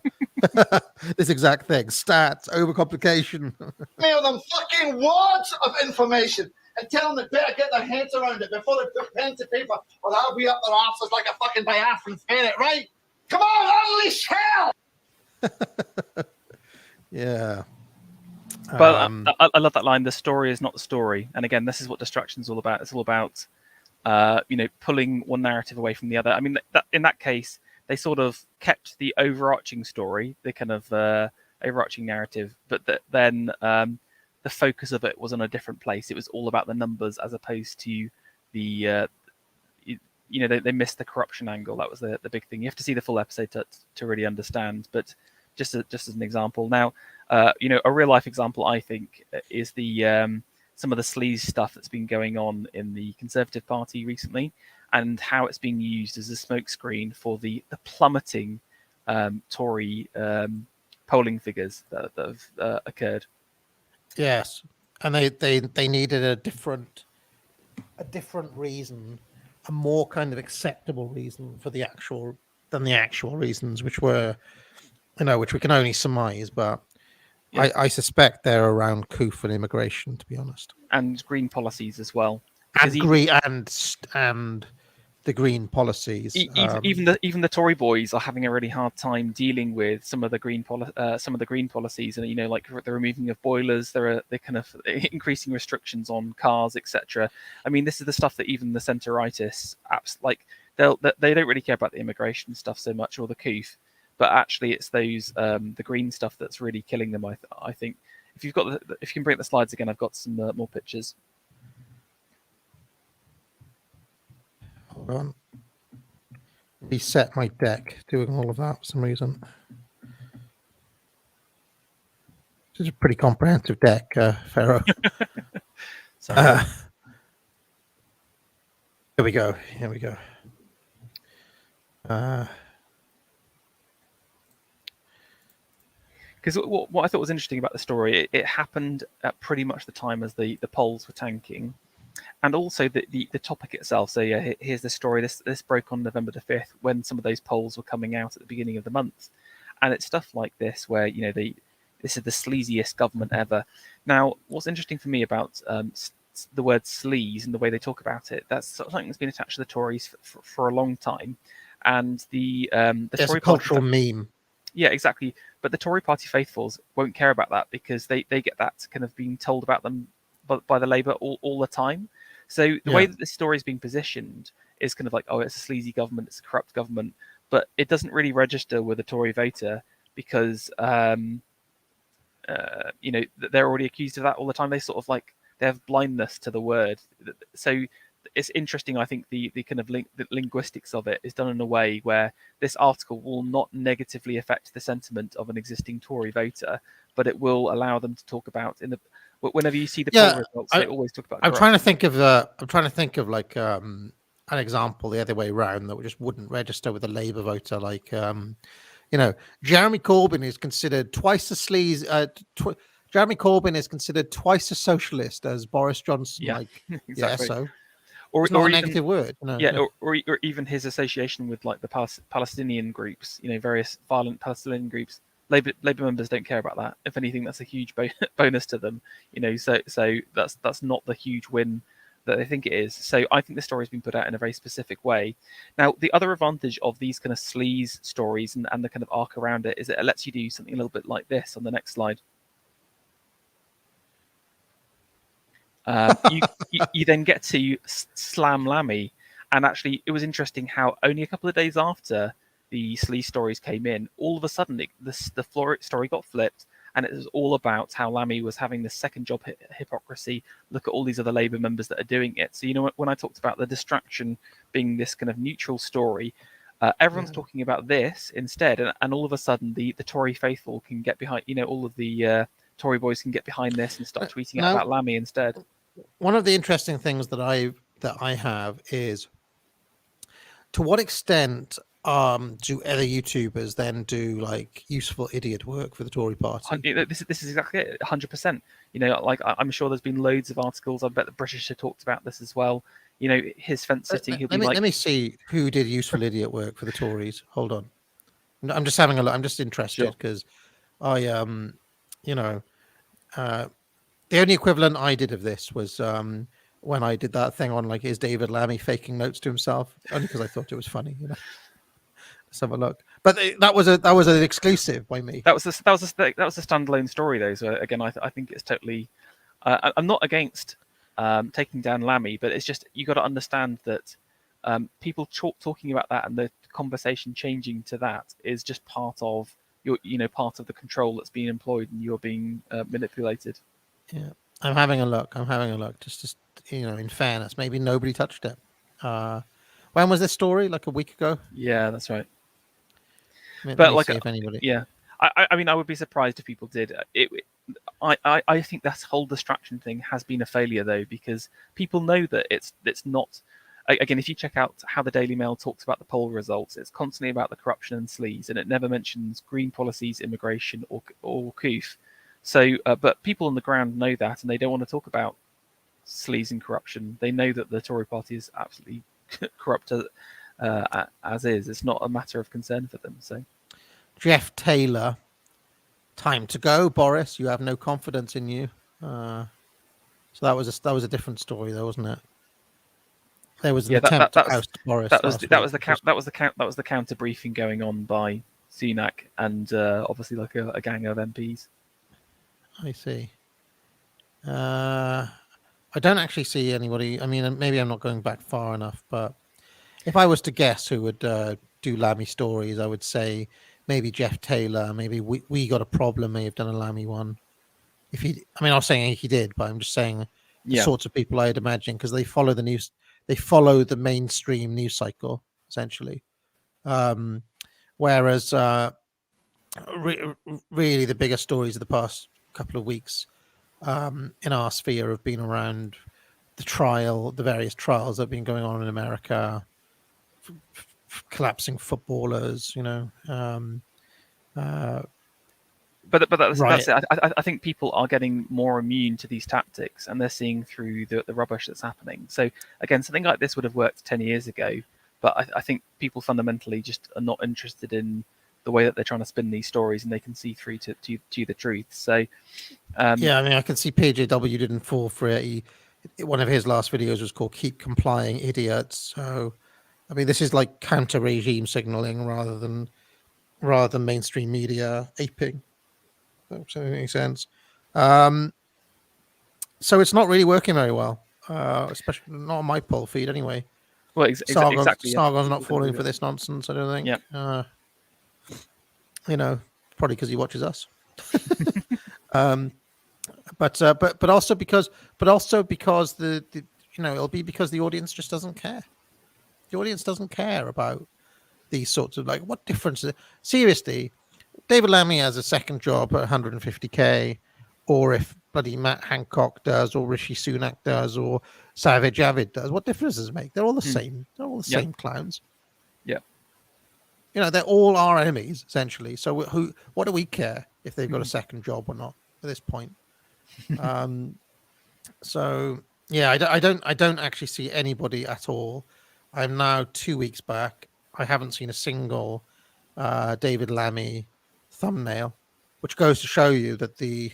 This exact thing: stats, overcomplication. Mail them fucking wads of information and tell them they better get their heads around it before they put pen to paper, or I'll be up their asses like a fucking Biafran ferret, right? Come on, unleash hell! Yeah. But I love that line. The story is not the story, and again, this is what distraction is all about. It's all about pulling one narrative away from the other. I mean, in that case, they sort of kept the overarching story, the kind of overarching narrative, but then the focus of it was on a different place. It was all about the numbers, as opposed to the they missed the corruption angle. That was the big thing. You have to see the full episode to really understand. But just as an example, now a real life example, I think, is the some of the sleaze stuff that's been going on in the Conservative Party recently, and how it's being used as a smokescreen for the plummeting Tory polling figures that have occurred. Yes, and they needed a different reason, a more kind of acceptable reason for the actual reasons, which were, which we can only surmise, but yeah. I suspect they're around COOF and immigration, to be honest, and green policies as well. And and the green policies. Even the Tory boys are having a really hard time dealing with some of the green policies, and like the removing of boilers. They're kind of increasing restrictions on cars, etc. I mean, this is the stuff that even the centre-rightists apps like they don't really care about the immigration stuff so much, or the COOF, but actually it's those the green stuff that's really killing them. I think if you can bring the slides again, I've got some more pictures. Hold on. Reset my deck, doing all of that for some reason. This is a pretty comprehensive deck, Pharaoh. Sorry. Here we go. Here we go. Because what I thought was interesting about the story, it happened at pretty much the time as the polls were tanking, and also the topic itself. So yeah, here's the story. This broke on November the 5th when some of those polls were coming out at the beginning of the month, and it's stuff like this where this is the sleaziest government ever. Now, what's interesting for me about the word sleaze and the way they talk about it, that's something that's been attached to the Tories for a long time, and the It's Tory a cultural party, meme. yeah, exactly. But the Tory party faithfuls won't care about that because they get that kind of being told about them by the Labour all the time. So the way that this story is being positioned is kind of like, oh, it's a sleazy government, it's a corrupt government, but it doesn't really register with a Tory voter because they're already accused of that all the time. They sort of like they have blindness to the word. So it's interesting. I think the kind of the linguistics of it is done in a way where this article will not negatively affect the sentiment of an existing Tory voter, but it will allow them to talk about whenever you see the poll results, they always talk about. I'm trying to think of like an example the other way around that just wouldn't register with a Labour voter. Like Jeremy Corbyn is considered twice as sleaze. Jeremy Corbyn is considered twice as socialist as Boris Johnson. Yeah, exactly. So. Or it's not a even, negative word. No, yeah, no. Or even his association with like the Palestinian groups, various violent Palestinian groups. Labour members don't care about that. If anything, that's a huge bonus to them. So that's not the huge win that they think it is. So I think the story's been put out in a very specific way. Now, the other advantage of these kind of sleaze stories and the kind of arc around it is that it lets you do something a little bit like this on the next slide. You then get to slam Lammy, and actually it was interesting how only a couple of days after the sleaze stories came in, all of a sudden the story got flipped, and it was all about how Lammy was having this second job hypocrisy. Look at all these other Labour members that are doing it. So when I talked about the distraction being this kind of neutral story, everyone's talking about this instead, and all of a sudden the Tory faithful can get behind. All of the Tory boys can get behind this and start tweeting out about Lammy instead. One of the interesting things that I have is to what extent do other YouTubers then do like useful idiot work for the Tory party? This is exactly it, 100%. Like I'm sure there's been loads of articles. I bet the British have talked about this as well. His fence sitting. Let me see who did useful idiot work for the Tories. Hold on, I'm just having a look. I'm just interested because the only equivalent I did of this was when I did that thing on like, is David Lammy faking notes to himself? Only because I thought it was funny, Let's have a look. But that was an exclusive by me. That was a standalone story though. So again, I think it's totally. I'm not against taking down Lammy, but it's just you got to understand that people talking about that and the conversation changing to that is just part of part of the control that's being employed, and you're being manipulated. Yeah, I'm having a look. Just in fairness, maybe nobody touched it. When was this story? Like a week ago? Yeah, that's right. But like, if anybody, yeah, I mean, I would be surprised if people did. I think that whole distraction thing has been a failure though, because people know that it's not. Again, if you check out how the Daily Mail talks about the poll results, it's constantly about the corruption and sleaze, and it never mentions green policies, immigration, or COOF. So, but people on the ground know that, and they don't want to talk about sleaze and corruption. They know that the Tory party is absolutely corrupt as is. It's not a matter of concern for them. So, Jeff Taylor, time to go, Boris. You have no confidence in you. So that was a different story, though, wasn't it? There was an attempt to oust Boris. That was the counter briefing going on by Sunak and obviously like a gang of MPs. I see. I don't actually see anybody. I mean, maybe I'm not going back far enough, but if I was to guess who would do Lammy stories, I would say maybe Jeff Taylor. Maybe we got a problem. May have done a Lammy one. I'm not saying he did, but I'm just saying the sorts of people I'd imagine, because they follow the news. they follow the mainstream news cycle essentially. Whereas really the biggest stories of the past couple of weeks in our sphere have been around the various trials that have been going on in America, collapsing footballers, But that's Right. it. I think people are getting more immune to these tactics, and they're seeing through the rubbish that's happening. So again, something like this would have worked 10 years ago, but I think people fundamentally just are not interested in the way that they're trying to spin these stories, and they can see through to the truth. So Yeah, I mean, I can see PJW didn't fall for it. One of his last videos was called "Keep Complying, Idiots." So, I mean, this is like counter-regime signaling rather than mainstream media aping. Does that make sense? So it's not really working very well, especially not on my poll feed anyway. well, exactly. Yeah. Sargon's not People can falling do for this. this nonsense, I don't think. Yeah. Probably because he watches us. But also because the it'll be because the audience just doesn't care. The audience doesn't care about these sorts of, like, what difference? Seriously, David Lammy has a second job at 150k, or if bloody Matt Hancock does, or Rishi Sunak does, or Savage Javid does, what difference does it make? They're all the same. They're all the Yeah. same clowns. Yeah. They're all our enemies essentially. So what do we care if they've got a second job or not at this point? So yeah, I don't actually see anybody at all. I'm now 2 weeks back. I haven't seen a single David Lammy thumbnail, which goes to show you that the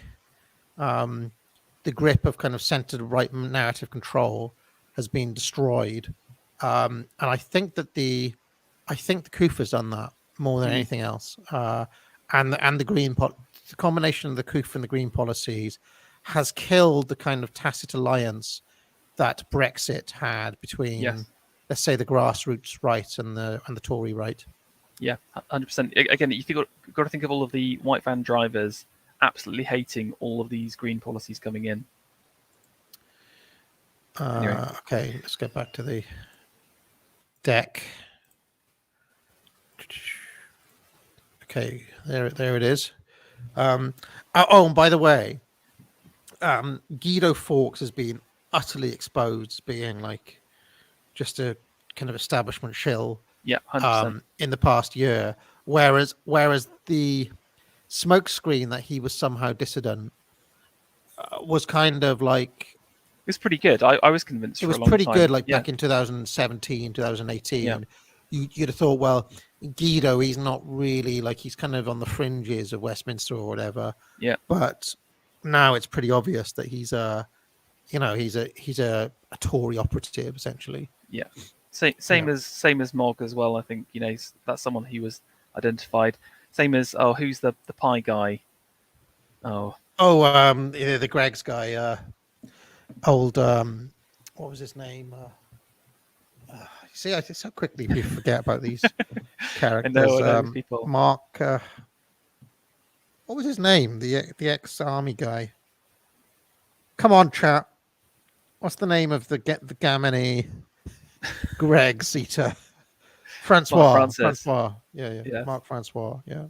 grip of kind of centered right narrative control has been destroyed. And I think the Koof has done that more than anything else. And the green the combination of the Koof and the green policies has killed the kind of tacit alliance that Brexit had between, Yes. let's say, the grassroots right and the Tory right. Yeah, 100%. Again, you've got to think of all of the white van drivers absolutely hating all of these green policies coming in. Anyway. Okay, let's get back to the deck. Okay, there it is. And by the way, Guido Fawkes has been utterly exposed as being like just a kind of establishment shill. Yeah, 100%. In the past year, whereas the smokescreen that he was somehow dissident was kind of like, It was pretty good. I was convinced. it for was a long pretty time. good, like Yeah. back in 2017, 2018. Yeah. You'd have thought, well, Guido, he's not really, like, he's kind of on the fringes of Westminster or whatever. Yeah. But now it's pretty obvious that he's a Tory operative essentially. Yeah. Same as Mog as well. I think that's someone who was identified. Same as who's the pie guy? The Greg's guy, old what was his name? See, I so quickly we forget about these characters. I know people. Mark, what was his name? The ex-army guy. Come on, chat. What's the name of the Gamini Greg Zeta? Francois. Yeah. Mark Francois. Yeah.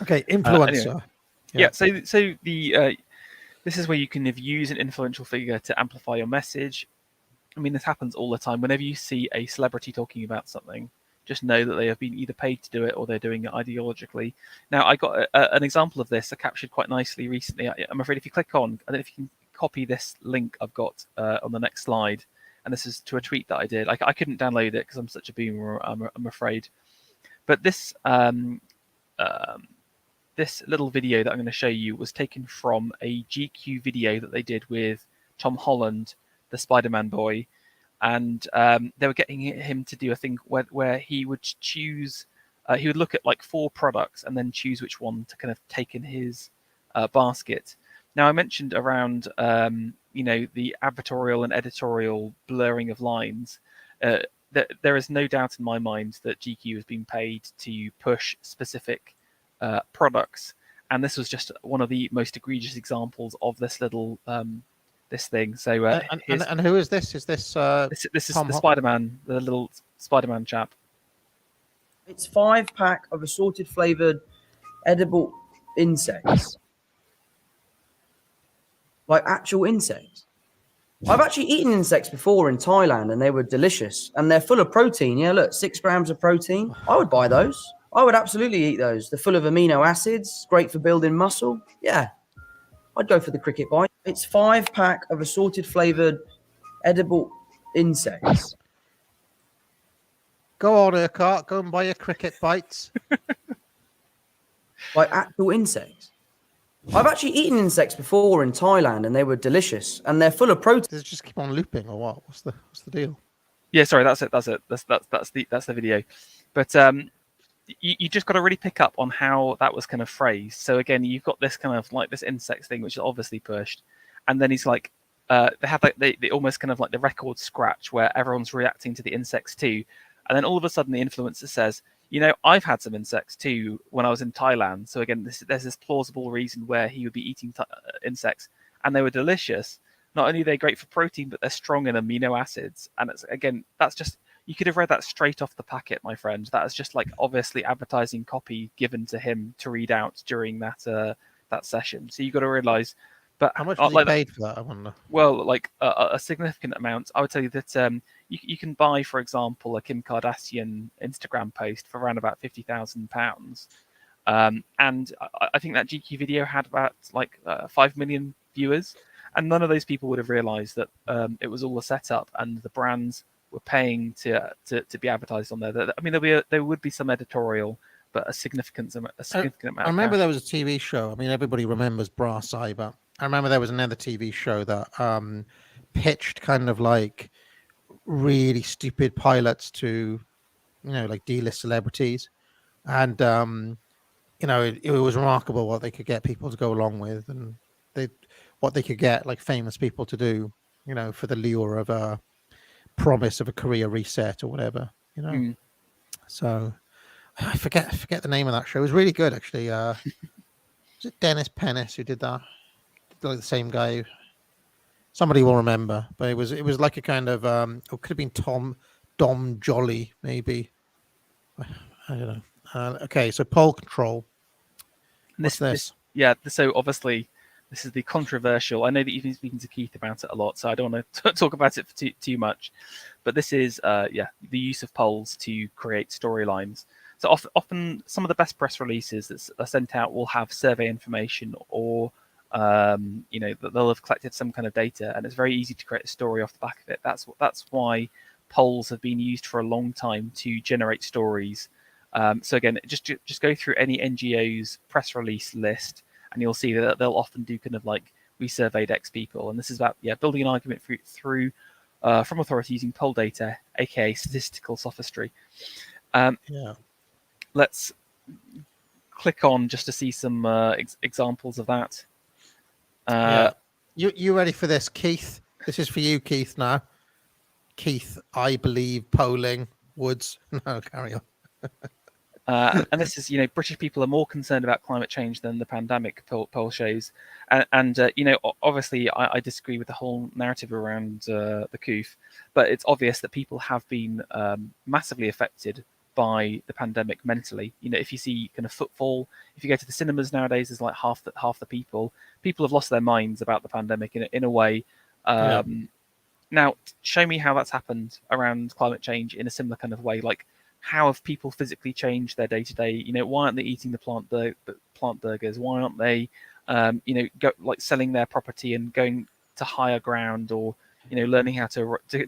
Okay, influencer. Anyway. So the this is where you can use an influential figure to amplify your message. I mean, this happens all the time. Whenever you see a celebrity talking about something, just know that they have been either paid to do it or they're doing it ideologically. Now, I got an example of this I captured quite nicely recently. I'm afraid if you click on, I don't know if you can copy this link I've got on the next slide. And this is to a tweet that I did. I couldn't download it because I'm such a boomer, I'm afraid. But this this little video that I'm going to show you was taken from a GQ video that they did with Tom Holland, the Spider-Man boy, and they were getting him to do a thing where he would choose, he would look at like 4 products and then choose which one to kind of take in his basket. Now, I mentioned around the advertorial and editorial blurring of lines. There is no doubt in my mind that GQ has been paid to push specific products, and this was just one of the most egregious examples of this little this thing. So and who is this? Is this this is Tom the Hop- Spider-Man, the little Spider-Man chap. It's 5-pack of assorted flavored edible insects. Like actual insects. I've actually eaten insects before in Thailand and they were delicious and they're full of protein. Yeah, look, 6 grams of protein. I would buy those. I would absolutely eat those. They're full of amino acids, great for building muscle. Yeah, I'd go for the cricket bite. It's 5-pack of assorted flavored edible insects. Go on, Urquhart. Go and buy your cricket bites. Like actual insects. I've actually eaten insects before in Thailand and they were delicious and they're full of protein. Does it just keep on looping or what? What's the deal? Yeah, sorry, that's it. That's the video. But you just got to really pick up on how that was kind of phrased. So again, you've got this kind of like this insects thing, which is obviously pushed, and then he's like, they have like they almost kind of like the record scratch where everyone's reacting to the insects too, and then all of a sudden the influencer says, you know, I've had some insects too when I was in Thailand. So again, there's this plausible reason where he would be eating insects, and they were delicious. Not only are they great for protein, but they're strong in amino acids. And it's again, that's just, you could have read that straight off the packet, my friend. That is just like obviously advertising copy given to him to read out during that session. So you got to realize. But how much was he paid for that? I wonder. Well, like a significant amount. I would tell you that you can buy, for example, a Kim Kardashian Instagram post for around about £50,000, and I think that GQ video had about like 5 million viewers, and none of those people would have realised that it was all a setup, and the brands were paying to be advertised on there. I mean, there would be some editorial, but a significant amount. I remember there was a TV show. I mean, everybody remembers Brass Eye, but I remember there was another TV show that pitched kind of like really stupid pilots to, you know, like D-list celebrities, and you know, it was remarkable what they could get people to go along with, and what they could get like famous people to do, you know, for the lure of a promise of a career reset or whatever, you know. So I forget the name of that show. It was really good, actually. Was it Dennis Pennis who did that? Like the same guy. Somebody will remember, but it was like a kind of it could have been Dom Jolly, maybe. I don't know. Okay, so poll control. What's this? So obviously this is the controversial. I know that you've been speaking to Keith about it a lot, so I don't want to talk about it for too much. But this is the use of polls to create storylines. So often some of the best press releases that are sent out will have survey information, or you know, they'll have collected some kind of data, and it's very easy to create a story off the back of it. That's why polls have been used for a long time to generate stories. So again, just go through any NGO's press release list, and you'll see that they'll often do kind of like, we surveyed X people, and this is about building an argument through from authority using poll data, aka statistical sophistry. Let's click on just to see some examples of that. You ready for this, Keith? This is for you, Keith. Now, Keith, I believe polling Woods. No, carry on. And this is, you know, British people are more concerned about climate change than the pandemic, poll shows. And you know, obviously, I disagree with the whole narrative around the COOF, but it's obvious that people have been massively affected by the pandemic mentally. You know, if you see kind of footfall, if you go to the cinemas nowadays, there's like half the people have lost their minds about the pandemic in a way. Now, show me how that's happened around climate change in a similar kind of way. Like, how have people physically changed their day to day? You know, why aren't they eating the plant burgers? Why aren't they, you know, selling their property and going to higher ground, or, you know, learning how to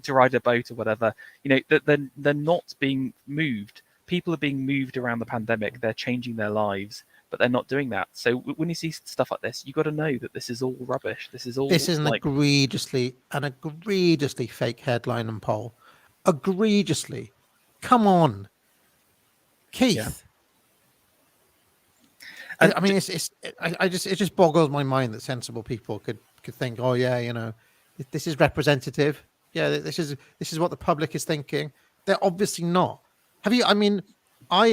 ride a boat or whatever? You know, they're not being moved. People are being moved around the pandemic. They're changing their lives, but they're not doing that. So when you see stuff like this, you got to know that this is all rubbish. This is an egregiously fake headline and poll. Egregiously. Come on, Keith. Yeah. I mean, it just boggles my mind that sensible people could think, oh yeah, you know, this is representative. Yeah, this is what the public is thinking. They're obviously not. Have you? I mean, I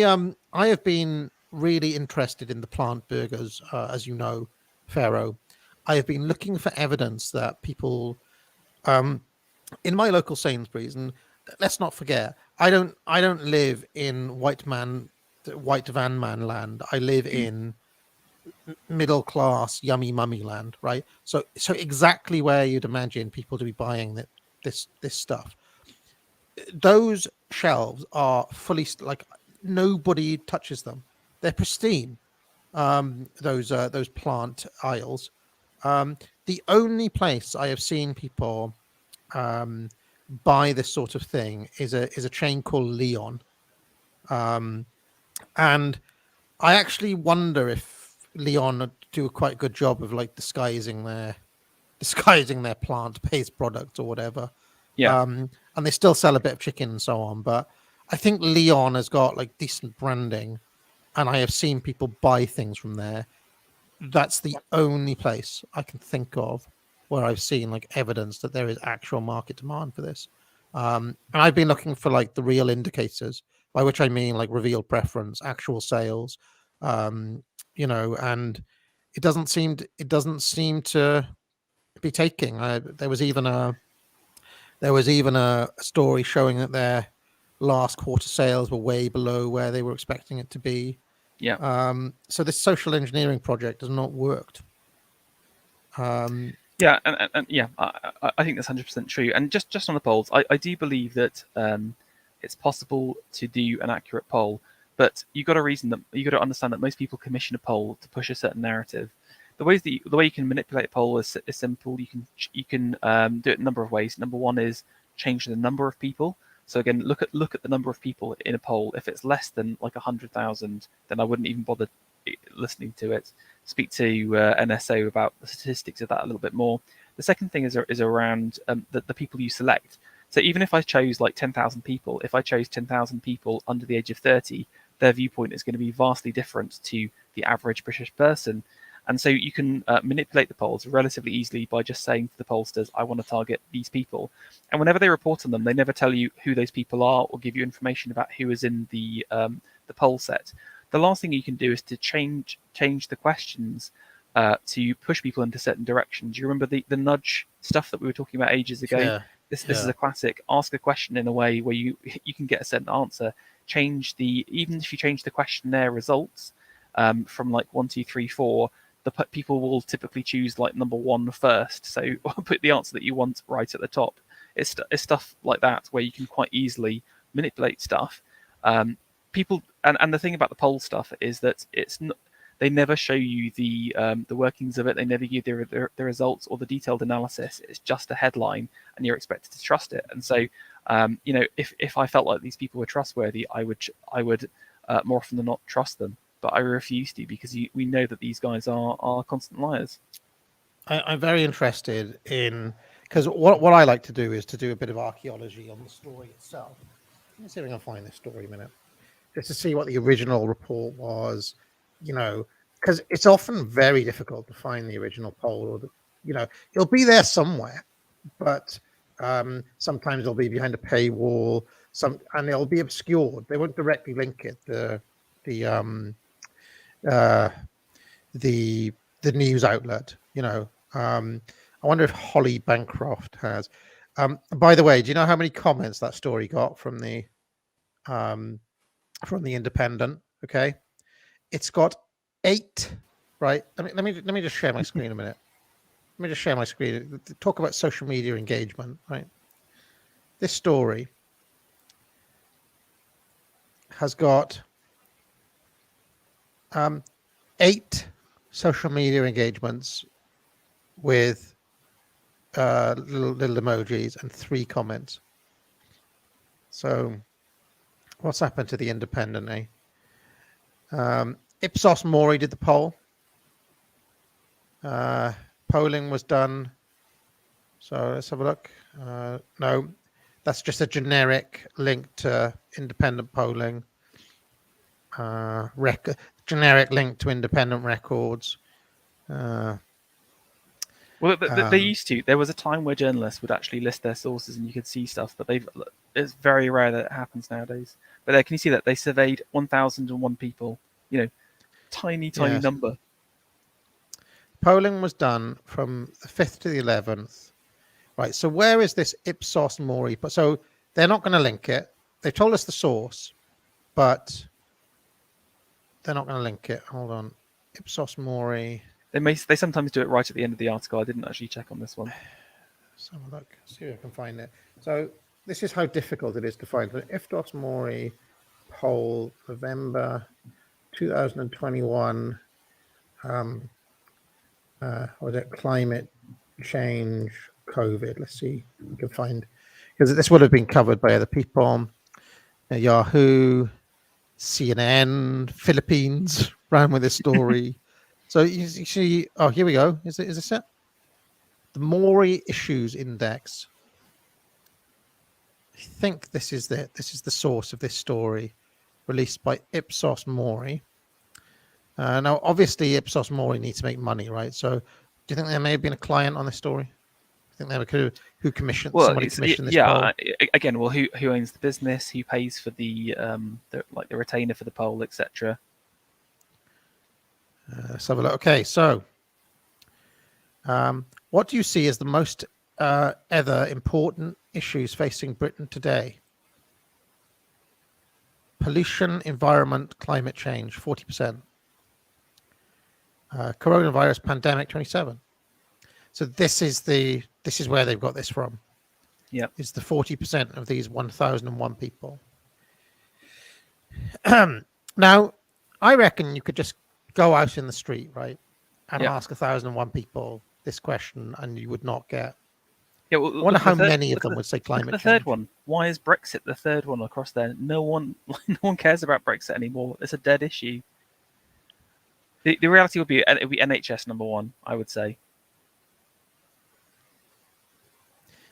have been really interested in the plant burgers, as you know, Pharaoh. I have been looking for evidence that people in my local Sainsbury's, and let's not forget, I don't live in white van man land. I live in middle class yummy mummy land, right? So exactly where you'd imagine people to be buying this stuff. Those shelves are fully like nobody touches them. They're pristine. Those plant aisles. The only place I have seen people buy this sort of thing is a chain called Leon, and I actually wonder if Leon do a quite good job of like disguising their plant-based products or whatever. Yeah. And they still sell a bit of chicken and so on, but I think Leon has got like decent branding, and I have seen people buy things from there. That's the only place I can think of where I've seen like evidence that there is actual market demand for this. And I've been looking for like the real indicators, by which I mean like revealed preference, actual sales, and it doesn't seem to be taking. There was even a story showing that their last quarter sales were way below where they were expecting it to be. Yeah. So this social engineering project has not worked. Yeah, and yeah, I think that's 100% true. And just on the polls, I do believe that it's possible to do an accurate poll, but you got to understand that most people commission a poll to push a certain narrative. The way you can manipulate a poll is simple. You can do it a number of ways. Number one is change the number of people. So again, look at the number of people in a poll. If it's less than like 100,000, then I wouldn't even bother listening to it. Speak to NSO about the statistics of that a little bit more. The second thing is around the people you select. So even if I chose like 10,000 people, if I chose 10,000 people under the age of 30, their viewpoint is going to be vastly different to the average British person. And so you can manipulate the polls relatively easily by just saying to the pollsters, I want to target these people. And whenever they report on them, they never tell you who those people are or give you information about who is in the poll set. The last thing you can do is to change the questions to push people into certain directions. You remember the nudge stuff that we were talking about ages ago? Yeah. This is a classic. Ask a question in a way where you can get a certain answer. Even if you change the questionnaire results from like 1, 2, 3, 4, the people will typically choose like number 1 first. So put the answer that you want right at the top. It's stuff like that where you can quite easily manipulate stuff. People and the thing about the poll stuff is that they never show you the workings of it. They never give the results or the detailed analysis. It's just a headline, and you're expected to trust it. And so, if I felt like these people were trustworthy, I would more often than not trust them. But I refuse to because we know that these guys are constant liars. I'm very interested in, because what I like to do is to do a bit of archaeology on the story itself. Let me see if I can find this story a minute, just to see what the original report was. Because it's often very difficult to find the original poll, or it'll be there somewhere, but sometimes it'll be behind a paywall. And it'll be obscured. They won't directly link it. The news outlet. I wonder if Holly Bancroft has. By the way, do you know how many comments that story got from the Independent? Okay, it's got 8. Right. Let me just share my screen a minute. Let me just share my screen. Talk about social media engagement. Right. This story has got 8 social media engagements with little emojis and 3 comments. So what's happened to the Independent, Ipsos Mori did the poll. Polling was done. So let's have a look. No, that's just a generic link to independent polling. Generic link to independent records. Well, they used to. There was a time where journalists would actually list their sources and you could see stuff, but it's very rare that it happens nowadays. But there, can you see that they surveyed 1,001 people? Tiny Yes. number. polling was done from the 5th to the 11th. Right. So where is this Ipsos Mori? So they're not going to link it. They told us the source, but they're not going to link it. Hold on. Ipsos Mori. They sometimes do it right at the end of the article. I didn't actually check on this one. Let's have a look. See if I can find it. So this is how difficult it is to find. But Ipsos Mori poll November 2021. Was it climate change COVID? Let's see if we can find, because this would have been covered by other people. Yahoo, CNN, Philippines ran with this story. So you see, oh, here we go. Is this it? The Mori Issues Index. I think this is the source of this story, released by Ipsos Mori. Now, obviously, Ipsos Mori needs to make money, right? So, do you think there may have been a client on this story? I think they could have, who commissioned somebody commissioned this poll? Again, well, who owns the business? Who pays for the retainer for the poll, etc. Let's have a look. Okay, so what do you see as the most other important issues facing Britain today? Pollution, environment, climate change, 40%. Coronavirus pandemic, 27%. So this is where they've got this from. Yeah, it's the 40% of these 1,001 people. Now, I reckon you could just go out in the street, right, and ask 1,001 people this question, and you would not get. Yeah, well, I wonder how many of them would say climate change. The third one. Why is Brexit the third one across there? No one cares about Brexit anymore. It's a dead issue. The reality would be it would be NHS number one, I would say.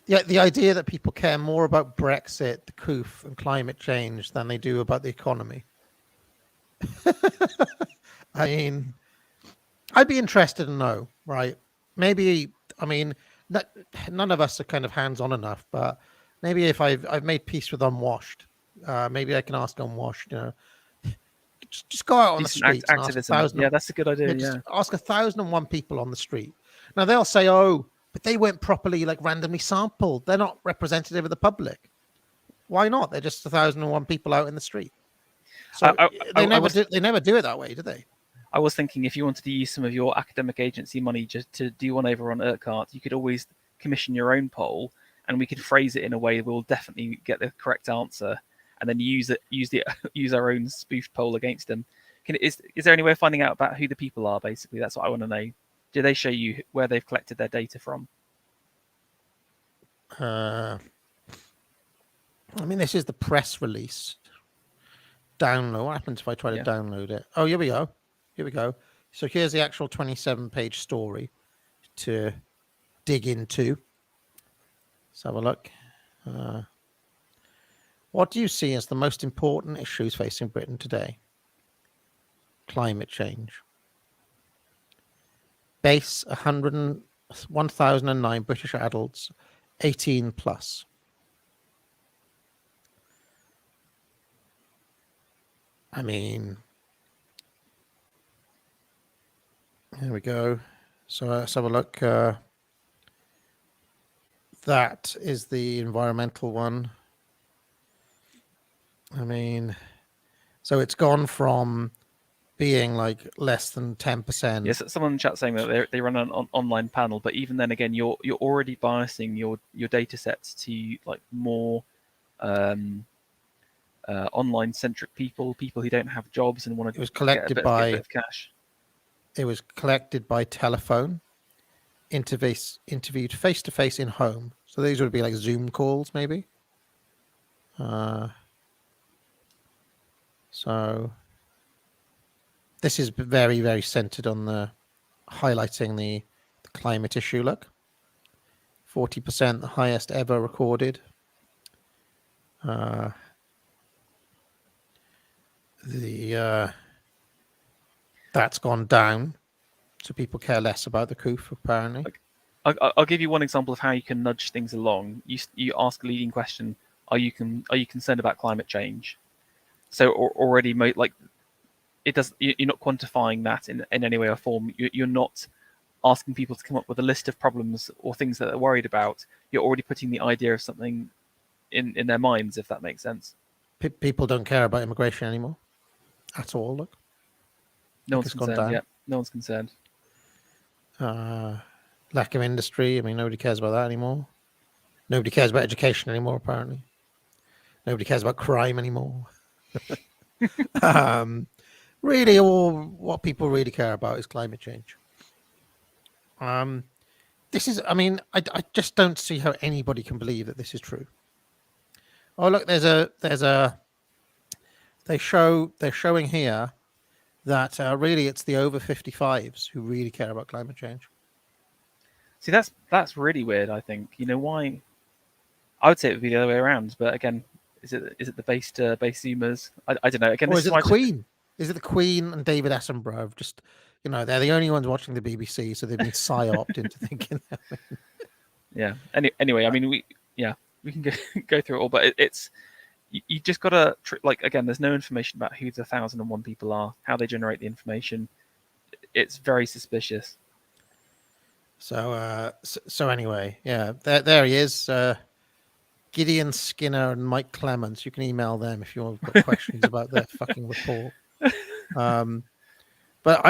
Yeah, the idea that people care more about Brexit, the COOF, and climate change than they do about the economy. I mean, I'd be interested to know, right? Maybe, I mean, none of us are kind of hands-on enough, but maybe if I've made peace with Unwashed, maybe I can ask Unwashed, just go out on the street and ask 1,000. Yeah, that's a good idea. Just ask 1,001 people on the street. Now they'll say, "Oh, but they weren't properly randomly sampled. They're not representative of the public." Why not? They're just 1,001 people out in the street. So they never do it that way, do they? I was thinking if you wanted to use some of your academic agency money just to do one over on Urquhart, you could always commission your own poll, and we could phrase it in a way that we'll definitely get the correct answer, and then use our own spoofed poll against them. Is there any way of finding out about who the people are? Basically, that's what I want to know. Do they show you where they've collected their data from? I mean, this is the press release. Download. What happens if I try to download it? Oh, here we go. Here we go. So here's the actual 27-page story to dig into. Let's have a look. What do you see as the most important issues facing Britain today? Climate change. Base 1,009 British adults, 18 plus. I mean, here we go. So let's have a look. That is the environmental one. I mean, so it's gone from being less than 10%. Yes, someone in the chat saying that they run an online panel, but even then, again, you're already biasing your data sets to more online centric people who don't have jobs and want to. It was collected by get cash. It was collected by telephone, interviewed face to face in home. So these would be like Zoom calls, maybe. So this is very, very centered on the highlighting the climate issue. Look, 40%, the highest ever recorded. That's gone down, so people care less about the COOF, apparently. I'll give you one example of how you can nudge things along. You ask a leading question: Are you concerned about climate change? So already, it does. You're not quantifying that in any way or form. You're not asking people to come up with a list of problems or things that they're worried about, you're already putting the idea of something in their minds, if that makes sense. People don't care about immigration anymore at all. Look, No Like one's it's gone concerned down. yet. No one's concerned. Lack of industry. I mean, nobody cares about that anymore. Nobody cares about education anymore. Apparently, nobody cares about crime anymore. Really, all what people really care about is climate change. This is. I mean, I just don't see how anybody can believe that this is true. Oh, look, there's a. They're showing here that really it's the over 55s who really care about climate change. See, that's really weird. I think, you know, why? I would say it would be the other way around, but again, is it the base zoomers? I don't know. Again, Or this is it why the Queen? Is it the Queen and David Attenborough? Have just, you know, they're the only ones watching the BBC, so they've been psyoped into thinking that. Yeah. Anyway, I mean, we can go through it all, but it's you just gotta like, again, there's no information about who the 1,001 people are, how they generate the information. It's very suspicious. So anyway, yeah, there he is. Gideon Skinner and Mike Clements. You can email them if you've got questions about their fucking report. But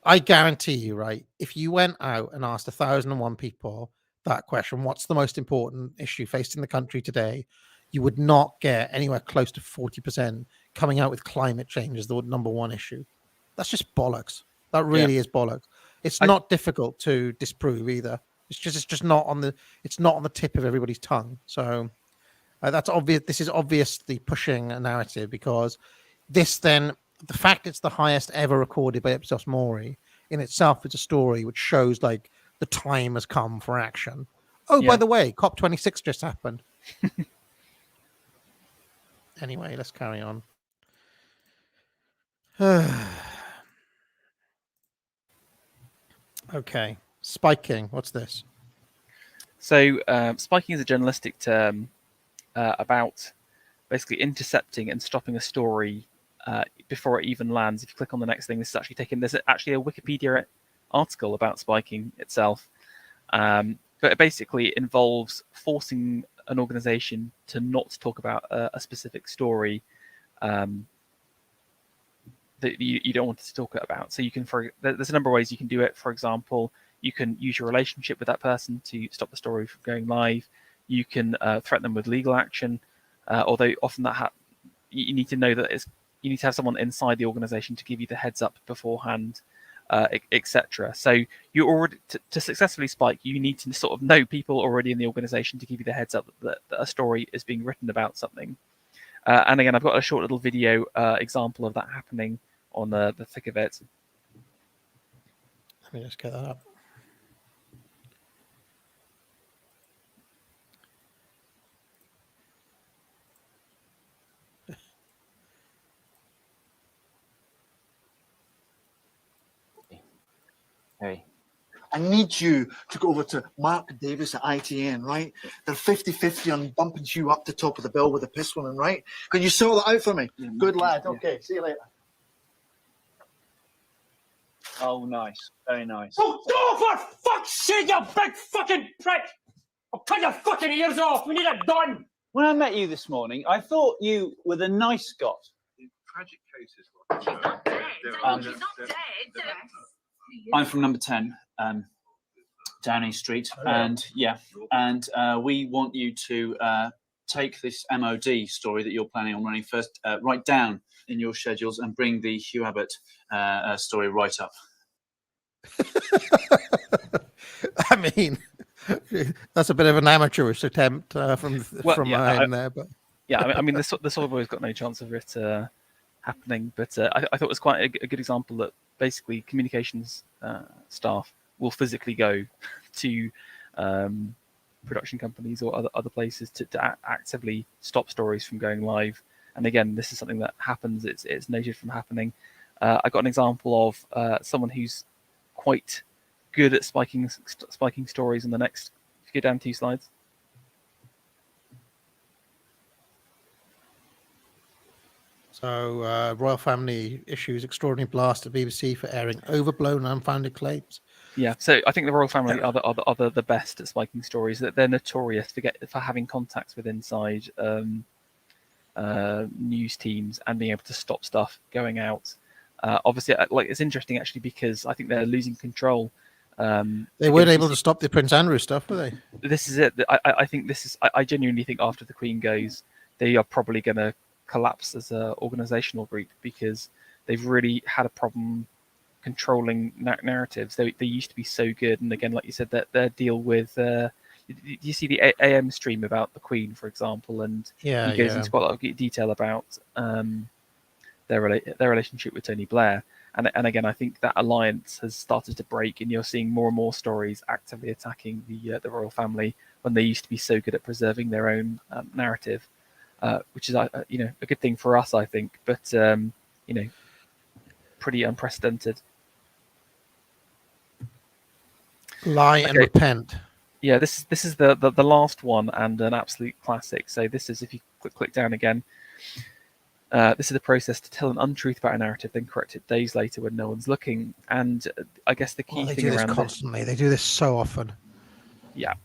I guarantee you, right? If you went out and asked 1,001 people that question, what's the most important issue facing the country today? You would not get anywhere close to 40% coming out with climate change as the number one issue. That's just bollocks. That really is bollocks. It's not difficult to disprove either. It's just not on the tip of everybody's tongue. So that's obvious. This is obviously pushing a narrative, because this then, the fact it's the highest ever recorded by Ipsos Mori in itself is a story which shows like the time has come for action. Oh, by the way, COP26 just happened. Anyway, let's carry on. Okay, spiking. What's this? So spiking is a journalistic term about basically intercepting and stopping a story before it even lands. If you click on the next thing, this is actually taken. There's actually a Wikipedia article about spiking itself, but it basically involves forcing an organization to not talk about a specific story that you don't want to talk about. So you can, there's a number of ways you can do it. For example, you can use your relationship with that person to stop the story from going live. You can threaten them with legal action, although often you need to know that you need to have someone inside the organization to give you the heads up beforehand, etc. So you already, to successfully spike, you need to sort of know people already in the organization to give you the heads up that a story is being written about something. And again, I've got a short little video example of that happening on the thick of it. Let me just get that up. Hey. I need you to go over to Mark Davis at ITN, right? They're 50-50 on bumping you up the top of the bill with the piss woman, right? Can you sort that out for me? Yeah, Good lad. yeah. Okay, see you later. Oh, nice. Very nice. Oh, for fuck's sake, you big fucking prick! I'll cut your fucking ears off. We need it done. When I met you this morning, I thought you were the nice Scot. Tragic cases. I'm from number 10, Downing Street, and we want you to take this MOD story that you're planning on running first, write down in your schedules, and bring the Hugh Abbott story right up. I mean, that's a bit of an amateurish attempt from mine there, but yeah, I mean, the Soyboy's got no chance of it happening, but I thought it was quite a good example that basically communications staff will physically go to production companies or other places to actively stop stories from going live. And again, this is something that happens. It's noted from happening. I got an example of someone who's quite good at spiking stories in the next. If you go down 2 slides. So, royal family issues extraordinary blast at BBC for airing overblown and unfounded claims. Yeah, so I think the royal family are the best at spiking stories. That they're notorious for having contacts with inside news teams and being able to stop stuff going out. Obviously, like it's interesting actually because I think they're losing control. They weren't able to stop the Prince Andrew stuff, were they? This is it. I think this is. I genuinely think after the Queen goes, they are probably going to collapse as an organisational group because they've really had a problem controlling narratives. They used to be so good, and again, like you said, that their deal with. You see the AM stream about the Queen, for example, and he goes into quite a lot of detail about their relationship with Tony Blair. And again, I think that alliance has started to break, and you're seeing more and more stories actively attacking the royal family when they used to be so good at preserving their own narrative, which is a good thing for us, I think. But pretty unprecedented. Lie and repent. Yeah, this is the last one and an absolute classic. So this is, if you click down again, this is the process to tell an untruth about a narrative, then correct it days later when no one's looking. And I guess the key they thing do this around constantly. They do this so often. Yeah,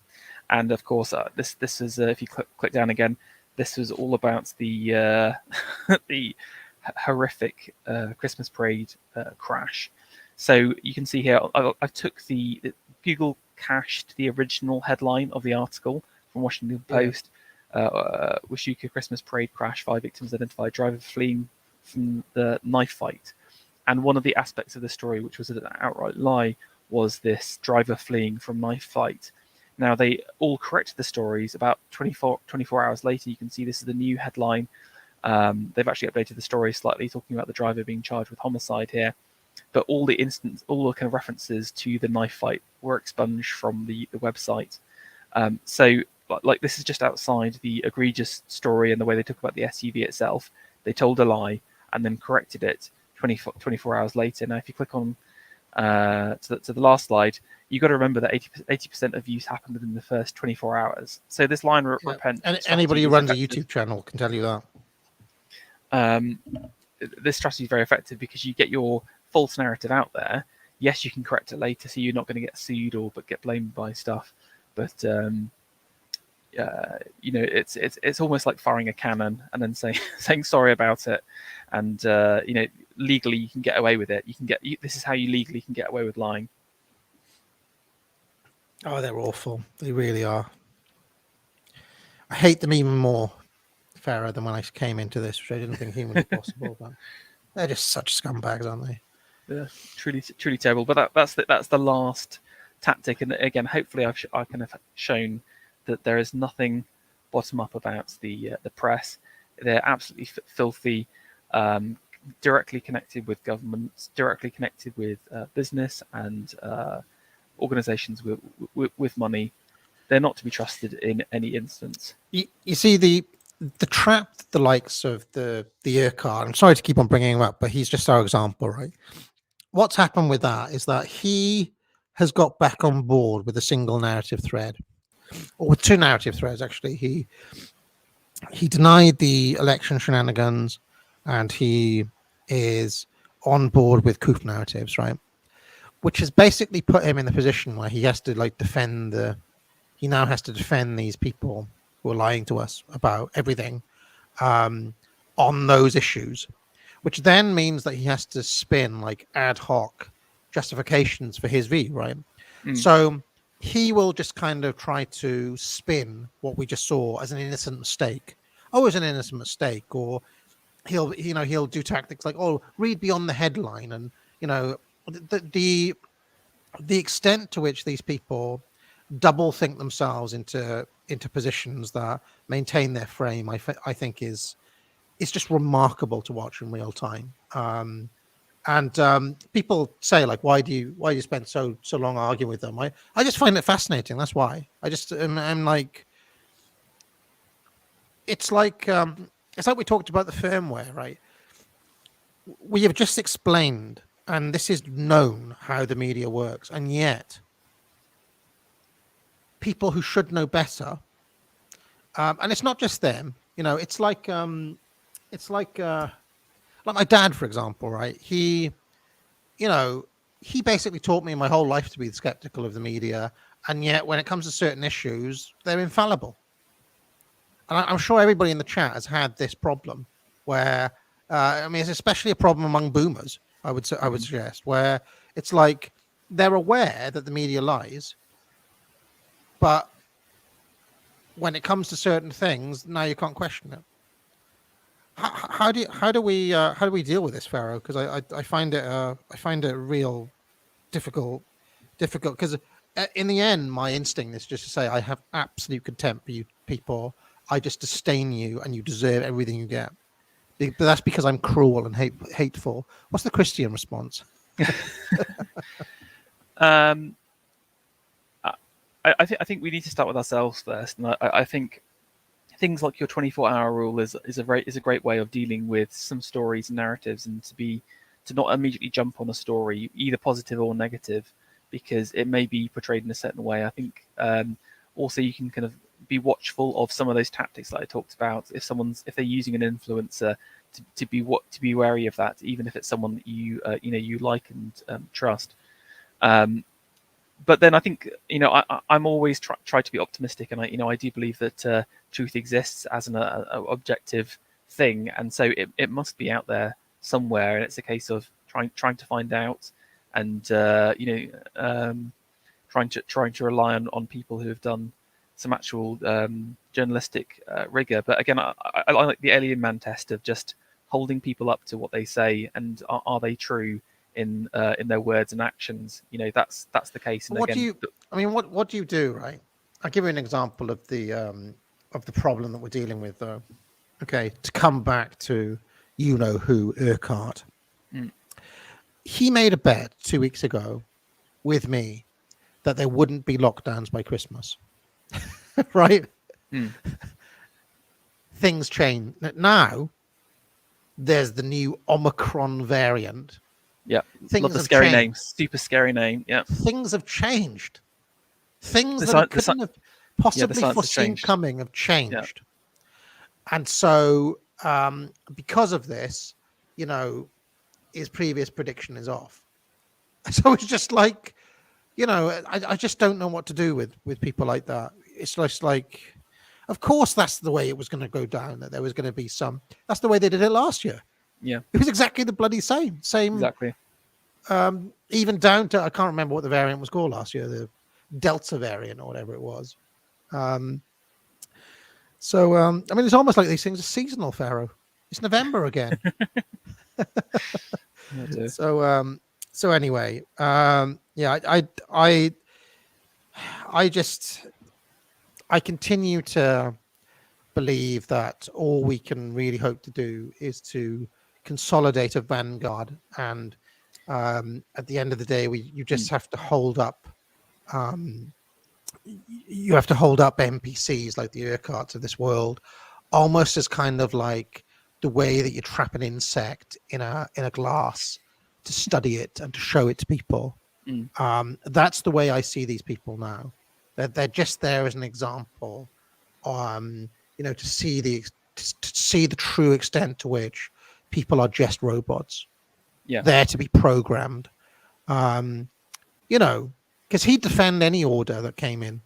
and of course this is if you click down again, this was all about the the horrific Christmas parade crash. So you can see here, I took the Google cached the original headline of the article from Washington Post. Washuka Christmas parade crash, 5 victims identified, driver fleeing from the knife fight. And one of the aspects of the story, which was an outright lie, was this driver fleeing from knife fight. Now, they all corrected the stories. About 24 hours later, you can see this is the new headline. They've actually updated the story slightly, talking about the driver being charged with homicide here. But all the kind of references to the knife fight were expunged from the website. So, like, this is just outside the egregious story and the way they talk about the SUV itself. They told a lie and then corrected it 24 hours later. Now, if you click on to the last slide, you've got to remember that 80% of views happened within the first 24 hours. So this line repent. And anybody who runs a YouTube channel can tell you that. This strategy is very effective because you get your false narrative out there. Yes, you can correct it later, so you're not going to get sued or get blamed by stuff. But it's almost like firing a cannon and then saying sorry about it. And legally you can get away with it. This is how you legally can get away with lying. Oh, they're awful. They really are. I hate them even more, Farah, than when I came into this, which I didn't think humanly possible. But they're just such scumbags, aren't they? Yeah, truly terrible. But that's the last tactic. And again, hopefully I kind of shown that there is nothing bottom up about the press. They're absolutely filthy, directly connected with governments, directly connected with business and organizations with money. They're not to be trusted in any instance. You see the trap that the likes of the Urquhart, I'm sorry to keep on bringing him up, but he's just our example, right? What's happened with that is that he has got back on board with a single narrative thread, or with two narrative threads, actually. He denied the election shenanigans, and he is on board with coup narratives, right? Which has basically put him in the position where he has to he now has to defend these people who are lying to us about everything on those issues, which then means that he has to spin like ad hoc justifications for his view, right? So he will just kind of try to spin what we just saw as an innocent mistake. Oh, it's an innocent mistake. Or he'll do tactics like, oh, read beyond the headline. And, the extent to which these people double think themselves into positions that maintain their frame, I think is just remarkable to watch in real time. And people say, like, why do you spend so long arguing with them? I just find it fascinating. That's why. I'm like, it's like we talked about the firmware, right? We have just explained, and this is known how the media works, and yet people who should know better, and it's not just them. It's like my dad, for example, right? He he basically taught me my whole life to be skeptical of the media, and yet when it comes to certain issues, they're infallible. And I'm sure everybody in the chat has had this problem, where I mean, it's especially a problem among boomers. I would suggest, where it's like they're aware that the media lies, but when it comes to certain things, now you can't question it. How do we deal with this, Pharaoh? Because I find it real difficult because in the end, my instinct is just to say I have absolute contempt for you people. I just disdain you, and you deserve everything you get. But that's because I'm cruel and hateful. What's the Christian response? I think we need to start with ourselves first, and I think things like your 24-hour rule is a great way of dealing with some stories and narratives, and to not immediately jump on a story, either positive or negative, because it may be portrayed in a certain way. I think also you can kind of be watchful of some of those tactics that I talked about. If they're using an influencer, to be wary of that, even if it's someone that you like and trust. But then I think I'm always try to be optimistic, and I do believe that truth exists as an objective thing, and so it must be out there somewhere, and it's a case of trying to find out, and trying to rely on people who have done some actual journalistic rigor. But again, I like the Alien Man test of just holding people up to what they say, and are they true in their words and actions. That's the case. And what do you do, right? I'll give you an example of the problem that we're dealing with, though. Okay, to come back to who Urquhart. He made a bet 2 weeks ago with me that there wouldn't be lockdowns by Christmas. Right? Things change. Now there's the new Omicron variant. Yeah, things love the have scary changed. name. Super scary name. Yeah, things have changed. Things The that sci- I the couldn't sci- have the possibly science has foreseen changed. coming have changed. And so, because of this, his previous prediction is off. So it's just like, I just don't know what to do with people like that. It's just like, of course, that's the way it was going to go down. That there was going to be some. That's the way they did it last year. Yeah, It was exactly the bloody same. exactly. Even down to, I can't remember what the variant was called last year, the Delta variant or whatever it was. So I mean, it's almost like these things are seasonal, Pharaoh. It's November again. Yeah, dear. So anyway, I continue to believe that all we can really hope to do is to consolidate a vanguard, and at the end of the day, you just have to hold up. You have to hold up NPCs like the Urquharts of this world, almost as kind of like the way that you trap an insect in a glass to study it and to show it to people. That's the way I see these people now. They're just there as an example, to see the true extent to which people are just robots. Yeah. There to be programmed. Because he'd defend any order that came in.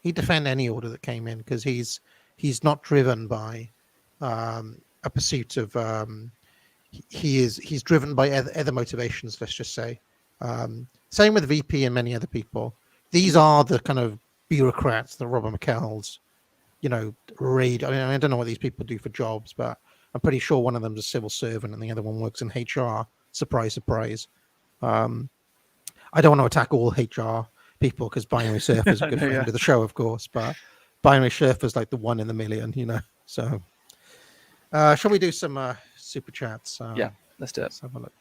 Because he's not driven by a pursuit of. He's driven by other motivations. Let's just say. Same with VP and many other people. These are the kind of bureaucrats, the Robert McCalls, raid. I mean, I don't know what these people do for jobs, but I'm pretty sure one of them's a civil servant and the other one works in HR. Surprise, surprise. I don't want to attack all HR people because Binary Surfer is a good friend of the show, of course, but Binary Surfer is like the one in the million, So, shall we do some super chats? Yeah, let's do it. Let's have a look.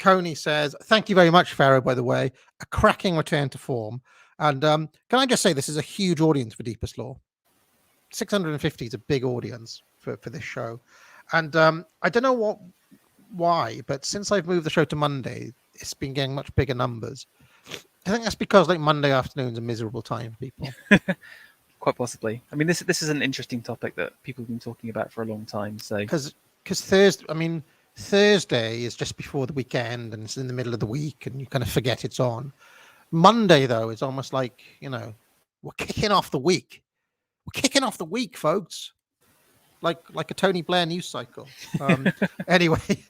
Coney says, "Thank you very much, Pharaoh. By the way, a cracking return to form." And can I just say, this is a huge audience for Deepest Lore. 650 is a big audience for this show, and I don't know why, but since I've moved the show to Monday, it's been getting much bigger numbers. I think that's because Monday afternoon's a miserable time for people. Quite possibly. I mean, this is an interesting topic that people have been talking about for a long time. So because Thursday, I mean, Thursday is just before the weekend and it's in the middle of the week and you kind of forget it's on. Monday, though, is almost like, we're kicking off the week. We're kicking off the week, folks. Like a Tony Blair news cycle. Anyway,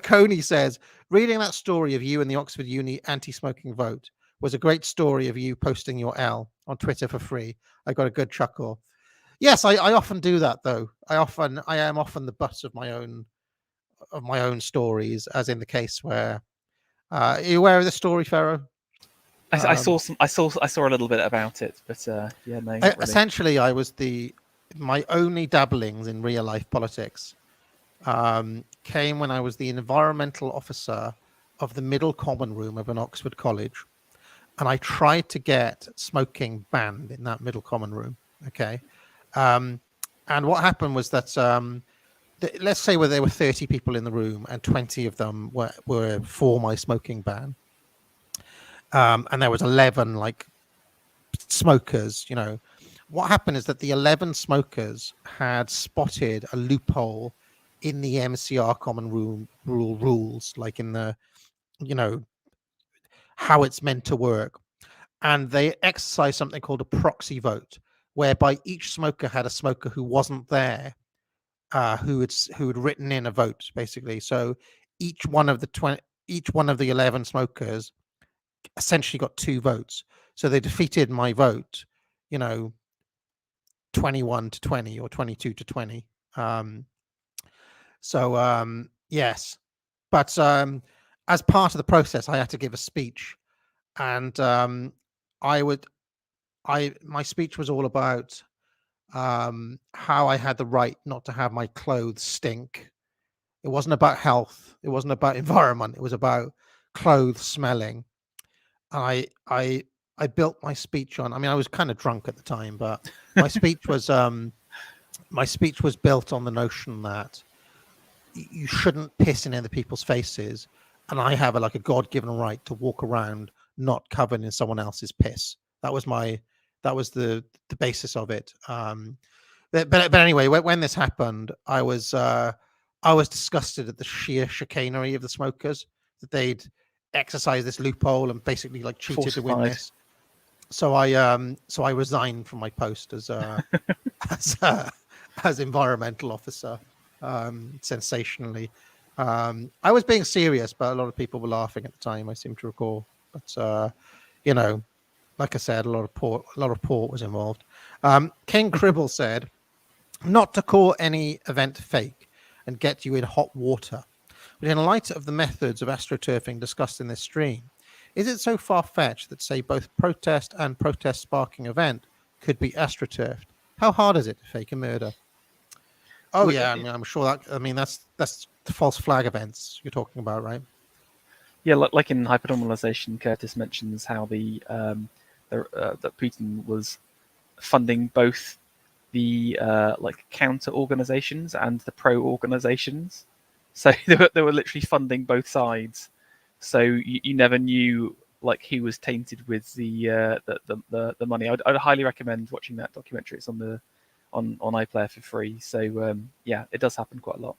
Coney says, reading that story of you and the Oxford Uni anti-smoking vote was a great story of you posting your L on Twitter for free. I got a good chuckle. Yes, I often do that, though. I am often the butt of my own stories, as in the case where are you aware of the story, Pharaoh? I saw a little bit about it, but yeah, no. Not really. Essentially, I was my only dabblings in real life politics came when I was the environmental officer of the middle common room of an Oxford college, and I tried to get smoking banned in that middle common room. Okay, and what happened was that let's say there were 30 people in the room, and 20 of them were for my smoking ban. And there was 11 like smokers. What happened is that the 11 smokers had spotted a loophole in the MCR common room rules, like in the how it's meant to work, and they exercised something called a proxy vote, whereby each smoker had a smoker who wasn't there, who had written in a vote, basically. So each one of the 11 smokers essentially got 2 votes. So they defeated my vote, 21 to 20 or 22 to 20. Yes, but as part of the process, I had to give a speech, and my speech was all about how I had the right not to have my clothes stink. It wasn't about health. It wasn't about environment. It was about clothes smelling. I built my speech on. I mean, I was kind of drunk at the time, but my speech was built on the notion that you shouldn't piss in other people's faces, and I have a God-given right to walk around not covered in someone else's piss. That was the basis of it. But anyway, when this happened, I was disgusted at the sheer chicanery of the smokers, that they'd exercise this loophole and basically cheated the witness. So I resigned from my post as as environmental officer. Sensationally, I was being serious, but a lot of people were laughing at the time, I seem to recall. But like I said, a lot of port was involved. King Cribble said, not to call any event fake and get you in hot water, but in light of the methods of astroturfing discussed in this stream, is it so far-fetched that, say, both protest and protest-sparking event could be astroturfed? How hard is it to fake a murder? Oh, yeah, I'm sure that's the false flag events you're talking about, right? Yeah, like in hypernormalization, Curtis mentions how that Putin was funding both the counter organizations and the pro organizations. So they were literally funding both sides. So you never knew who was tainted with the money. I'd highly recommend watching that documentary. It's on iPlayer for free. So yeah, it does happen quite a lot.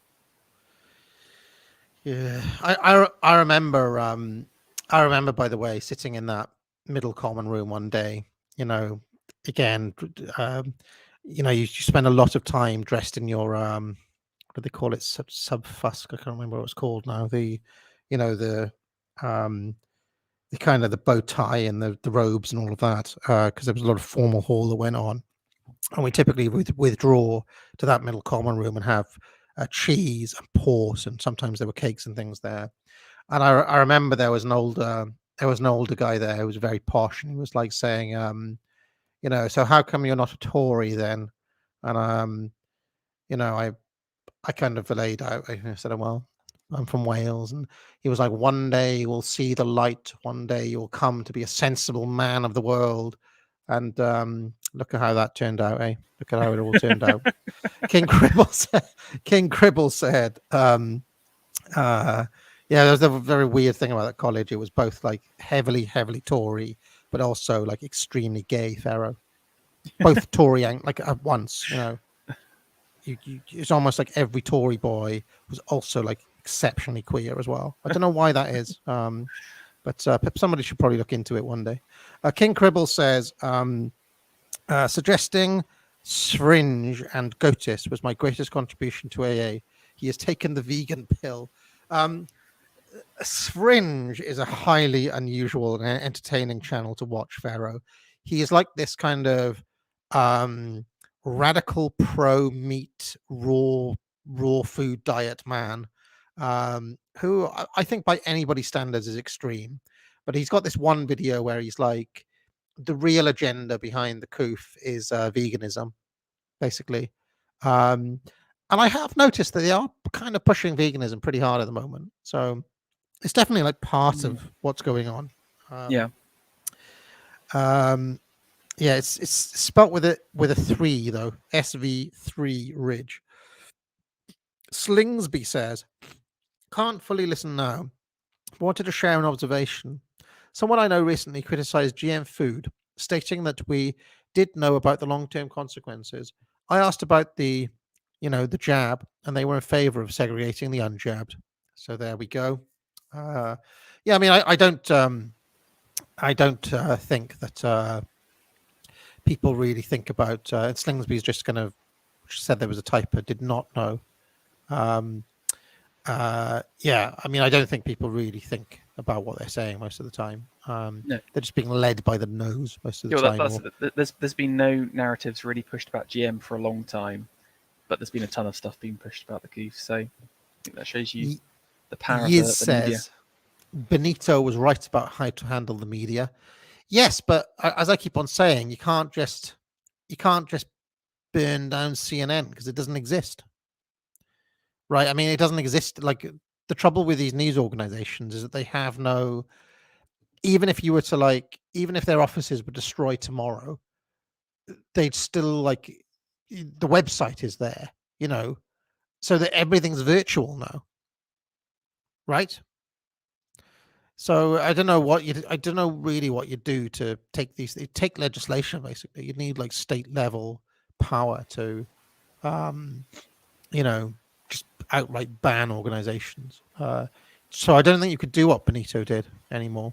Yeah, I remember. I remember, by the way, sitting in that middle common room one day. Again, you spend a lot of time dressed in your what do they call it? Subfusk. I can't remember what it's called now. The kind of the bow tie and the robes and all of that, because there was a lot of formal hall that went on, and we typically would withdraw to that middle common room and have cheese and port, and sometimes there were cakes and things there. And I remember there was an older guy there who was very posh, and he was saying, so how come you're not a Tory then? And I kind of relayed out. I said, well, I'm from Wales, and he was like, one day you will see the light. One day you will come to be a sensible man of the world. And look at how that turned out, eh? Look at how it all turned out. King Cribble said, yeah, there was a very weird thing about that college. It was both heavily Tory, but also extremely gay, Pharaoh. Both Tory and at once, it's almost like every Tory boy was also exceptionally queer as well. I don't know why that is, but somebody should probably look into it one day. King Cribble says, suggesting Syringe and Gotis was my greatest contribution to AA. He has taken the vegan pill. Syringe is a highly unusual and entertaining channel to watch, Pharaoh. He is like this kind of radical pro-meat, raw food diet man, who I think by anybody's standards is extreme. But he's got this one video where he's like, the real agenda behind the coof is veganism, basically. And I have noticed that they are kind of pushing veganism pretty hard at the moment. So it's definitely like part of what's going on. Yeah. Yeah, it's spelt with a 3 though. SV3 Ridge. Slingsby says, can't fully listen now. Wanted to share an observation. Someone I know recently criticized GM food, stating that we did know about the long-term consequences. I asked about the jab, and they were in favor of segregating the unjabbed. So there we go. Yeah, I mean, I don't think that people really think about. Slingsby's just kind of said there was a typo, did not know. Yeah, I mean, I don't think people really think about what they're saying most of the time. No. They're just being led by the nose most of the time. There's been no narratives really pushed about GM for a long time, but there's been a ton of stuff being pushed about the goof. So I think that shows you the power of the media. Benito was right about how to handle the media. Yes, but as I keep on saying, you can't just burn down CNN because it doesn't exist. Right? I mean, it doesn't exist. Like, the trouble with these news organizations is that they have no, even if their offices were destroyed tomorrow, they'd still, like, the website is there, so that everything's virtual now. Right? So I don't know really what you do to take legislation. Basically, you need like state level power to, just outright ban organizations. So I don't think you could do what Benito did anymore.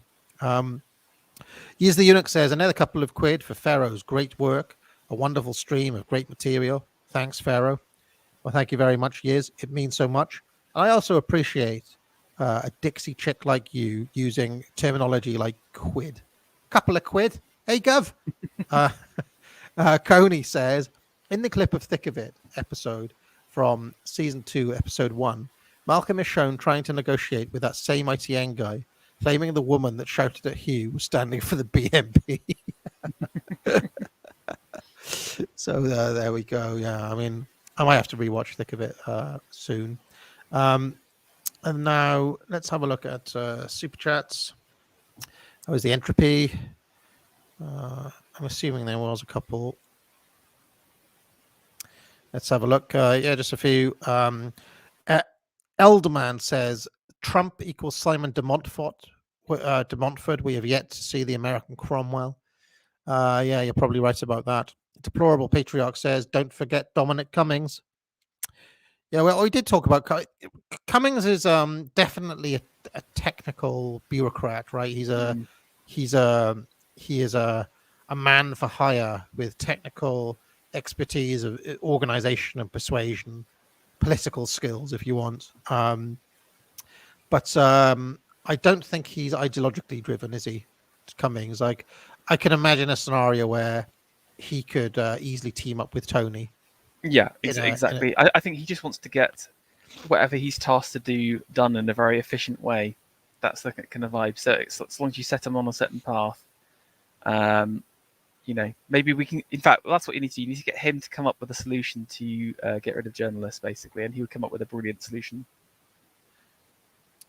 Years the Eunuch says, another couple of quid for Pharaoh's great work, a wonderful stream of great material. Thanks, Pharaoh. Well, thank you very much, Years. It means so much. I also appreciate a Dixie chick like you using terminology like quid. Couple of quid. Hey, Gov. Coney says, in the clip of Thick of It episode from season 2, episode 1, Malcolm is shown trying to negotiate with that same ITN guy, claiming the woman that shouted at Hugh was standing for the BNP. So there we go. Yeah, I mean, I might have to rewatch Thick of It soon. And now let's have a look at super chats. That was the entropy. I'm assuming there was a couple. Let's have a look. Yeah, just a few. Elderman says Trump equals Simon de Montfort. We have yet to see the American Cromwell. Yeah, you're probably right about that. Deplorable Patriarch says, don't forget Dominic Cummings. Yeah, well, we did talk about Cummings. Is definitely a technical bureaucrat, right? He is a man for hire with technical expertise of organization and persuasion, political skills, if you want. But I don't think he's ideologically driven, is he? Cummings, like, I can imagine a scenario where he could easily team up with Tony. Yeah, exactly. I think he just wants to get whatever he's tasked to do done in a very efficient way. That's the kind of vibe. So as long as you set him on a certain path, maybe we can. In fact, that's what you need to do. You need to get him to come up with a solution to get rid of journalists, basically, and he would come up with a brilliant solution.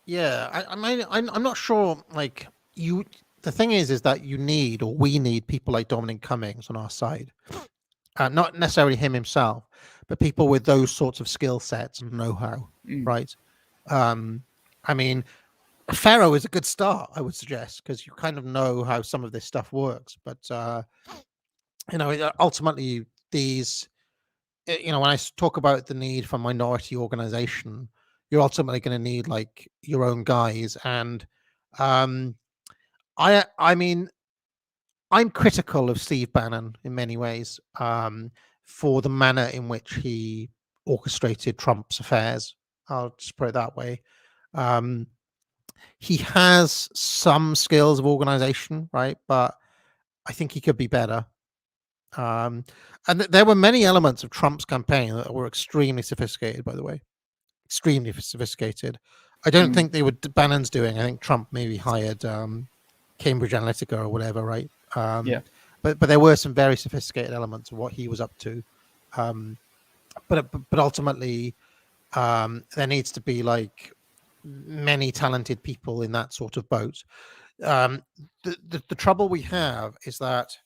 Yeah, I mean, I'm not sure. Like, the thing is that we need people like Dominic Cummings on our side. Not necessarily him himself, but people with those sorts of skill sets and know-how, right? I mean, Pharaoh is a good start, I would suggest, because you kind of know how some of this stuff works. But ultimately, these, when I talk about the need for minority organization, you're ultimately going to need like your own guys. And I mean, I'm critical of Steve Bannon in many ways for the manner in which he orchestrated Trump's affairs. I'll just put it that way. He has some skills of organization, right? But I think he could be better. And there were many elements of Trump's campaign that were extremely sophisticated, by the way. Extremely sophisticated. I don't think they were Bannon's doing. I think Trump maybe hired Cambridge Analytica or whatever, right? Yeah. But there were some very sophisticated elements of what he was up to. But ultimately, there needs to be like many talented people in that sort of boat. The trouble we have is that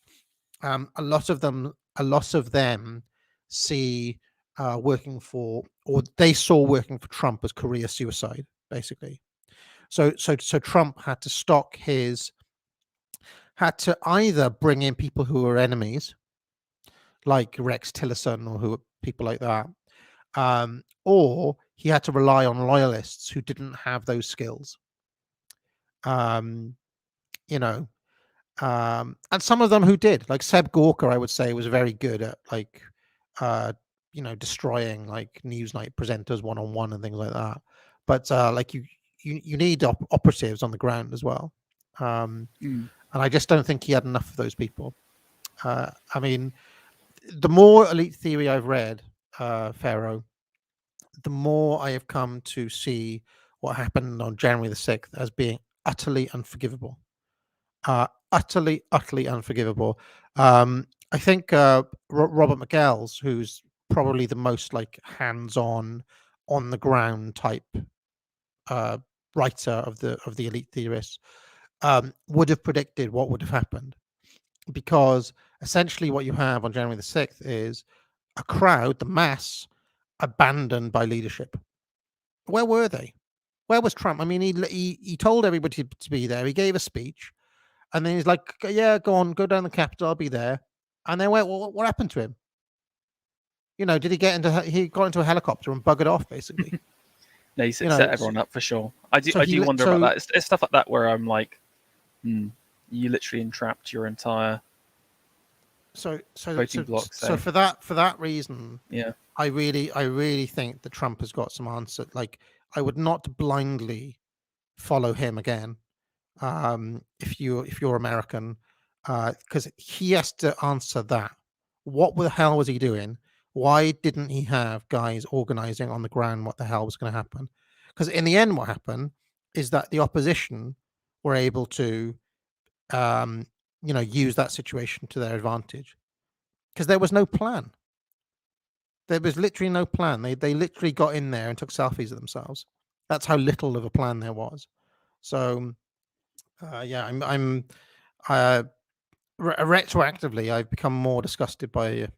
a lot of them see working for, or they saw working for Trump as career suicide, basically. So Trump had to either bring in people who are enemies, like Rex Tillerson or people like that, or he had to rely on loyalists who didn't have those skills. You know, and some of them who did, like Seb Gorka, I would say, was very good at like destroying like Newsnight presenters one-on-one and things like that. But like you need operatives on the ground as well. And I just don't think he had enough of those people. I mean, the more Elite Theory I've read, Pharaoh, the more I have come to see what happened on January the 6th as being utterly unforgivable. Utterly unforgivable. I think Robert McGells, who's probably the most like hands-on, on the ground type writer of the Elite Theorists, would have predicted what would have happened, because essentially what you have on January the 6th is a crowd, the mass, abandoned by leadership. Where were they? Where was Trump? I mean, he told everybody to be there. He gave a speech, and then he's like, "Yeah, go on, go down the Capitol. I'll be there." And then what happened to him? You know, did he got into a helicopter and buggered off, basically? No, he set everyone up for sure. I do wonder about that. It's stuff like that where I'm like, you literally entrapped your entire voting block. So for that reason, yeah, I really think that Trump has got some answer. Like, I would not blindly follow him again. If you're American, because he has to answer that. What the hell was he doing? Why didn't he have guys organizing on the ground what the hell was going to happen? Because in the end, what happened is that the opposition were able to, use that situation to their advantage, because there was no plan. There was literally no plan. They literally got in there and took selfies of themselves. That's how little of a plan there was. So, I'm retroactively, I've become more disgusted by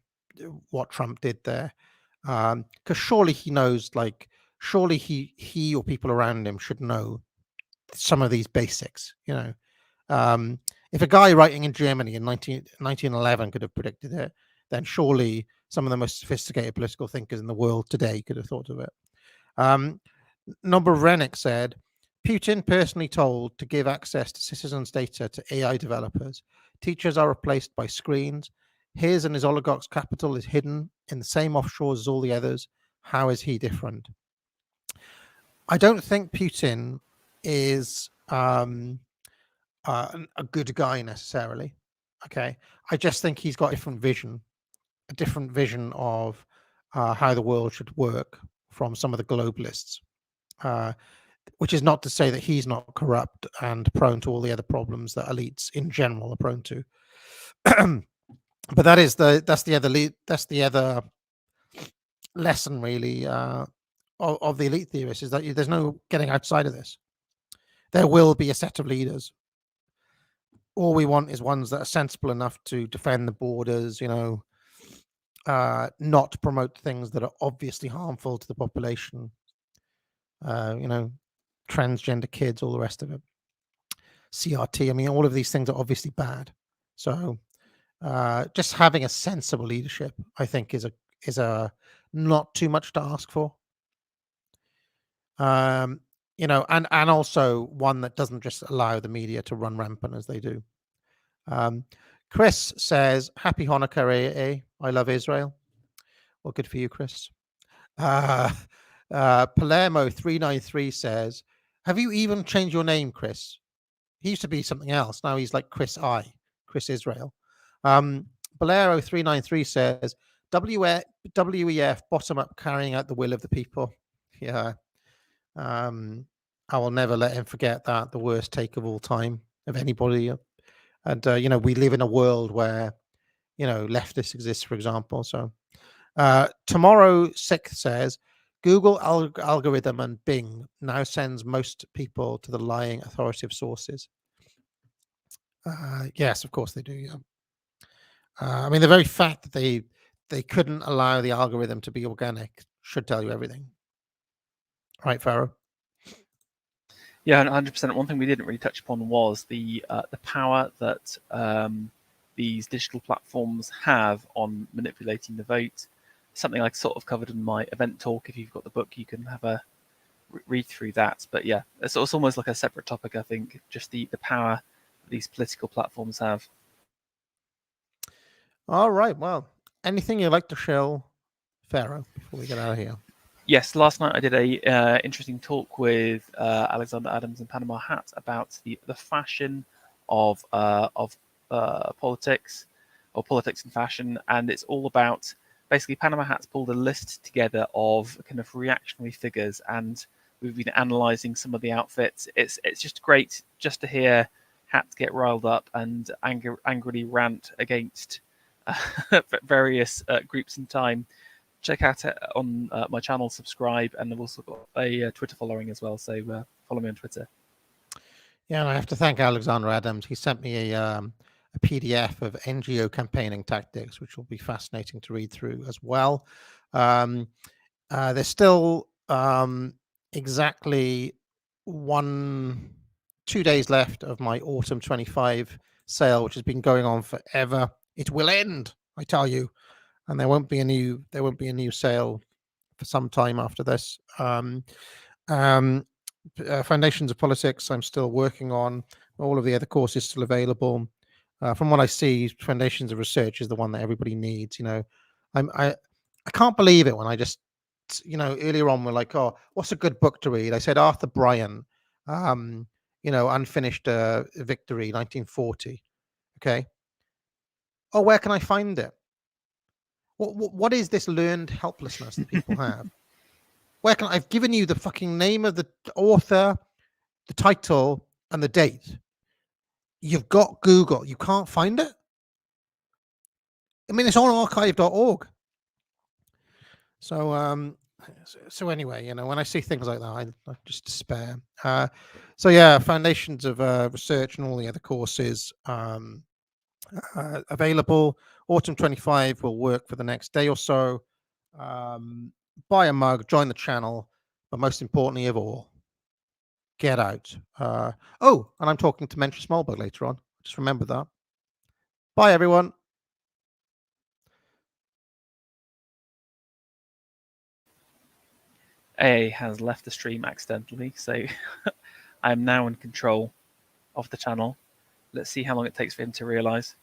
what Trump did there, because surely he knows, like, surely he or people around him should know some of these basics. If a guy writing in Germany in 1911 could have predicted it, then surely some of the most sophisticated political thinkers in the world today could have thought of it. Number Rennick said, Putin personally told to give access to citizens' data to AI developers. Teachers are replaced by screens. His and his oligarch's capital is hidden in the same offshores as all the others. How is he different? I don't think Putin is a good guy necessarily. Okay, I just think he's got a different vision of how the world should work from some of the globalists. Which is not to say that he's not corrupt and prone to all the other problems that elites in general are prone to. But that's the other lesson, really, of the elite theorists, is that there's no getting outside of this. There will be a set of leaders. All we want is ones that are sensible enough to defend the borders, not promote things that are obviously harmful to the population. Transgender kids, all the rest of it. CRT. I mean, all of these things are obviously bad. So just having a sensible leadership, I think, is a not too much to ask for. You know, and also one that doesn't just allow the media to run rampant as they do. Chris says, "Happy Hanukkah, AA. I love Israel." Well, good for you, Chris. Palermo 393 says, "Have you even changed your name, Chris? He used to be something else. Now he's like Chris Israel." Bolero 393 says, WEF bottom up, carrying out the will of the people. Yeah. I will never let him forget that. The worst take of all time of anybody. And, you know, we live in a world where, you know, leftists exist, for example. So tomorrow 6th says, Google algorithm and Bing now sends most people to the lying authoritative sources. Yes, of course they do. Yeah. I mean, the very fact that they couldn't allow the algorithm to be organic should tell you everything. Right, Farrow? Yeah, 100%. One thing we didn't really touch upon was the power that these digital platforms have on manipulating the vote. Something I sort of covered in my event talk. If you've got the book, you can have a read through that. But yeah, it's almost like a separate topic, I think, just the power that these political platforms have. All right. Well, anything you'd like to show, Farrow, before we get out of here? Yes, last night I did a interesting talk with Alexander Adams and Panama Hat about the fashion of politics, or politics and fashion, and it's all about basically Panama Hat's pulled a list together of kind of reactionary figures, and we've been analysing some of the outfits. It's just great just to hear Hat get riled up and angrily rant against various groups in time. Check out it on my channel, subscribe, and I've also got a Twitter following as well, so follow me on Twitter. Yeah, and I have to thank Alexander Adams. He sent me a PDF of NGO campaigning tactics, which will be fascinating to read through as well. There's still exactly 2 days left of my autumn 25 sale, which has been going on forever. It will end, I tell you. And there won't be a new sale for some time after this. Foundations of Politics, I'm still working on. All of the other courses still available. From what I see, Foundations of Research is the one that everybody needs. You know, I can't believe it when I just, you know, earlier on we're like, oh, what's a good book to read? I said Arthur Bryan, you know, Unfinished Victory, 1940. Okay. Oh, where can I find it? What is this learned helplessness that people have? Where can I've given you the fucking name of the author, the title, and the date. You've got Google. You can't find it? I mean, it's on archive.org. So anyway, you know, when I see things like that, I just despair. So yeah, Foundations of Research and all the other courses available. Autumn 25 will work for the next day or so. Buy a mug, join the channel, but most importantly of all, get out. Oh, and I'm talking to Mention Smallbug later on. Just remember that. Bye, everyone. AA has left the stream accidentally, so I am now in control of the channel. Let's see how long it takes for him to realise.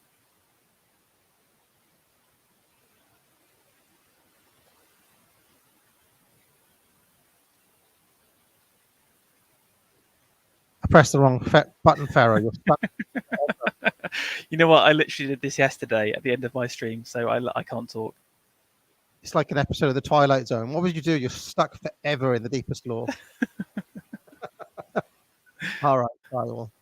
I pressed the wrong button, Farrow. You're stuck. You know what? I literally did this yesterday at the end of my stream, so I can't talk. It's like an episode of The Twilight Zone. What would you do? You're stuck forever in the deepest law. All right. Bye all.